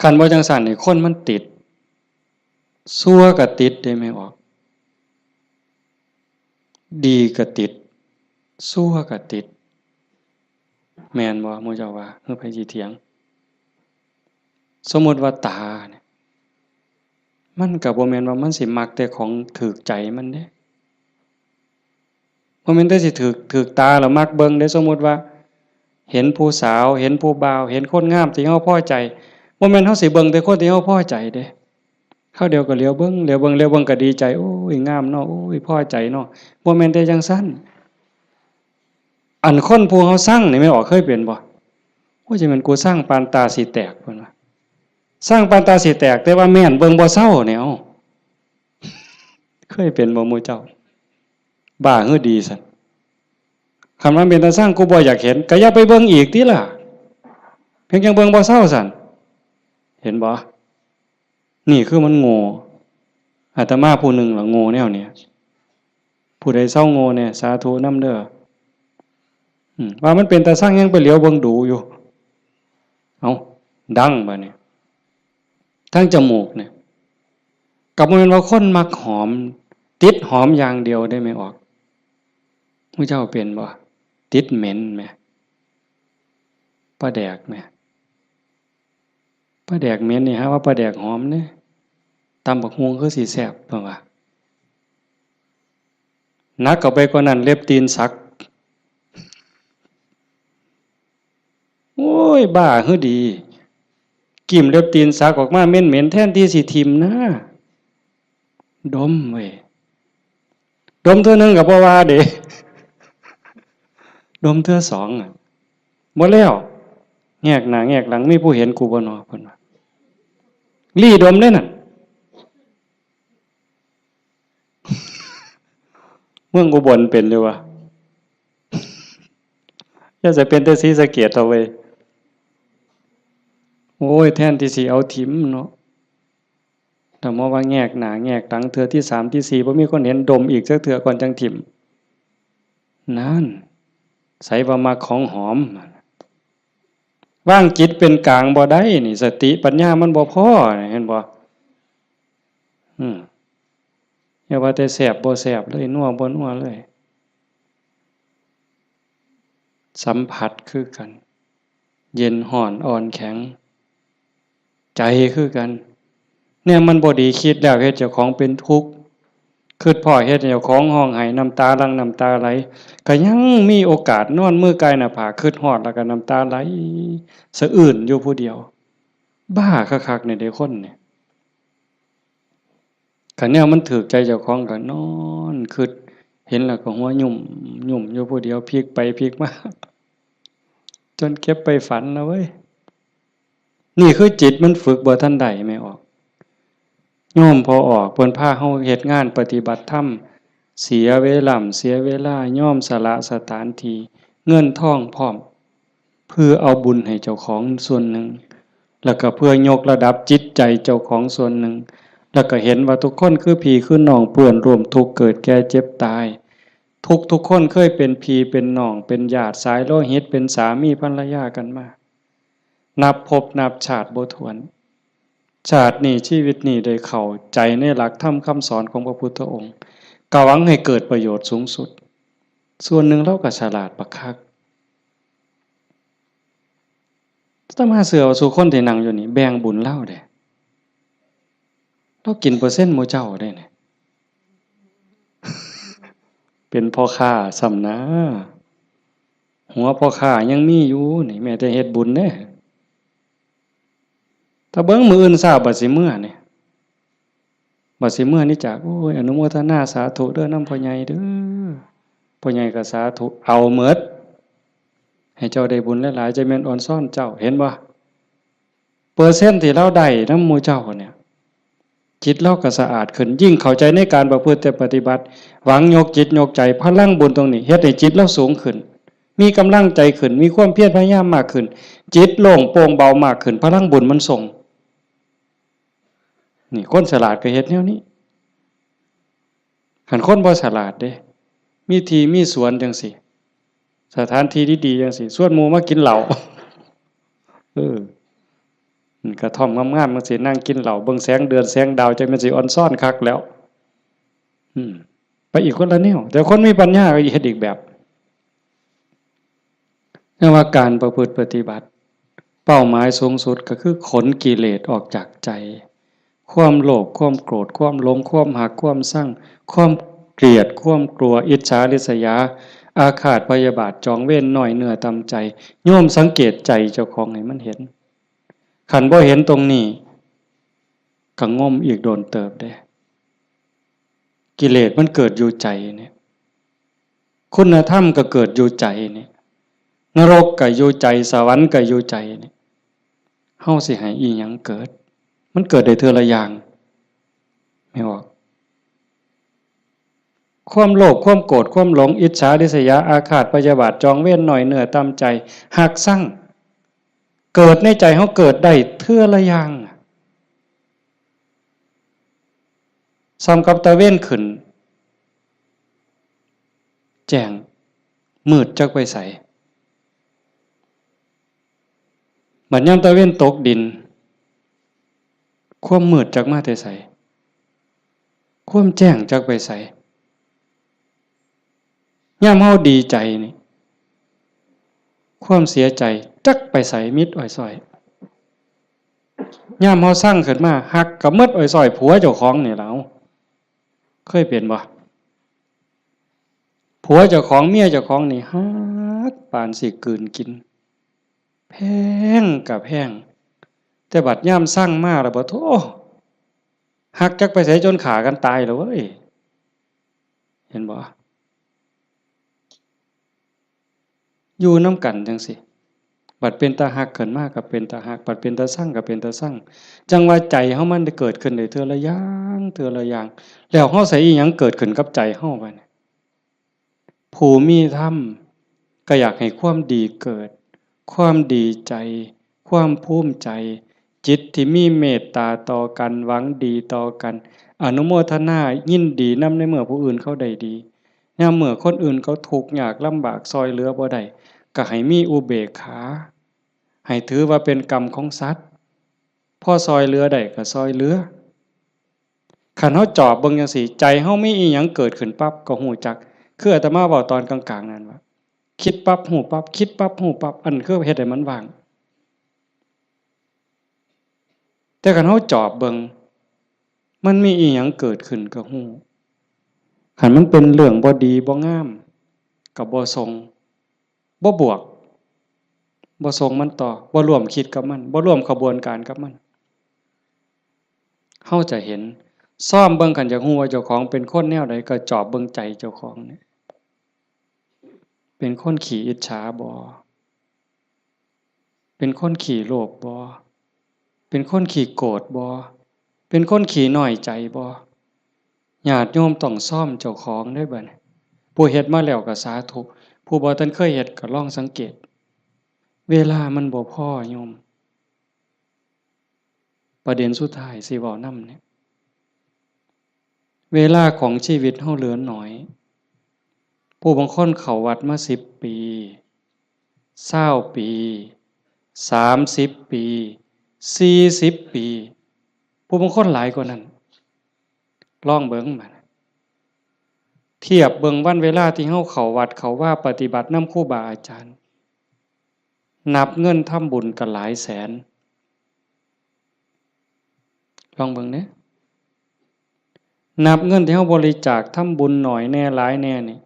คันบ่จังซั่นนี่คนมันติดชั่วก็ติดได้ไหมออกดีก็ติดชั่วก็ติดแม่นบ่หมู่เจ้าว่าเฮาไผสิเถียงสมมุติว่าตาเนี่ยมันก็บ่แม่นว่ามันสิมักแต่ของถูกใจมันเด้บ่แม่นแต่สิถูกตาแล้วมักเบิ่งเด้สมมุติว่าเห็นผู้สาวเห็นผู้บ่าวเห็นคนงามที่เฮาพอใจบ่แม่นเฮาสิเบิ่งแต่คนที่เฮาพอใจเด้คราวเดียวก็เหลียวเบิ่งก็ดีใจโอ้ยงามเนาะโอ้ยพอใจเนาะบ่แม่นแต่จังซั่นอันคนผู้เฮาสั่งนี่แม่นออกเคยเป็นบ่โอ้ยสิแม่นกูสร้างปานตาสิแตกเพิ่นว่าสร้างปานตาสิแตกแต่ว่าแม่นเบิ่งบ่เซาแนวเคยเป็นบ่หมู่เจ้าบ้าหือดีซั่นคันว่าเป็นตาสร้างกูบ่อยากเห็นก็อย่าไปเบิ่งอีกติล่ะเพียงจังเบิ่งบ่เซาซั่นเห็นบ่นี่คือมันโง่อาตมาผู้หนึ่งล่ะโง่แนวเนี้ยผู้ใดเศร้าโง่เนี่ยสาธุนำเด้อว่ามันเป็นตาสร้างยังไปเหลียวเบิ่งดูอยู่เอาดังบัดนี้ทั้งจมูกเนี่ยกับมันเป็นว่าคนมักหอมติดหอมอย่างเดียวได้ไหมออกผู้เจ้าเป็นบ่ติดเหม็นไหมปลาแดกไหมปลาแดกเหม็นนี่ฮะว่าปลาแดกหอมเนี่ยตำบักฮวงคือสีแซ่บเปล่าวะนักก็ไปกว่านั้นเล็บตีนสักโอ้ยบ้าหือดีกิ่มเล็บตีนสักออกมาเหม็นแทนที่สิทิมนะดมเว้ยดมเท่านึงกับบ่ว่าเด้ดมเท่าสองอ่ะบ่แล้วแงกหน้าแงกหลังมีผู้เห็นกูบ่นอเพิ่นว่าลี่ดมได้นั่นเมืองอุบลเป็นอยู่วะอย่าจะเป็นแต่ศรีสะเกษเอาไว้โอ้ยแทนที่สิเอาถิ่มเนาะแต่มาว่าแงกหน้าแงกหลังเทื่อที่3ที่4บ่มีคนเห็นดมอีกสักเทื่อก่อนจังถิ่มนั่นใส่ว่ามาของหอมว่างจิตเป็นกลางบ่ได้นี่สติปัญญามันบ่พอเห็นบ่อย่าว่าแต่แสบบ่แสบเลยนัวบ่นัวเลยสัมผัสคือกันเย็นห่อนอ่อนแข็งใจคือกันเนี่ยมันบ่ดีคิดแล้วเฮ็ดเจ้าของเป็นทุกข์คิดพ่อเฮ็ดเจ้าของห้องไห้น้ำตาหลั่งน้ำตาไหลก็ยังมีโอกาสนอนมือกายหน้าผากคิดฮอดแล้วก็น้ำตาไหลสะอื้นอยู่ผู้เดียวบ้าคักๆเนี่ยเด้คนเนี่ยคันแนวมันถูกใจเจ้าของก็นอนคิดเห็นแล้วก็หัวยุ่มอยู่ผู้เดียวพลิกไปพลิกมาจนเก็บไปฝันนะเว้ย นี่คือจิตมันฝึกบ่ทันใดไม่ออกโยมพอออกเพิ่นพาเฮาเฮ็ดงานปฏิบัติธรรมเสียเวลาเสียเวลาย่อมสละสถานที่เงินทองพร้อมเพื่อเอาบุญให้เจ้าของส่วนหนึ่งแล้วก็เพื่อยกระดับจิตใจเจ้าของส่วนหนึ่งแล้วก็เห็นว่าทุกคนคือพี่คือน้องเปื้อนร่วมทุกข์เกิดแก่เจ็บตายทุกคนเคยเป็นพี่เป็นน้องเป็นญาติสายโลหิตเป็นสามีภรรยากันมานับภพนับชาติบ่ถ้วนชาตินี้ชีวิตนี้ได้เข้าใจในหลักธรรมคำสอนของพระพุทธองค์กหวังให้เกิดประโยชน์สูงสุดส่วนหนึ่งเราก็ฉลาดบักคักถ้ามาเสือสู่คนที่นั่งอยู่นี่แบ่งบุญเล่าได้เรากินเปอร์เซ็นต์หมู่เจ้าได้เนี่ยเป็นพ่อค้าสำนะหัวพ่อค้ายังมีอยู่นี่แม้แต่เฮ็ดบุญเด้ถ้าเบิ่งมื้ออื่นทราบบัดสิมื้อนี่บัดสิมื้อนี่จากโอ้ยอนุโมทนาสาธุเด้อนำพ่อใหญ่เด้อพ่อใหญ่ก็สาธุเอาหมดให้เจ้าได้บุญหลายๆจะแม่นอ่อนซ่อนเจ้าเห็นบ่เปอร์เซ็นต์ที่เราได้นำหมู่เจ้าเนี่ยจิตเราก็สะอาดขึ้นยิ่งเข้าใจในการประพฤติปฏิบัติหวังยกจิตยกใจพลังบุญตรงนี้เฮ็ดให้จิตเราสูงขึ้นมีกำลังใจขึ้นมีความเพียรพยายามมากขึ้นจิตโล่งโปร่งเบามากขึ้นพลังบุญมันส่งนี่คนฉลาดก็เฮ็ดแนวนี้คันคนบ่ฉลาดเด้มีที่มีสวนจังซี่สถานที่ดีๆจังซี่ส่วนหมู่มากินเหล้ากระท่อมงามๆมันสินั่งกินเหล้าเบิ่งแสงเดือนแสงดาวจังมันสิอ่อนซ่อนคักแล้วไปอีกคนละแนวแต่คนมีปัญญาก็เฮ็ดอีกแบบนั่นว่าการประพฤติปฏิบัติเป้าหมายสูงสุดก็คือขนกิเลสออกจากใจความโลภความโกรธความหลงความหักความชั่งความเกลียดความกลัวอิจฉาริษยาอาฆาตพยาบาทจองเวรน้อยเนื้อตำใจโยมสังเกตใจเจ้าของให้มันเห็นขันบ่เห็นตรงนี้ก็ง่มอีกโดนเติบได้กิเลสมันเกิดอยู่ใจเนี่ยคุณธรรมก็เกิดอยู่ใจเนี่ยนรกก็อยู่ใจสวรรค์ก็อยู่ใจเนี่ยเฮาสิให้อีหยังเกิดมันเกิดได้เทื่อละอย่างไม่ออกความโลภความโกรธความหลงอิจฉาริษยาอาฆาตพยาบาทจองเวรหน่อยเหนือตามใจหักสั่งเกิดในใจเฮาเกิดได้เทื่อละอย่างซ้ำกับตะเว้นขึ้นแจ้งมืดจักไปใสบัดยามตะเว้นตกดินความมืดจักมาแต่ไสความแจ้งจักไปไสยามเฮาดีใจนี่ความเสียใจจักไปไสมิดอ้อยส้อยยามเฮาสั่งขึ้นมาฮักกับมิดอ้อยส้อยผัวเจ้าของนี่ล่ะเคยเป็นบ่ผัวเจ้าของเมียเจ้าของนี่ฮักปานสิกลืนกินแพงกับแพงแต่บัดยามสั่งมาแล้วบ่โธ่ฮักจักไปไสจนขากันตายแล้วเว้ยเห็นบ่อยู่นำกันจังซี่บัดเป็นตาฮักขึ้นมาก็เป็นตาฮักบัดเป็นตาสั่งก็เป็นตาสั่งจังว่าใจเฮามันได้เกิดขึ้นได้เทื่อละอย่างเทื่อละอย่างแล้วเฮาใส่อีหยังเกิดขึ้นกับใจเฮาบัดนี้ผู้มีธรรมก็อยากให้ความดีเกิดความดีใจความภูมิใจจิตที่มีเมตตาต่อกันหวังดีต่อกันอนุโมทนายินดีนำในเมื่อผู้อื่นเขาได้ดียามเมื่อคนอื่นเขาทุกข์ยากลำบากซอยเหลือบ่ได้ก็ให้มีอุเบกขาให้ถือว่าเป็นกรรมของสัตว์พอซอยเหลือได้ก็ซอยเหลือคันเฮาจอบเบิ่งจังซี่ใจเฮามีอีหยังเกิดขึ้นปั๊บก็ฮู้จักคืออาตมาเว้าตอนกลางๆนั่นว่าคิดปั๊บฮู้ปั๊บคิดปั๊บฮู้ปั๊บอันคือเฮ็ดให้มันว่างแต่คันเฮาจอบเบิ่งมันมีอีหยังเกิดขึ้นก็ฮู้คันมันเป็นเรื่องบ่ดีบ่งามก็บ่ทรงบ่บวกบ่ทรงมันต่อบ่ร่วมคิดกับมันบ่ร่วมขบวนการกับมันเฮาจะเห็นซ่อมเบิ่งคันอยากฮู้ว่าเจ้าของเป็นคนแนวใดก็จอบเบิ่งใจเจ้าของนี่เป็นคนขี้อิจฉาบ่เป็นคนขี้โลภบ่ เป็นคนขี้โกรธบ่เป็นคนขี้น้อยใจบ่ญาติโยมต้องซ่อมเจ้าของได้บัดนี้ผู้เฮ็ดมาแล้วก็สาธุผู้บ่ทันเคยเฮ็ดก็ลองสังเกตเวลามันบ่พอโยมประเด็นสุดท้ายสิเว้านำเนี่ยเวลาของชีวิตเฮาเหลือน้อยผู้บางคนเข้าวัดมา10 ปี20 ปี30 ปี40 ปีผู้บางคนหลายกว่านั้นลองเบิ่งมาเทียบเบิ่งวันเวลาที่เฮาเข้าวัดเข้าว่าปฏิบัตินำครูบาอาจารย์นับเงินทำบุญกันหลายแสนลองเบิ่งเด้นับเงินที่เฮาบริจาคทำบุญหน่อยแน่หลายแน่นี่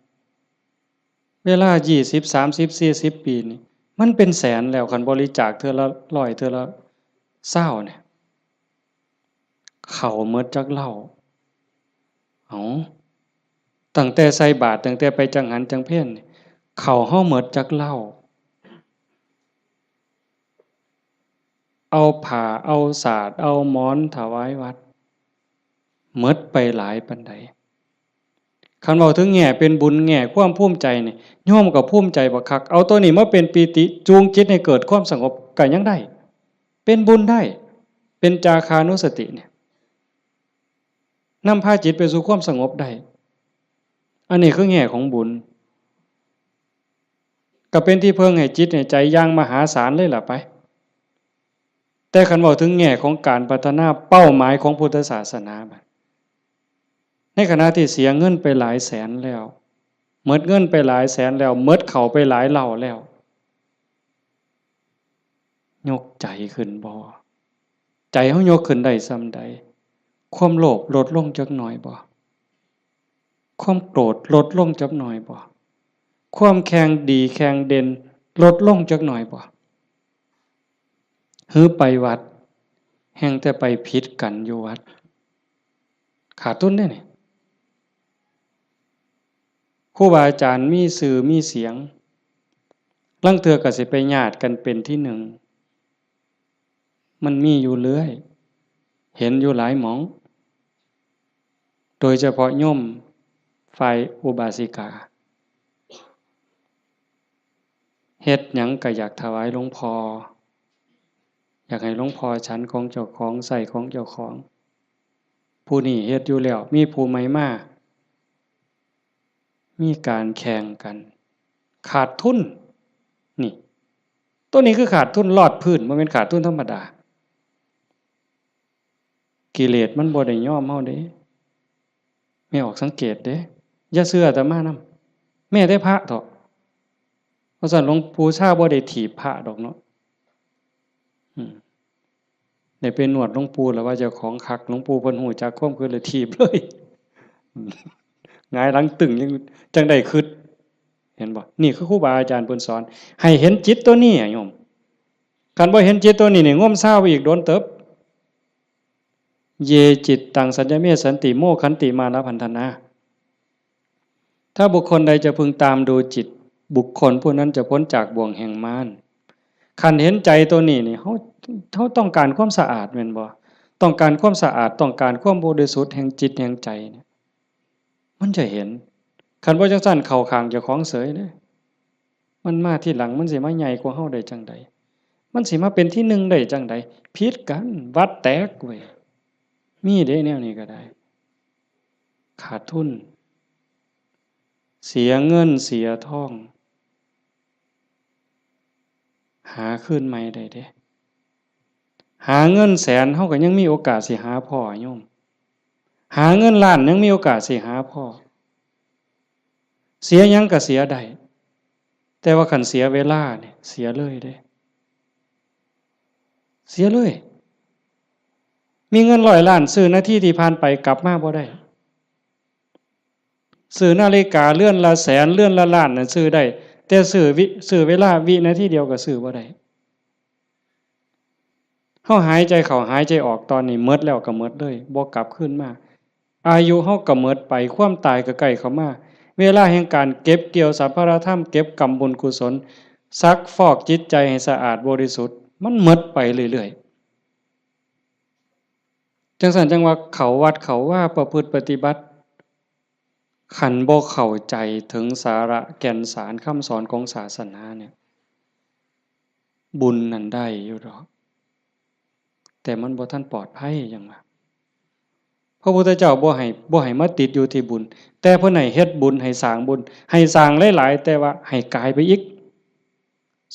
เวลา20 30 40 ปีนี่มันเป็นแสนแล้วคันบริจาคเทื่อละ100เทื่อละ20เนี่ยเข้าหมดจักเหล้าตั้งแต่ใส่บาตรตั้งแต่ไปจังหันจังเพ็ญเข้าเฮาหมดจักเหล้าเอาผ้าเอาสาดเอาหมอนถวายวัดหมดไปหลายปานใดคันเว้าถึงแง่เป็นบุญแง่ความภูมิใจนี่โยมก็ภูมิใจบักคักเอาตัวนี้มาเป็นปีติจูงจิตให้เกิดความสงบก็ยังได้เป็นบุญได้เป็นจาคานุสติเนี่ยนำพาจิตไปสู่ความสงบได้อันนี้คือแง่ของบุญก็เป็นที่เพิ่งให้จิตให้ใจอย่างมหาศาลเลยล่ะไปแต่คันเว้าถึงแง่ของการพัฒนาเป้าหมายของพุทธศาสนาในขณะที่เสียเงินไปหลายแสนแล้วหมดเงินไปหลายแสนแล้วหมดเข้าไปหลายเหล่าแล้วยกใจขึ้นบ่ใจเฮายกขึ้นได้ส่ำใดความโลภลดลงจักหน่อยบ่ความโกรธลดลงจักหน่อยบ่ความแข็งดีแข็งเด่นลดลงจักหน่อยบ่หือไปวัดแห่งแต่ไปผิดกันอยู่วัดขาดทุนได้นี่ครูบาอาจารย์มีสื่อมีเสียงลางเทื่อก็สิไปญาติกันเป็นที่หนึ่งมันมีอยู่เรื่อยเห็นอยู่หลายหม่องโดยเฉพาะโยมฝ่ายอุบาสิกาเฮ็ดหยังก็อยากถวายหลวงพ่ออยากให้หลวงพ่อฉันของเจ้าของใส่ของเจ้าของผู้นี้เฮ็ดอยู่แล้วมีผู้ใหม่มามีการแข่งกันขาดทุนนี่ตัวนี้คือขาดทุนลอดพื้นบ่แม่นขาดทุนธรรมดากิเลสมันบ่ได้ยอมเฮาเด้ไม่ออกสังเกตเด้อย่าเชื่ออาตมานำแม้แต่พระเถาะเพราะฉะนั้นหลวงปู่ชาบ่ได้ถีบพระดอกเนาะได้ไปนวดหลวงปู่แล้วว่าเจ้าของคักหลวงปู่เพิ่นฮู้จักความคือเลยถีบเลยหงายหลังตึงยังจังได้คิดเห็นบ่นี่คือครูบาอาจารย์เพิ่นสอนให้เห็นจิตตัวนี้โยมคันบ่เห็นจิตตัวนี้นี่งมซ่าไปอีกโดนเติบเยจิตตังสัญญเมสันติโมขันติมานะพันธนาถ้าบุคคลใดจะพึงตามดูจิตบุคคลผู้นั้นจะพ้นจากบ่วงแห่งมารคันเห็นใจตัวนี้นี่เขาต้องการความสะอาดแม่นบ่ต้องการความสะอาดต้องการความบริสุทธิ์แห่งจิตแห่งใจเนี่ยมันจะเห็นคันบ่จังซั่นเข้าข้างเจ้าของเสยเด้มันมาที่หลังมันสิมาใหญ่กว่าเฮาได้จังใดมันสิมาเป็นที่หนึ่งได้จังใดผิดกันวัดแตกเว้ยมีเด้แนวนี้ก็ได้ขาดทุนเสียเงินเสียทองหาคืนใหม่ได้เด้หาเงินแสนเฮาก็ยังมีโอกาสสิหาพ่อโยมหาเงินล้านยังมีโอกาสสิหาพ่อเสียหยังก็เสียได้แต่ว่าคันเสียเวลาเนี่ยเสียเลยเด้เสียเลยมีเงิน100 ล้านซื้อนาทีที่ผ่านไปกลับมาบ่ได้ซื้อนาฬิกาเลื่อนละแสนเลื่อนละล้านน่ะซื้อได้แต่ซื้อเวลาวินาทีเดียวก็ซื้อบ่ได้เฮาหายใจเข้าหายใจออกตอนนี้หมดแล้วก็หมดเลยบ่กลับคืนมาอายุเฮาก็หมดไปความตายก็ใกล้เข้ามาเวลาแห่งการเก็บเกี่ยวสัพพะธรรมเก็บกรรมบุญกุศลซักฟอกจิตใจให้สะอาดบริสุทธิ์มันหมดไปเรื่อย จังสันจังว่าเขาวัดเขาว่าประพฤติปฏิบัติขันบ่เข้าใจถึงสาระแก่นสารคำสอนของศาสนาเนี่ยบุญนั่นได้อยู่หรอกแต่มันบ่ทันปลอดภัยจังว่าพระพุทธเจ้าบ่ให้มาติดอยู่ที่บุญแต่เพิ่นให้เฮ็ดบุญให้สร้างบุญให้สร้างหลายๆแต่ว่าให้กายไปอีก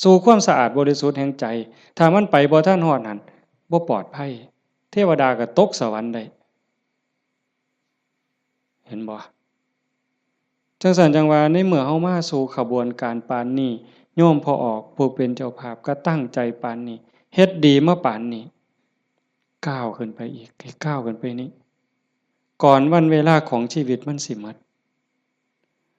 สู่ความสะอาดบริสุทธิ์แห่งใจถ้ามันไปบ่ทันฮอดนั่นบ่ปลอดภัยเทวดาก็ตกสวรรค์ได้เห็นบ่จังซั่นจังว่าในเมื่อเฮามาสู่ขบวนการปานนี้โยมพอออกผู้เป็นเจ้าภาพก็ตั้งใจปานนี้เฮ็ดดีมาปานนี้ก้าวขึ้นไปอีกให้ก้าวขึ้นไปนี้ก่อนวันเวลาของชีวิตมันสิหมด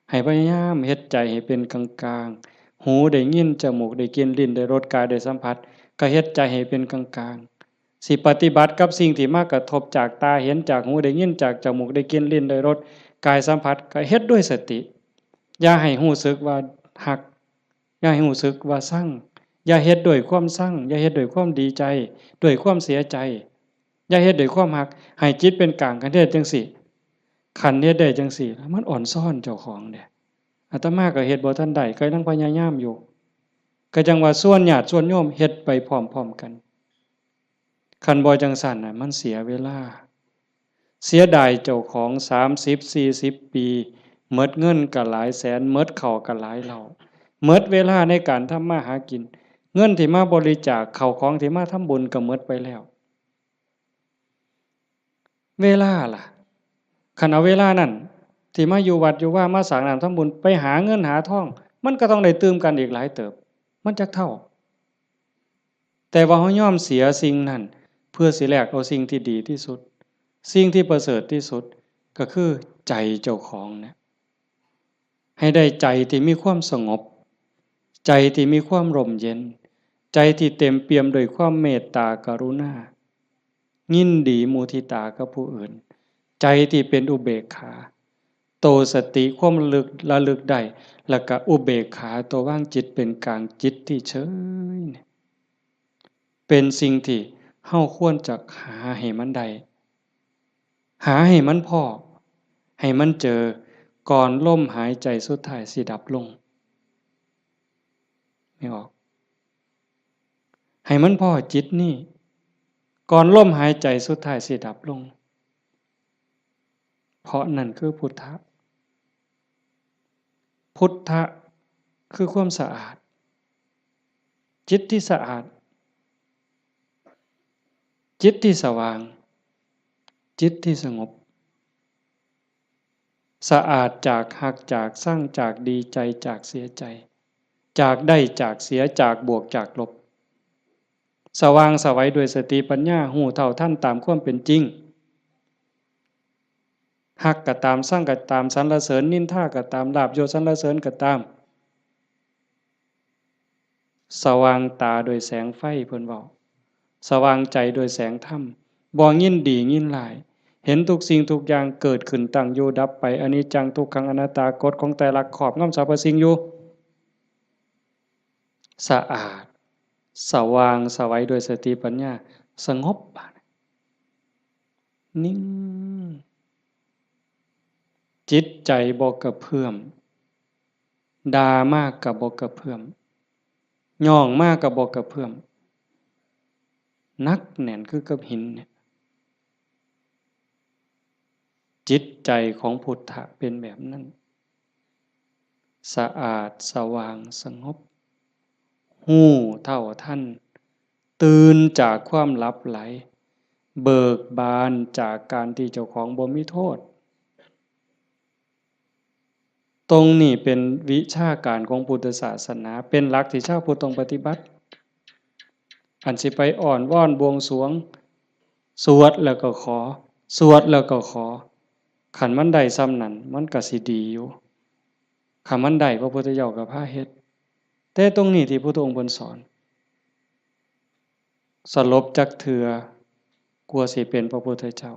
ให้พยายามเฮ็ดใจให้เป็นกลางๆหูได้ยินจมูกได้กลิ่นลิ้นได้รสกายได้สัมผัสก็เฮ็ดใจให้เป็นกลางๆสิปฏิบัติกับสิ่งที่มากระทบจากตาเห็นจากหูได้ยินจากจมูกได้กลิ่นลิ้นได้รสกายสัมผัสก็เฮ็ดด้วยสติอย่าให้รู้สึกว่าหักอย่าให้รู้สึกว่าซั่งอย่าเฮ็ดด้วยความซั่งอย่าเฮ็ดด้วยความดีใจด้วยความเสียใจอย่าเฮ็ดด้วยความหักให้จิตเป็นกลางกันเฮ็ดจังซี่คันเฮ็ดได้จังซี่มันอ่อนซ่อนเจ้าของเด้อาตมาก็เฮ็ดบ่ทันได้ก็ยังพยายามอยู่ก็จังว่าส่วนญาติส่วนโยมเฮ็ดไปพร้อมๆกันคันบ่จังซั่นน่ะมันเสียเวลาเสียดายเจ้าของ30-40 ปีหมดเงินก็หลายแสนหมดข้าวก็หลายเหล้าหมดเวลาในการทำมาหากินเงินที่มาบริจาคข้าวของที่มาทำบุญก็หมดไปแล้วเวลาล่ะคันเอาเวลานั้นที่มาอยู่วัดอยู่ว่ามาสร้างน้ำทำบุญไปหาเงินหาทองมันก็ต้องได้ตื่มกันอีกหลายเติบมันจักเท่าแต่ว่าเฮายอมเสียสิ่งนั้นเพื่อสิแลกเอาสิ่งที่ดีที่สุดสิ่งที่ประเสริฐที่สุดก็คือใจเจ้าของเนี่ยให้ได้ใจที่มีความสงบใจที่มีความร่มเย็นใจที่เต็มเปี่ยมด้วยความเมตตากรุณายินดีมุทิตากับผู้อื่นใจที่เป็นอุเบกขาโตสติความระลึกได้แล้วก็อุเบกขาตัวว่างจิตเป็นกลางจิตที่เฉยเป็นสิ่งที่เฮาควรจะหาให้มันได้หาให้มันพอให้มันเจอก่อนลมหายใจสุดท้ายสิดับลงไม่ออกให้มันพอจิตนี่ก่อนลมหายใจสุดท้ายสิดับลงเพราะนั่นคือพุทธะพุทธะคือความสะอาดจิตที่สะอาดจิตที่สว่างจิตที่สงบสะอาดจากหักจากสร้างจากดีใจจากเสียใจจากได้จากเสียจากบวกจากลบสว่างสวัยด้วยสติปัญญาหูเท่าท่านตามความเป็นจริงหักก็ตามสร้างก็ตามสรรเสริญนินทาก็ตามลาภยศสรรเสริญก็ตามสว่างตาโดยแสงไฟเพิ่นเว้าสว่างใจโดยแสงธรรมบ่ยินดียินร้ายเห็นทุกสิ่งทุกอย่างเกิดขึ้นตั้งอยู่ดับไปอนิจจังทุกขังอนัตตากฎของไตรลักษณ์ครอบงำสรรพสิ่งอยู่สะอาดสว่างสวัยโดยสติปัญญาสงบนิ่งจิตใจบ่กระเพื่อมด่ามากก็บ่กระเพื่อมย่องมากก็บ่กระเพื่อมนักแน่นคือกับหินเนี่ยจิตใจของพุทธะเป็นแบบนั้นสะอาดสว่างสงบหู้เท่าทันตื่นจากความหลับไหลเบิกบานจากการที่เจ้าของบ่มีโทษตรงนี้เป็นวิชาการของพุทธศาสนาเป็นหลักที่ชาวพุทธต้องปฏิบัติอันสิไปอ่อนว่อนบวงสรวงสวดแล้วก็ขอสวดแล้วก็ขอขันมันได้ซ้ำนั้นมันก็สิดีอยู่ขันมันได้พระพุทธเจ้าก็พาเฮ็ดแต่ตรงนี้ที่พระองค์เพิ่นสอนสลบจักเทื่อกลัวสิเป็นพระพุทธเจ้า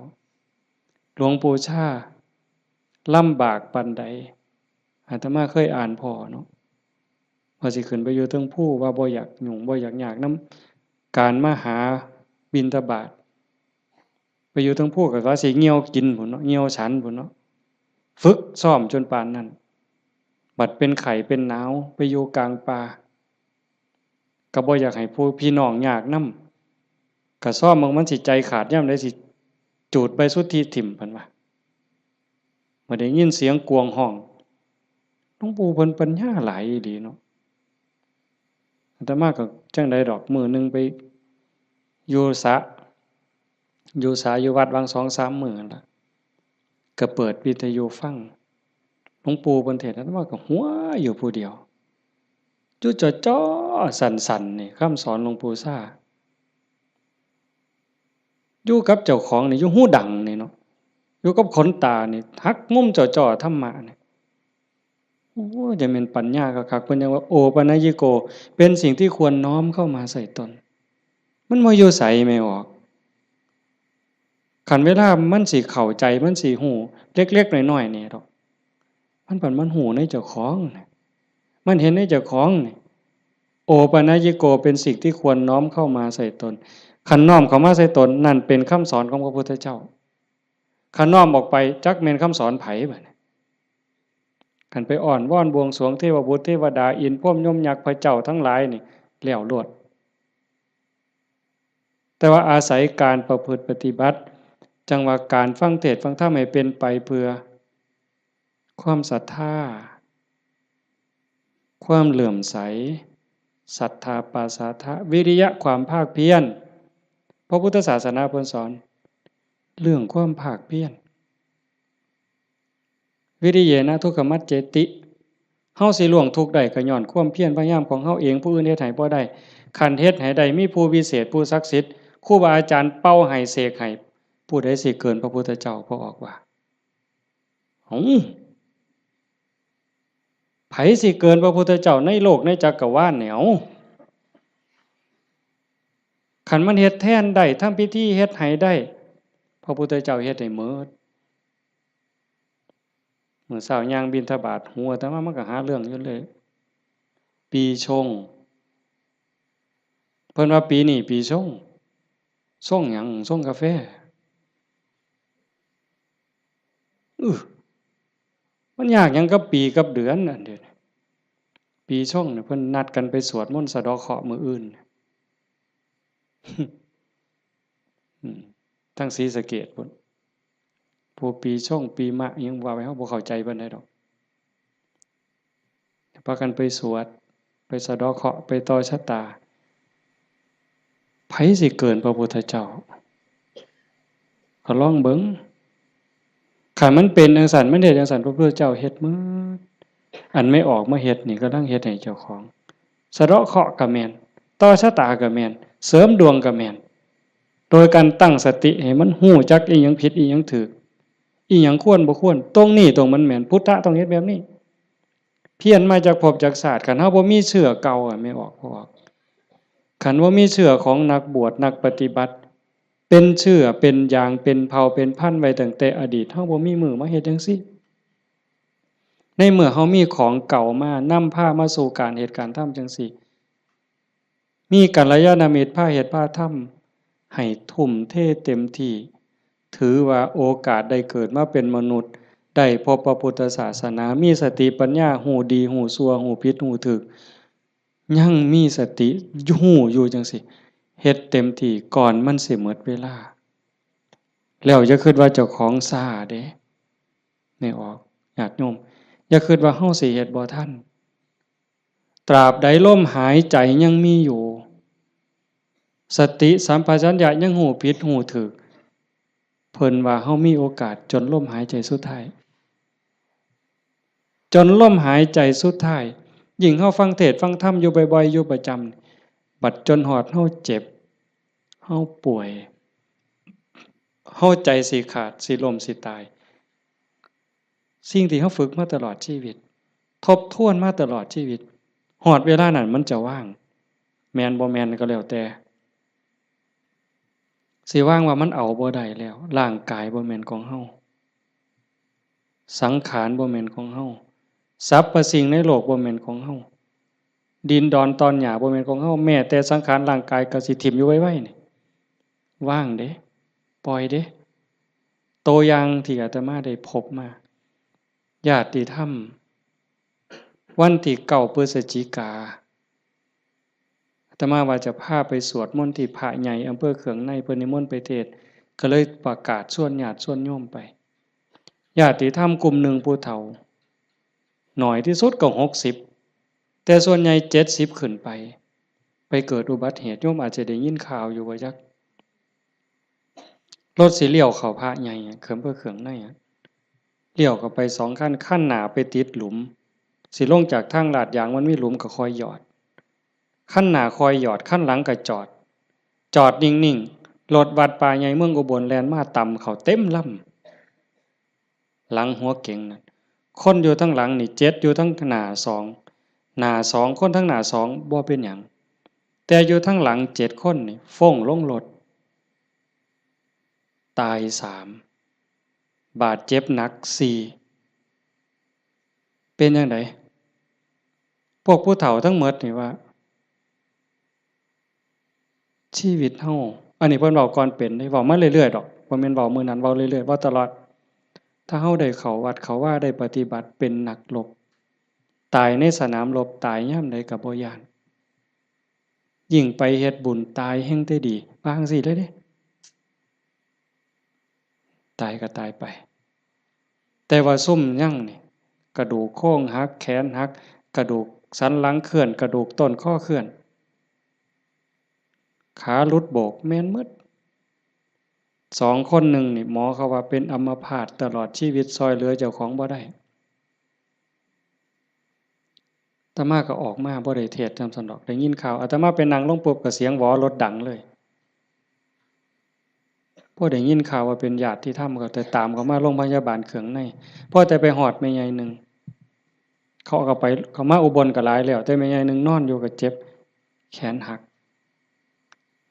หลวงปู่ชาลำบากปานใดอาตมาเคยอ่านพอเนาะว่าสิขึ้นไปอยู่เทิงภูว่าบ่อยากยุ่งบ่อยากยากนำการมาหาบิณฑบาตไป อยู่ทั้งผู้กับว่าสิเหี่ยวกินพุ่นเนาะเหี่ยวฉันพุ่นเนาะฝึกซ้อมจนปานนั้นบัดเป็นไข้เป็นหนาวไปอยู่กลางป่าก็บ่อยากให้ผู้พี่น้องยากนำก็ซ้อมมันสิใจขาดยามใดสิจูดไปสุดที่ถิ่มเพิ่นว่าเมื่อได้ยินเสียงกวงห้องหลวงปู่เพิ่นปัญญาหลายดีเนาะอาตมาก็จังได๋ดอกมื้อนึงไปอยู่สระอยู่วัดวัง 2-3 มื้อนั่นล่ะก็เปิดวิทยุฟังหลวงปู่เพิ่นเทศน์อาตมาก็หัวอยู่ผู้เดียวอยู่จ้อๆสั่นๆนี่คำสอนหลวงปู่ซ่าอยู่กับเจ้าของนี่อยู่หูดังนี่เนาะอยู่กับขนตานี่หักมุมจ้อๆธรรมะนี่โอ้จะแม่นปัญญาคักๆเพิ่นยังว่าโอปัญญิโกเป็นสิ่งที่ควรน้อมเข้ามาใส่ตนมันบ่อยู่ไสไม่ออกคันเวลามันสิเข้าใจมันสิฮู้เล็กๆน้อยๆนี่ดอกมันฮู้ในเจ้าของมันเห็นในเจ้าของนี่โอปัญญิโกเป็นสิ่งที่ควรน้อมเข้ามาใส่ตนคันน้อมเข้ามาใส่ตนนั่นเป็นคำสอนของพระพุทธเจ้าคันน้อมออกไปจักแม่นคำสอนไผบัดนี้คันไปอ้อนวอนบวงสรวงเทวบุตรเทวดาอินทร์พรหมยมยักษ์พระเจ้าทั้งหลายนี่แล้วโลดแต่ว่าอาศัยการประพฤติปฏิบัติจังว่าการฟังเทศน์ฟังธรรมให้เป็นไปเพื่อความศรัทธาความเหลื่อมใสศรัทธาปาสาทะวิริยะความภาคเพียรพระพุทธศาสนาเพิ่นสอนเรื่องความภาคเพียรวิริเยนะทุกขมัจเจติเฮาสิล่วงทุกข์ได้ก็ย้อนความเพียรพยายามของเฮาเองผู้อื่นเฮ็ดให้บ่ได้คันเฮ็ดให้ได้มีผู้วิเศษผู้ศักดิ์สิทธิ์ครูบาอาจารย์เป่าให้เสกให้ผู้ใดสิเกินพระพุทธเจ้าพอออกว่าไผสิเกินพระพุทธเจ้าในโลกในจักรวาลแนวคันมันเฮ็ดแทนได้ทำพิธีเฮ็ดให้ได้พระพุทธเจ้าเฮ็ดให้หมดมื้อเช้าย่างบิณฑบาตหัวแต่ว่ามันก็หาเรื่องอยู่เลยปีชงเพิ่นว่าปีนี้ปีชงหยังส่งกาแฟมันยากหยังกับปีกับเดือนนั่นเด้อปีชงเนี่ยเพิ่นนัดกันไปสวดมนต์สะเดาะเคราะห์มื้ออื่นทั้งศรีสะเกษพุ่นผู้ปีชงปีมะยังว่าไว้เฮาบ่เข้าใจปานใดดอกพากันไปสวดไปสะเดาะเคราะห์ไปต่อชะตาไผสิเกินพระพุทธเจ้าก็ลองเบิ่งคันมันเป็นจังซั่นมันเฮ็ดจังซั่นพระพุทธเจ้าเฮ็ดหมดอันไม่ออกมาเฮ็ดนี่กำลังเฮ็ดให้เจ้าของสะเดาะเคราะห์ก็แม่นต่อชะตาก็แม่นเสริมดวงก็แม่นโดยการตั้งสติให้มันฮู้จักอีหยังผิดอีหยังถูกอีหยังควรบ่ควรตรงนี้ตรงมันแม่นพุทธะต้องเฮ็ดแบบนี้เพี้ยนมาจากภพจากชาติคันเฮาบ่มีเชื่อเก่าไม่ออกบ่ออกคันว่ามีเชื่อของนักบวชนักปฏิบัติเป็นเชื่อเป็นอย่างเป็นเผ่าเป็นพันธุ์ไว้ตั้งแต่อดีตเฮาบ่มีมือมาเฮ็ดจังซี่ในเมื่อเฮามีของเก่ามานำพามาสู่การเหตุการณ์ทำจังซี่มีกัลยาณมิตรพาเฮ็ดพาทำให้ทุ่มเทเต็มที่ถือว่าโอกาสได้เกิดมาเป็นมนุษย์ได้พบพระพุทธศาสนามีสติปัญญาหูดีหูชั่วหูผิดหูถูกยังมีสติหูอยู่จังซี่เฮ็ดเต็มที่ก่อนมันสิหมดเวลาแล้วอย่าคิดว่าเจ้าของซ่าเด้ไม่ออกญาติโยมอย่าคิดว่าเฮาสิเฮ็ดบ่ทันตราบใดลมหายใจยังมีอยู่สติสัมปชัญญะยังหูผิดหูถูกเพิ่นว่าเฮามีโอกาสจนลมหายใจสุดท้ายจนลมหายใจสุดท้ายยิ่งเฮาฟังเทศน์ฟังธรรมอยู่บ่อยๆอยู่ประจำบัดจนฮอดเฮาเจ็บเฮาป่วยเฮาใจสิขาดสิล้มสิตายสิ่งที่เฮาฝึกมาตลอดชีวิตทบทวนมาตลอดชีวิตฮอดเวลานั้นมันจะว่างแม่นบ่แม่นก็แล้วแต่สิว่างว่ามันเอาบ่ได้แล้วร่างกายบ่แม่นของเฮาสังขารบ่แม่นของเฮาสรรพสิ่งในโลกบ่แม่นของเฮาดินดอนตอนหญ้าบ่แม่นของเฮาแม้แต่สังขารร่างกายก็สิถิ้มอยู่ไว้ๆนี่ว่างเด้ปล่อยเด้ ตัวอย่างที่อาตมาได้พบมาญาติธรรมวันที่9 พฤศจิกาอาตมาว่าจะพาไปสวดมนต์ที่พระใหญ่อำเภอเขืองในเพิ่นนิมนต์ไปเทศน์ก็เลยประกาศชวนญาติชวนโยมไปญาติธรรมกลุ่มหนึ่งผู้เฒ่าหน่อยที่สุดก็60แต่ส่วนใหญ่70ขึ้นไปเกิดอุบัติเหตุโยมอาจจะได้ยินข่าวอยู่ว่าจักรถสิเลี้ยวเข้าพระใหญ่เขิมเพื่อเขืองในเลี้ยวเข้าไป2 ขั้นหน้าไปติดหลุมสิลงจากทางลาดยางมันมีหลุมก็คอยหยอดขั้นหน้าคอยหยอดขั้นหลังก็จอดนิ่งๆรถวัดป่าใหญ่เมืองอุบลแล่นมาต่ำเขาเต็มลำหลังหัวเก่งนั่นคนอยู่ทั้งหลังนี่7อยู่ทั้งหน้า2คนทั้งหน้า2บ่เป็นหยังแต่อยู่ทั้งหลัง7คนนี่ฟ้งลงรถตาย3บาดเจ็บหนัก4เป็นจังได๋พวกผู้เฒ่าทั้งหมดนี่ว่าชีวิตเฮาอันนี้เพิ่นเว้าก่อนเป็นได้เว้ามาเรื่อยๆดอกบ่แม่นเว้ามื้อนั้นเว้าเรื่อยๆเว้าตลอดถ้าเฮาได้เข้าวัดเข้าว่าได้ปฏิบัติเป็นนักรบตายในสนามรบตายยามใดก็บ่ย้านยิ่งไปเฮ็ดบุญตายแฮ่งแต่ดีว่าจังซี่เลยเด้ตายก็ตายไปแต่ว่าซุ่มยังนี่กระดูกโครงหักแขนหักกระดูกสันหลังเคลื่อนกระดูกต้นข้อเคลื่อนขาหลุดโบกแม่นหมด2 คนหนึ่งนี่หมอเขาว่าเป็นอัมพาตตลอดชีวิตซอยเหลือเจ้าของบ่ได้อาตมาก็ออกมาบ่ได้เทศน์นำซั่นดอกได้ยินข่าวอาตมาไปนั่งลงปุ๊บก็เสียงหวอรถดังเลยพอได้ยินข่าวว่าเป็นญาติที่ทำก็แต่ตามเขามาโรงพยาบาลเขืองในพอแต่ไปฮอดแม่ใหญ่นึงเขาก็ไปเขามาอุบลก็หลายแล้วแต่แม่ใหญ่นึงนอนอยู่ก็เจ็บแขนหัก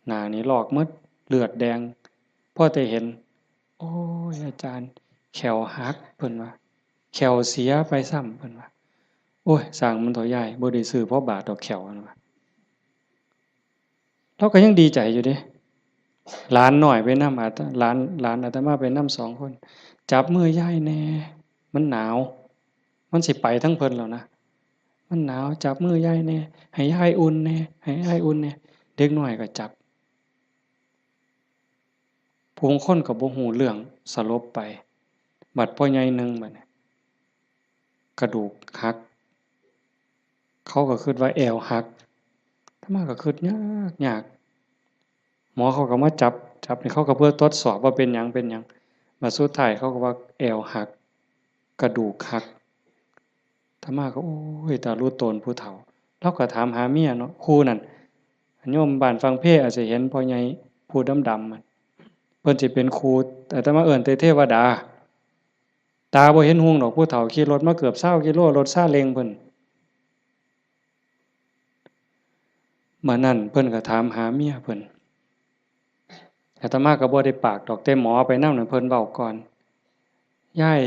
หน้านี่ลอกหมดเลือดแดงพอแต่เห็นโอ้ยอาจารย์แขวหักเพิ่นว่าแขวเสียไปซ้ำเพิ่นว่าโอ้ยสร้างมันเถาใหญ่บ่ได้ซื้อเพราะบาทดอกแขวนั่นว่าเราก็ยังดีใจอยู่เด้หลานน้อยไปนำหลานอาตมาไปนำ2 คนจับมือยายแหน่มันหนาวมันสิไปทั้งเพิ่นแล้วนะมันหนาวจับมือยายแหน่ให้ยายอุ่นแหน่ให้ยายอุ่นแหน่เด็กน้อยก็จับผู้คนก็บ่ฮู้เรื่องสลบไปบัดพ่อใหญ่นึงบัดนี้กระดูกหักเขาก็คิดว่าแอวหักอาตมาก็คิดยากหมอเขาก็มาจับนี่เขาก็เพื่อทดสอบว่าเป็นหยังบัดสุดท้ายเขาก็ว่าแอวหักกระดูกหักอาตมาก็โอ้ยตารู้ตนผู้เฒ่าเราก็ถามหาเมียเนาะครูนั่นโยมบ้านฟังเพอาจจะเห็นพ่อใหญ่ผู้ดำๆมันเพิ่นสิเป็นครูอาตมาเอิ้นแต่เทวดาตาบ่เห็นหุงดอกผู้เฒ่าขี่รถมาเกือบ20กิโลรถซาเล้งเพิ่นมื้อนั้นเพิ่นก็ถามหาเมียเพิ่นอาตมาก็บ่ได้ปากดอกแต่หมอไปนำนั่นเพิ่นเว้าก่อนยาย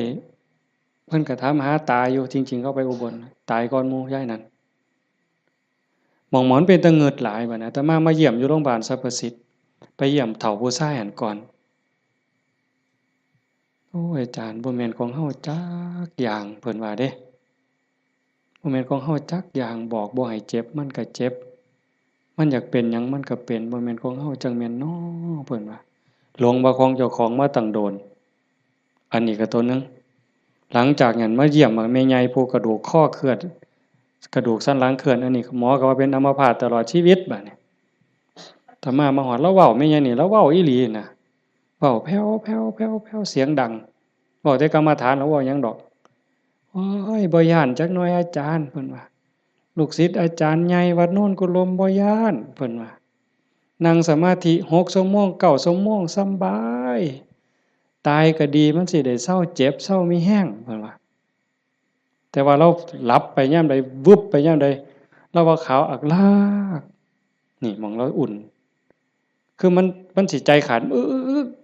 เพิ่นก็ถามหาตาอยู่จริงๆเขาไปอุบลตายก่อนหมู่ยายนั่นหม่องหมอนเป็นตาเงิดหลายบัดนี้อาตมาเยี่ยมอยู่โรงพยาบาลสรรพสิทธิ์ไปเยี่ยมเฒ่าผู้ชายหั้นก่อนโอ้ยอาจารย์บ่แม่นของเฮาจักอย่างเพิ่นว่าเด้บ่แม่นของเฮาจักอย่างบอกบ่ให้เจ็บมันก็เจ็บมันอยากเป็นหยังมันก็เป็นบ่แม่นของเฮาจังแม่นน้อเพิ่นว่าหลงว่าของเจ้าของมาตั้งโดนอันนี้ก็ตัวนึงหลังจากนั้นมาเยี่ยมแม่ใหญ่ผู้กระดูกข้อเคลื่อนกระดูกสันหลังเคลื่อนอันนี้หมอก็ว่าเป็นอัมพาตตลอดชีวิตบัดนี้ถ้ามาฮอดแล้วเว้าแม่ใหญ่นี่แล้วเว้าอีหลีน่ะเว้าแผ่วๆๆๆเสียงดังเว้าแต่กรรมฐานแล้วเว้าหยังดอกโอ้ยบ่ย้านจักหน่อยอาจารย์เพิ่นว่าลูกศิษย์อาจารย์ใหญ่วัดโน่นกุลมบ่ย้านเพิ่นว่านั่งสมาธิ6 ชั่วโมง9 ชั่วโมงสำบายตายก็ดีมันสิได้เซาเจ็บเซามีแรงเพิ่นว่าแต่ว่าเราหลับไปยามใดวึบไปยามใดเราว่าขาวอักลากนี่หม้องเราอุ่นคือมันสิใจขาด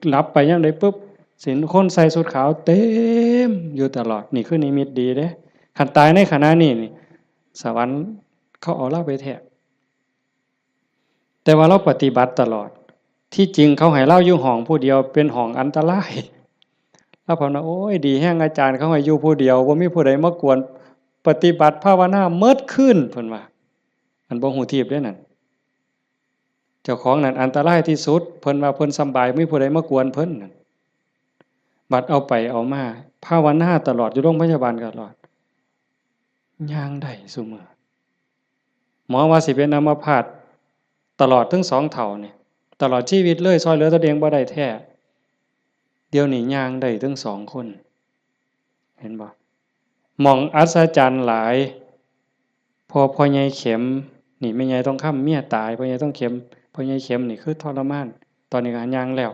หลับไปยามใดปึ๊บสิเห็นคนใส่ชุดขาวเต็มอยู่ตลอดนี่คือนิมิตดีเด้คันตายในขณะนี้นี่สวรรค์เขาเอาเราไปแท้แต่ว่าเราปฏิบัติตลอดที่จริงเขาให้เราอยู่ห้องผู้เดียวเป็นห้องอันตราย แล้วผมว่าโอ้ยดีแห้งอาจารย์เขาให้อยู่ผู้เดียวบ่มีผู้ใดมากวนปฏิบัติภาวนาเมิดขึ้นเพิ่นว่าอันบ่ฮู้ทีบเด้อนั่นเจ้าของนั่นอันตรายที่สุดเพิ่นว่าเพิ่นสำบายมีผู้ใดมากวนเพิ่นนั่นบัดเอาไปเอามาภาวนาตลอดอยู่โรงพยาบาลตลอดย่างได้ซุมื้อหมอว่าสิเป็นอัมพาตตลอดถึง2เท่านี่ตลอดชีวิตเลยช่วยเหลือตัวเองบ่ได้แท้เดี๋ยวนี้ย่างได้ถึง2คนเห็นบ่หม่องอัศจรรย์หลายพ่อใหญ่เข็มนี่แม่ใหญ่ต้องค้ำเมียตายพ่อใหญ่ต้องเข็มพ่อใหญ่เข็มนี่คือทรมานตอนนี้ก็ย่างแล้ว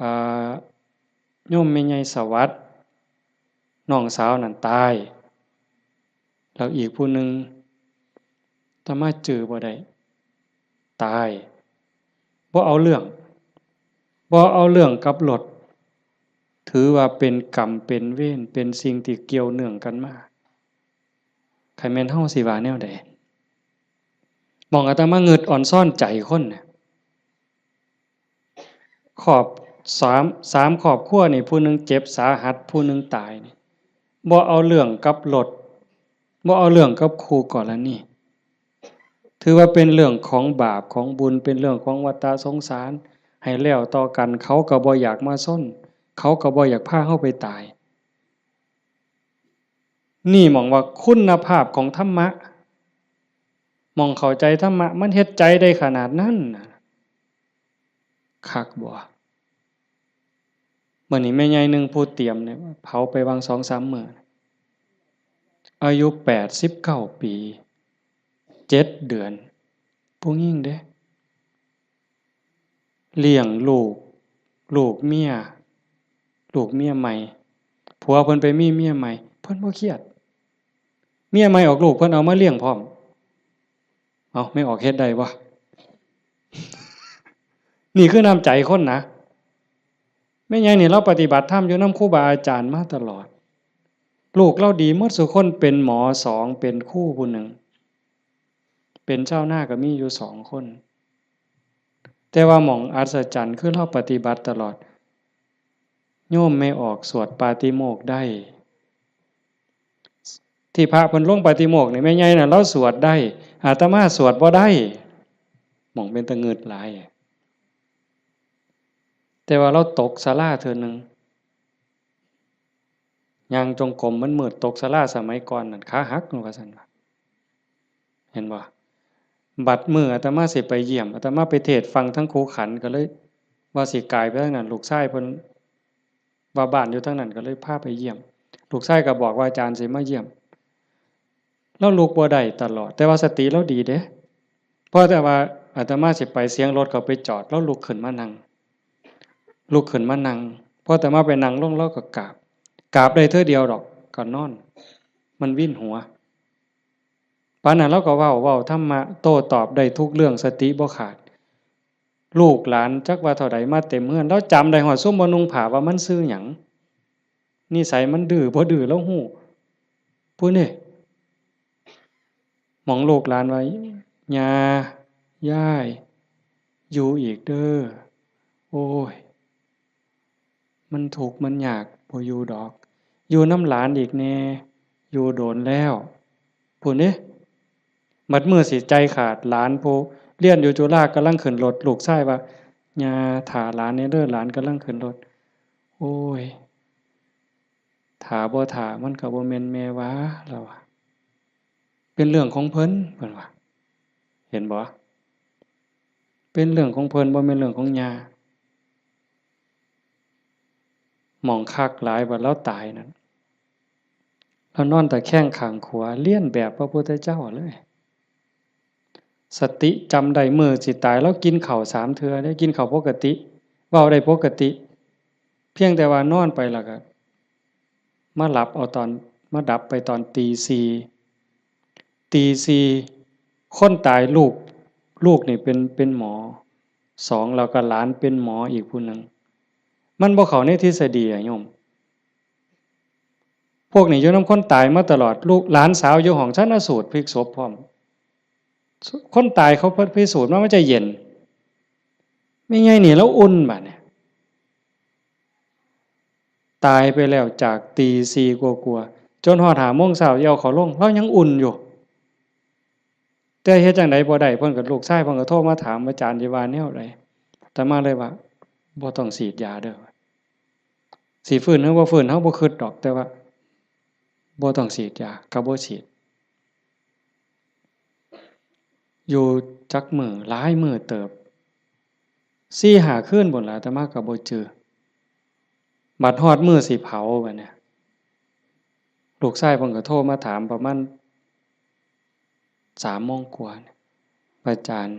อ่าโยมแม่ใหญ่สวัสดิ์น้องสาวนั่นตายแล้วอีกผู้หนึ่งอาตมาจื้อบ่ได้ตายบ่เอาเรื่องกับรถถือว่าเป็นกรรมเป็นเวรเป็นสิ่งที่เกี่ยวเนื่องกันมาใครแม่นเฮาสิว่าแนวใดมองอาตมาเงิดอ่อนซ่อนใจคนน่ะขอบสามครอบครัวนี่ผู้หนึงเจ็บสาหัสผู้หนึงตายนี่บ่เอาเรื่องกับรถบ่เอาเรื่องกับคู่กรณีถือว่าเป็นเรื่องของบาปของบุญเป็นเรื่องของวัฏสงสารให้แล้วต่อกันเขาก็บ่อยากมาซ้นเขาก็บ่อยากพาเฮาไปตายนี่หมองว่าคุณภาพของธรรมะมองเข้าใจธรรมะมันเฮ็ดใจได้ขนาดนั้นน่ะคักบ่มื้อนี้แม่ใหญ่นึงผู้เตรียมเนี่ยเผาไปวาง 2-3 มื้ออายุ89ปี7เดือนผู้หญิงเด้เลี้ยงลูกเมียใหม่ผัวเพิ่นไปมีเมียใหม่เพิ่นบ่เครียดเมียใหม่ออกลูกเพิ่นเอามาเลี้ยงพร้อมเอ้าไม่ออกเฮ็ดได้บ่นี่คือน้ำใจคนนะแม่ใหญ่นี่เราปฏิบัติธรรมอยู่นำครูบาอาจารย์มาตลอดลูกเราดีหมดทุกคนเป็นหมอ2เป็นครูผู้หนึ่งเป็นเจ้าหน้าก็มีอยู่2คนแต่ว่าหม่องอัศจรรย์คือเราปฏิบัติตลอดโยมไม่ออกสวดปาติโมกข์ได้ที่พระเพิ่นลงปาติโมกข์นี่แม่ใหญ่น่ะเราสวดได้อาตมาสวดบ่ได้หม่องเป็นตะงึดหลายแต่ว่าเราตกศาลาเทื่อนึงย่างจงกรมมันมืดตกศาลาสมัยก่อนนั่นขาหักนู่นว่าซั่นว่าเห็นบ่บัดมื้ออาตมาสิไปเยี่ยมอาตมาไปเทศน์ฟังทั้งครูขันก็เลยว่าสิกายไปทางนั้นลูกชายเพิ่นว่าบ้านอยู่ทางนั้นก็เลยพาไปเยี่ยมลูกชายก็บอกว่าอาจารย์สิมาเยี่ยมเราลุกบ่ได้ตลอดแต่ว่าสติเราดีเด้เพราะแต่ว่าอาตมาสิไปเสียงรถเขาไปจอดแล้วลุกขึ้นมานั่งพออาตมาไปนั่งลงแล้วก็กราบได้เทื่อเดียวดอกก็นอนมันวิ่นหัวปานนั้นเราก็เว้าธรรมะโต้ตอบได้ทุกเรื่องสติบ่ขาดลูกหลานจักว่าเท่าใดมาเต็มเฮือนแล้วจำได้ฮอดซุมบ่นุ่งผ้าว่ามันชื่อหยังนิสัยมันดื้อบ่ดื้อแล้วฮู้ผู้นี่หมองลูกหลานว่าย่าย่ายอยู่อีกเด้อโอ้ยมันทุกข์มันยากบ่อยู่ดอกอยู่น้ำหลานอีกแน่อยู่โดนแล้วผู้นี่มัดมือสิใจขาดหลานผู้เรียนอยู่จุฬากำลังขึ้นรถลูกชายว่าย่าท่าหลานเด้อหลานกำลังขึ้นรถโอ้ยท่าบ่ท่ามันก็บ่แม่นแม่วะเราว่าเป็นเรื่องของเพิ่นว่าเห็นบ่เป็นเรื่องของเพิ่นบ่แม่นเรื่องของย่าหมองคักหลายว่าเราตายนั่นเรานอนตะแคงข้างขวาเลียนแบบพระพุทธเจ้าเลยสติจำได้มื้อสิตายแล้วกินข้าว3เทื่อได้กินข้าวปกติเว้าได้ปกติเพียงแต่ว่านอนไปแล้วก็มาหลับเอาตอนมาดับไปตอนตีสี่คนตายลูกนี่เป็นหมอ2แล้วก็หลานเป็นหมออีกผู้หนึ่งมันบ่เข้าในทฤษฎีอะโยมพวกนี้อยู่นำคนตายมาตลอดลูกหลานสาวอยู่ห้องชันสูตรพลิกศพพร้อมคนตายเขาพิสูจน์ว่ามันจะเย็นไม่ไงนี่แล้วอุ่นบัดเนี่ย ตายไปแล้วจากตีสี่กว่าๆจนฮอด5 โมงเช้าเอาเขาลงเรายังอุ่นอยู่แต่เฮ็ดจังได๋บ่ได้เพิ่นก็ลูกชายเพิ่นก็โทรมาถามอาจารย์สิว่าแนวใดอาตมาเลยว่าบ่ต้องฉีดยาเด้อสิฟื้นหรือบ่ฟื้นเฮาบ่คิดดอกแต่ว่าบ่ต้องฉีดยาก็บ่ฉีดอยู่จักมื้อหลายมื้อเติบ4-5 คืนพุ่นล่ะอาตมาก็บ่เจอบัดฮอดมื้อสิเผาบัดเนี่ยลูกชายเพิ่นก็โทรมาถามประมาณ3 โมงกว่าอาจารย์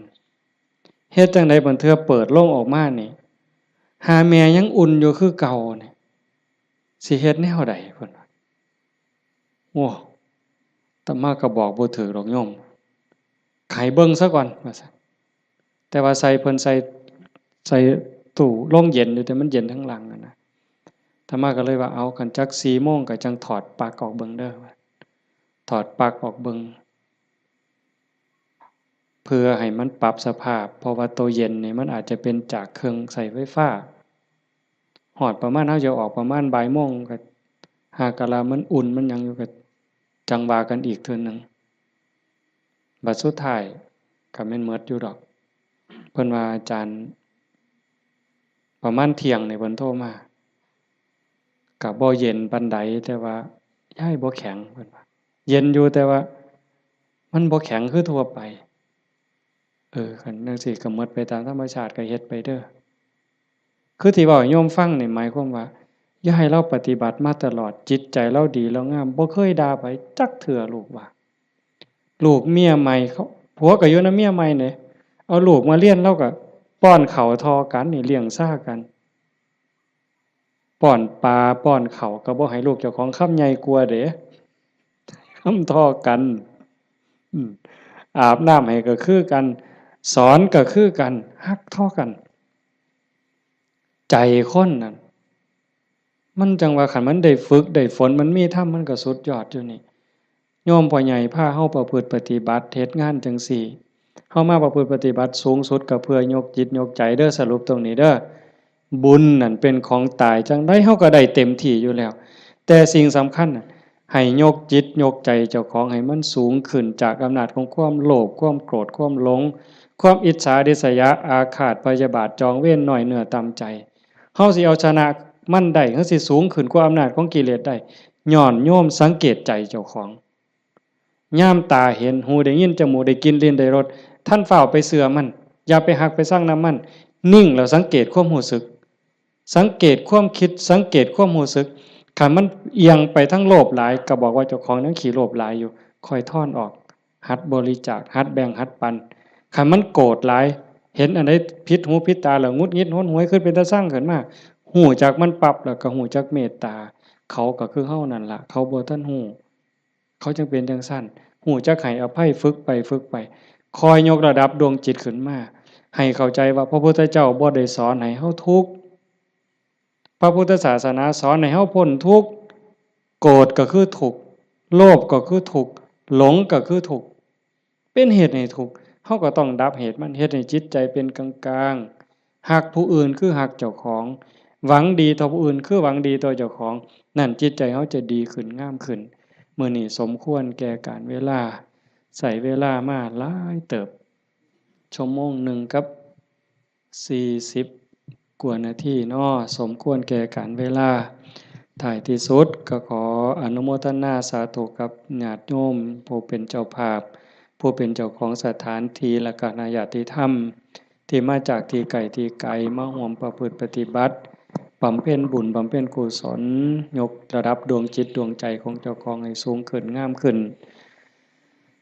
เฮ็ดจังได๋บัดเทื่อเปิดโลงออกมานี่หาแม่ยังอุ่นอยู่คือเก่านี่สิเฮ็ดแนวใดเพิ่นว่าโอ้อาตมาก็บอกบ่ถูกดอกโยมให้เบิ่งซะก่อนว่าซั่นแต่ว่าใส่เพิ่นใส่ตู้โรงเย็นอยู่แต่มันเย็นทั้งหลังอะนะอาตมาก็เลยว่าเอาคันจัก4 โมงก็จังถอดปลั๊กออกเบิ่งเด้อถอดปลั๊กออกเบิ่งเพื่อให้มันปรับสภาพเพราะว่าตัวเย็นนี่มันอาจจะเป็นจากเครื่องใช้ไฟฟ้าฮอดประมาณเฮาจะออกประมาณบ่ายโมงก็หากะลามันอุ่นมันหยังอยู่ก็จังว่ากันอีกเทื่อนึงบัดสุดท้ายก็แม่นหมดอยู่ดอกเพิ่นว่าอาจารย์ประมาณเที่ยงนี่เพิ่นโทรมาก็บ่เย็นปานใดแต่ว่ายายบ่แข็งเพิ่นว่าเย็นอยู่แต่ว่ามันบ่แข็งคือทั่วไปคันจั่งซี้ก็หมดไปตามธรรมชาติก็เฮ็ดไปเด้อคือที่เว้าให้โยมฟังนี่หมายความว่าอย่าให้เราปฏิบัติมาตลอดจิตใจเราดีเรางามบ่เคยด่าไผจักเทื่อลูกว่าลูกเมียใหม่เขาผัวก็อยู่นำเมียใหม่นี่เอาลูกมาเรียนเราก็ป้อนข้าวทอกันนี่เลี้ยงซ่ากันป้อนปลาป้อนข้าวก็บ่ให้ลูกเจ้าของคำใหญ่กว่าเด้คำทอกันอืมอาบน้ำให้ก็คือกันสอนก็คือกันฮักเท่ากันใจคนนั่นมันจังว่าคันมันได้ฝึกได้ฝนมันมีธรรมมันก็สุดยอดอยู่นี่โยมพ่อใหญ่พาเฮาประพฤติปฏิบัติเฮ็ดงานจังซี่เฮามาประพฤติปฏิบัติสูงสุดก็เพื่อยกจิตยกใจเด้อสรุปตรงนี้เด้อบุญนั่นเป็นของตายจังได๋เฮาก็ได้เต็มที่อยู่แล้วแต่สิ่งสำคัญน่ะให้ยกจิตยกใจเจ้าของให้มันสูงขึ้นจากอำนาจของความโลภความโกรธความหลงความอิจฉาริษยาอาฆาตพยาบาทจองเวรน้อยเนื้อต่ำใจเฮาสิเอาชนะมันได้เฮาสิสูงขึ้นกว่าอำนาจของกิเลสได้ย้อนโยมสังเกตใจเจ้าของย่ามตาเห็นหูได้ยินจมูกได้กลิ่นลิ้นได้รสท่านเฝ้าไปเสือมันอย่าไปหักไปสร้างน้ำมันนิ่งแล้วสังเกตความรู้สึกสังเกตความคิดสังเกตความรู้สึกคันมันเอียงไปทั้งโลภหลายก็บอกว่าเจ้าของนั้นขี้โลภหลายอยู่ค่อยถอนออกหัดบริจาคหัดแบ่งหัดปันคันมันโกรธหลายเห็นอันใดผิดหูผิดตาแล้วงุดหงิดหนหวยขึ้นเป็นตาสร้างขึ้นมาหูจักมันปรับแล้วก็หูจักเมตตาเขาก็คือเฮานั่นล่ะเขาบ่ทันหูเขาจึงเป็นจังซั่นหูจักให้อภัยฝึกไปฝึกไปคอยยกระดับดวงจิตขึ้นมาให้เข้าใจว่าพระพุทธเจ้าบ่ได้สอนให้เฮาทุกข์พระพุทธศาสนาสอนให้เฮาพ้นทุกข์โกรธก็คือทุกข์โลภก็คือทุกข์หลงก็คือทุกข์เป็นเหตุให้ทุกข์เฮาก็ต้องดับเหตุมันเฮ็ดให้จิตใจเป็นกลางๆฮักผู้อื่นคือฮักเจ้าของหวังดีต่อผู้อื่นคือหวังดีต่อเจ้าของนั่นจิตใจเฮาจะดีขึ้นงามขึ้นมื้อนี้สมควรแก่กาลเวลาใส่เวลามาหลายเติบชั่วโมงหนึ่งกับ40กว่านาทีเนาะสมควรแก่กาลเวลาท้ายที่สุดก็ขออนุโมทนาสาธุกับญาติโยมผู้เป็นเจ้าภาพผู้เป็นเจ้าของสถานที่และก็ญาติธรรมที่มาจากที่ไกลที่ไกลมาร่วมประพฤติปฏิบัติบำเพ็ญบุญบำเพ็ญกุศลยกระดับดวงจิตดวงใจของเจ้าของให้สูงขึ้นงามขึ้น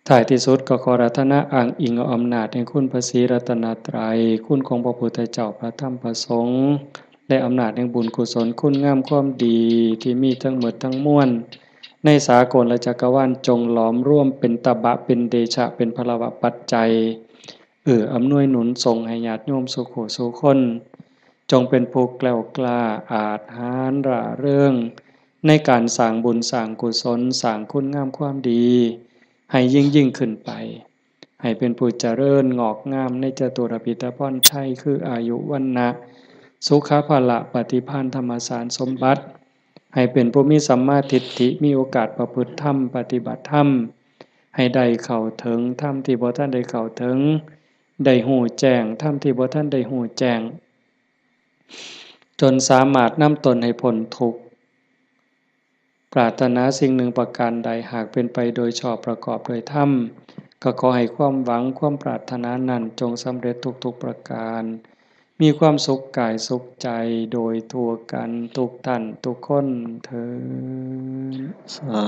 ท้ายที่สุดก็ขอรัตนะอ้างอิงเอาอำนาจแห่งคุณพระศรีรัตนตรัยคุณของพระพุทธเจ้าพระธรรมพระสงฆ์และอำนาจแห่งบุญกุศลคุณงามความดีที่มีทั้งหมดทั้งมวลในสากลและจักรวาลจงหลอมร่วมเป็นตบะเป็นเดชะเป็นพลวะปัจจัยอำนวยหนุนส่งให้ญาติโยมสุขสุคนจงเป็นผู้แกล้วกล้าอาจหาญร่าเริงในการสร้างบุญสร้างกุศลสร้างคุณงามความดีให้ยิ่งขึ้นไปให้เป็นผู้เจริญงอกงามในจตุรพิธพรชัยคืออายุวันนะสุขภาละปฏิภาณธรรมสารสมบัติ ให้เป็นผู้มีสัมมาทิฏฐิมีโอกาสประพฤติธรรมปฏิบัติธรรมให้ได้เข้าถึงธรรมที่บ่ทันได้เข้าถึงได้ฮู้แจ้งธรรมที่บ่ทันได้ฮู้แจ้งจนสามารถนำตนให้พ้นทุกข์ปรารถนาสิ่งหนึ่งประการใดหากเป็นไปโดยชอบประกอบโดยธรรมก็ขอให้ความหวังความปรารถนานั้นจงสำเร็จทุกๆประการมีความสุขกายสุขใจโดยทั่วกันทุกท่านทุกคนเทอญสา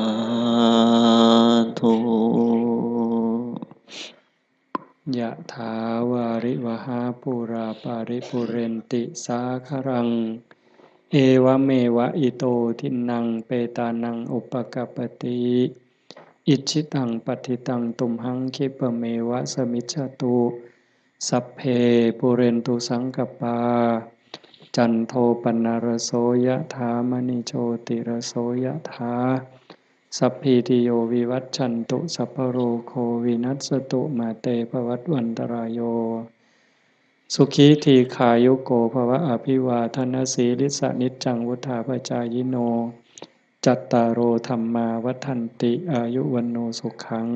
ธุยะถาวาริวหาปุราปาริปุเรนติสาครังเอวเมวะอิโตทินังเปตานังอุปกัปปติอิชิตังปฏิตังตุมหังคิปะเมวะสมิจฉตุสัพเพปุเรนตุสังกปาจันโทปนรโสยะถามณิโชติรโสยะถาสัพพิติโยวิวัชชันตุสัพพโรโควินัสสตุมาเตภวัตวันตรายโยสุขีทีขายุโกภวะอภิวาทนาสีลิสานิจจังวุธาปจายโนจัตตารโอธรรมาวัฏันติอายุวันโนสุขัง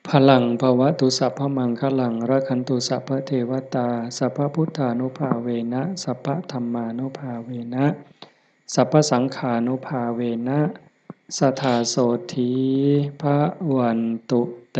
พลังภวตุสัพพมังคลังรักขันตุสัพพเทวตาสัพพพุทธานุภาเวนะสัพพธัมมานุภาเวนะสัพพสังฆานุภาเวนะสทธาโสธีพระวันตุเต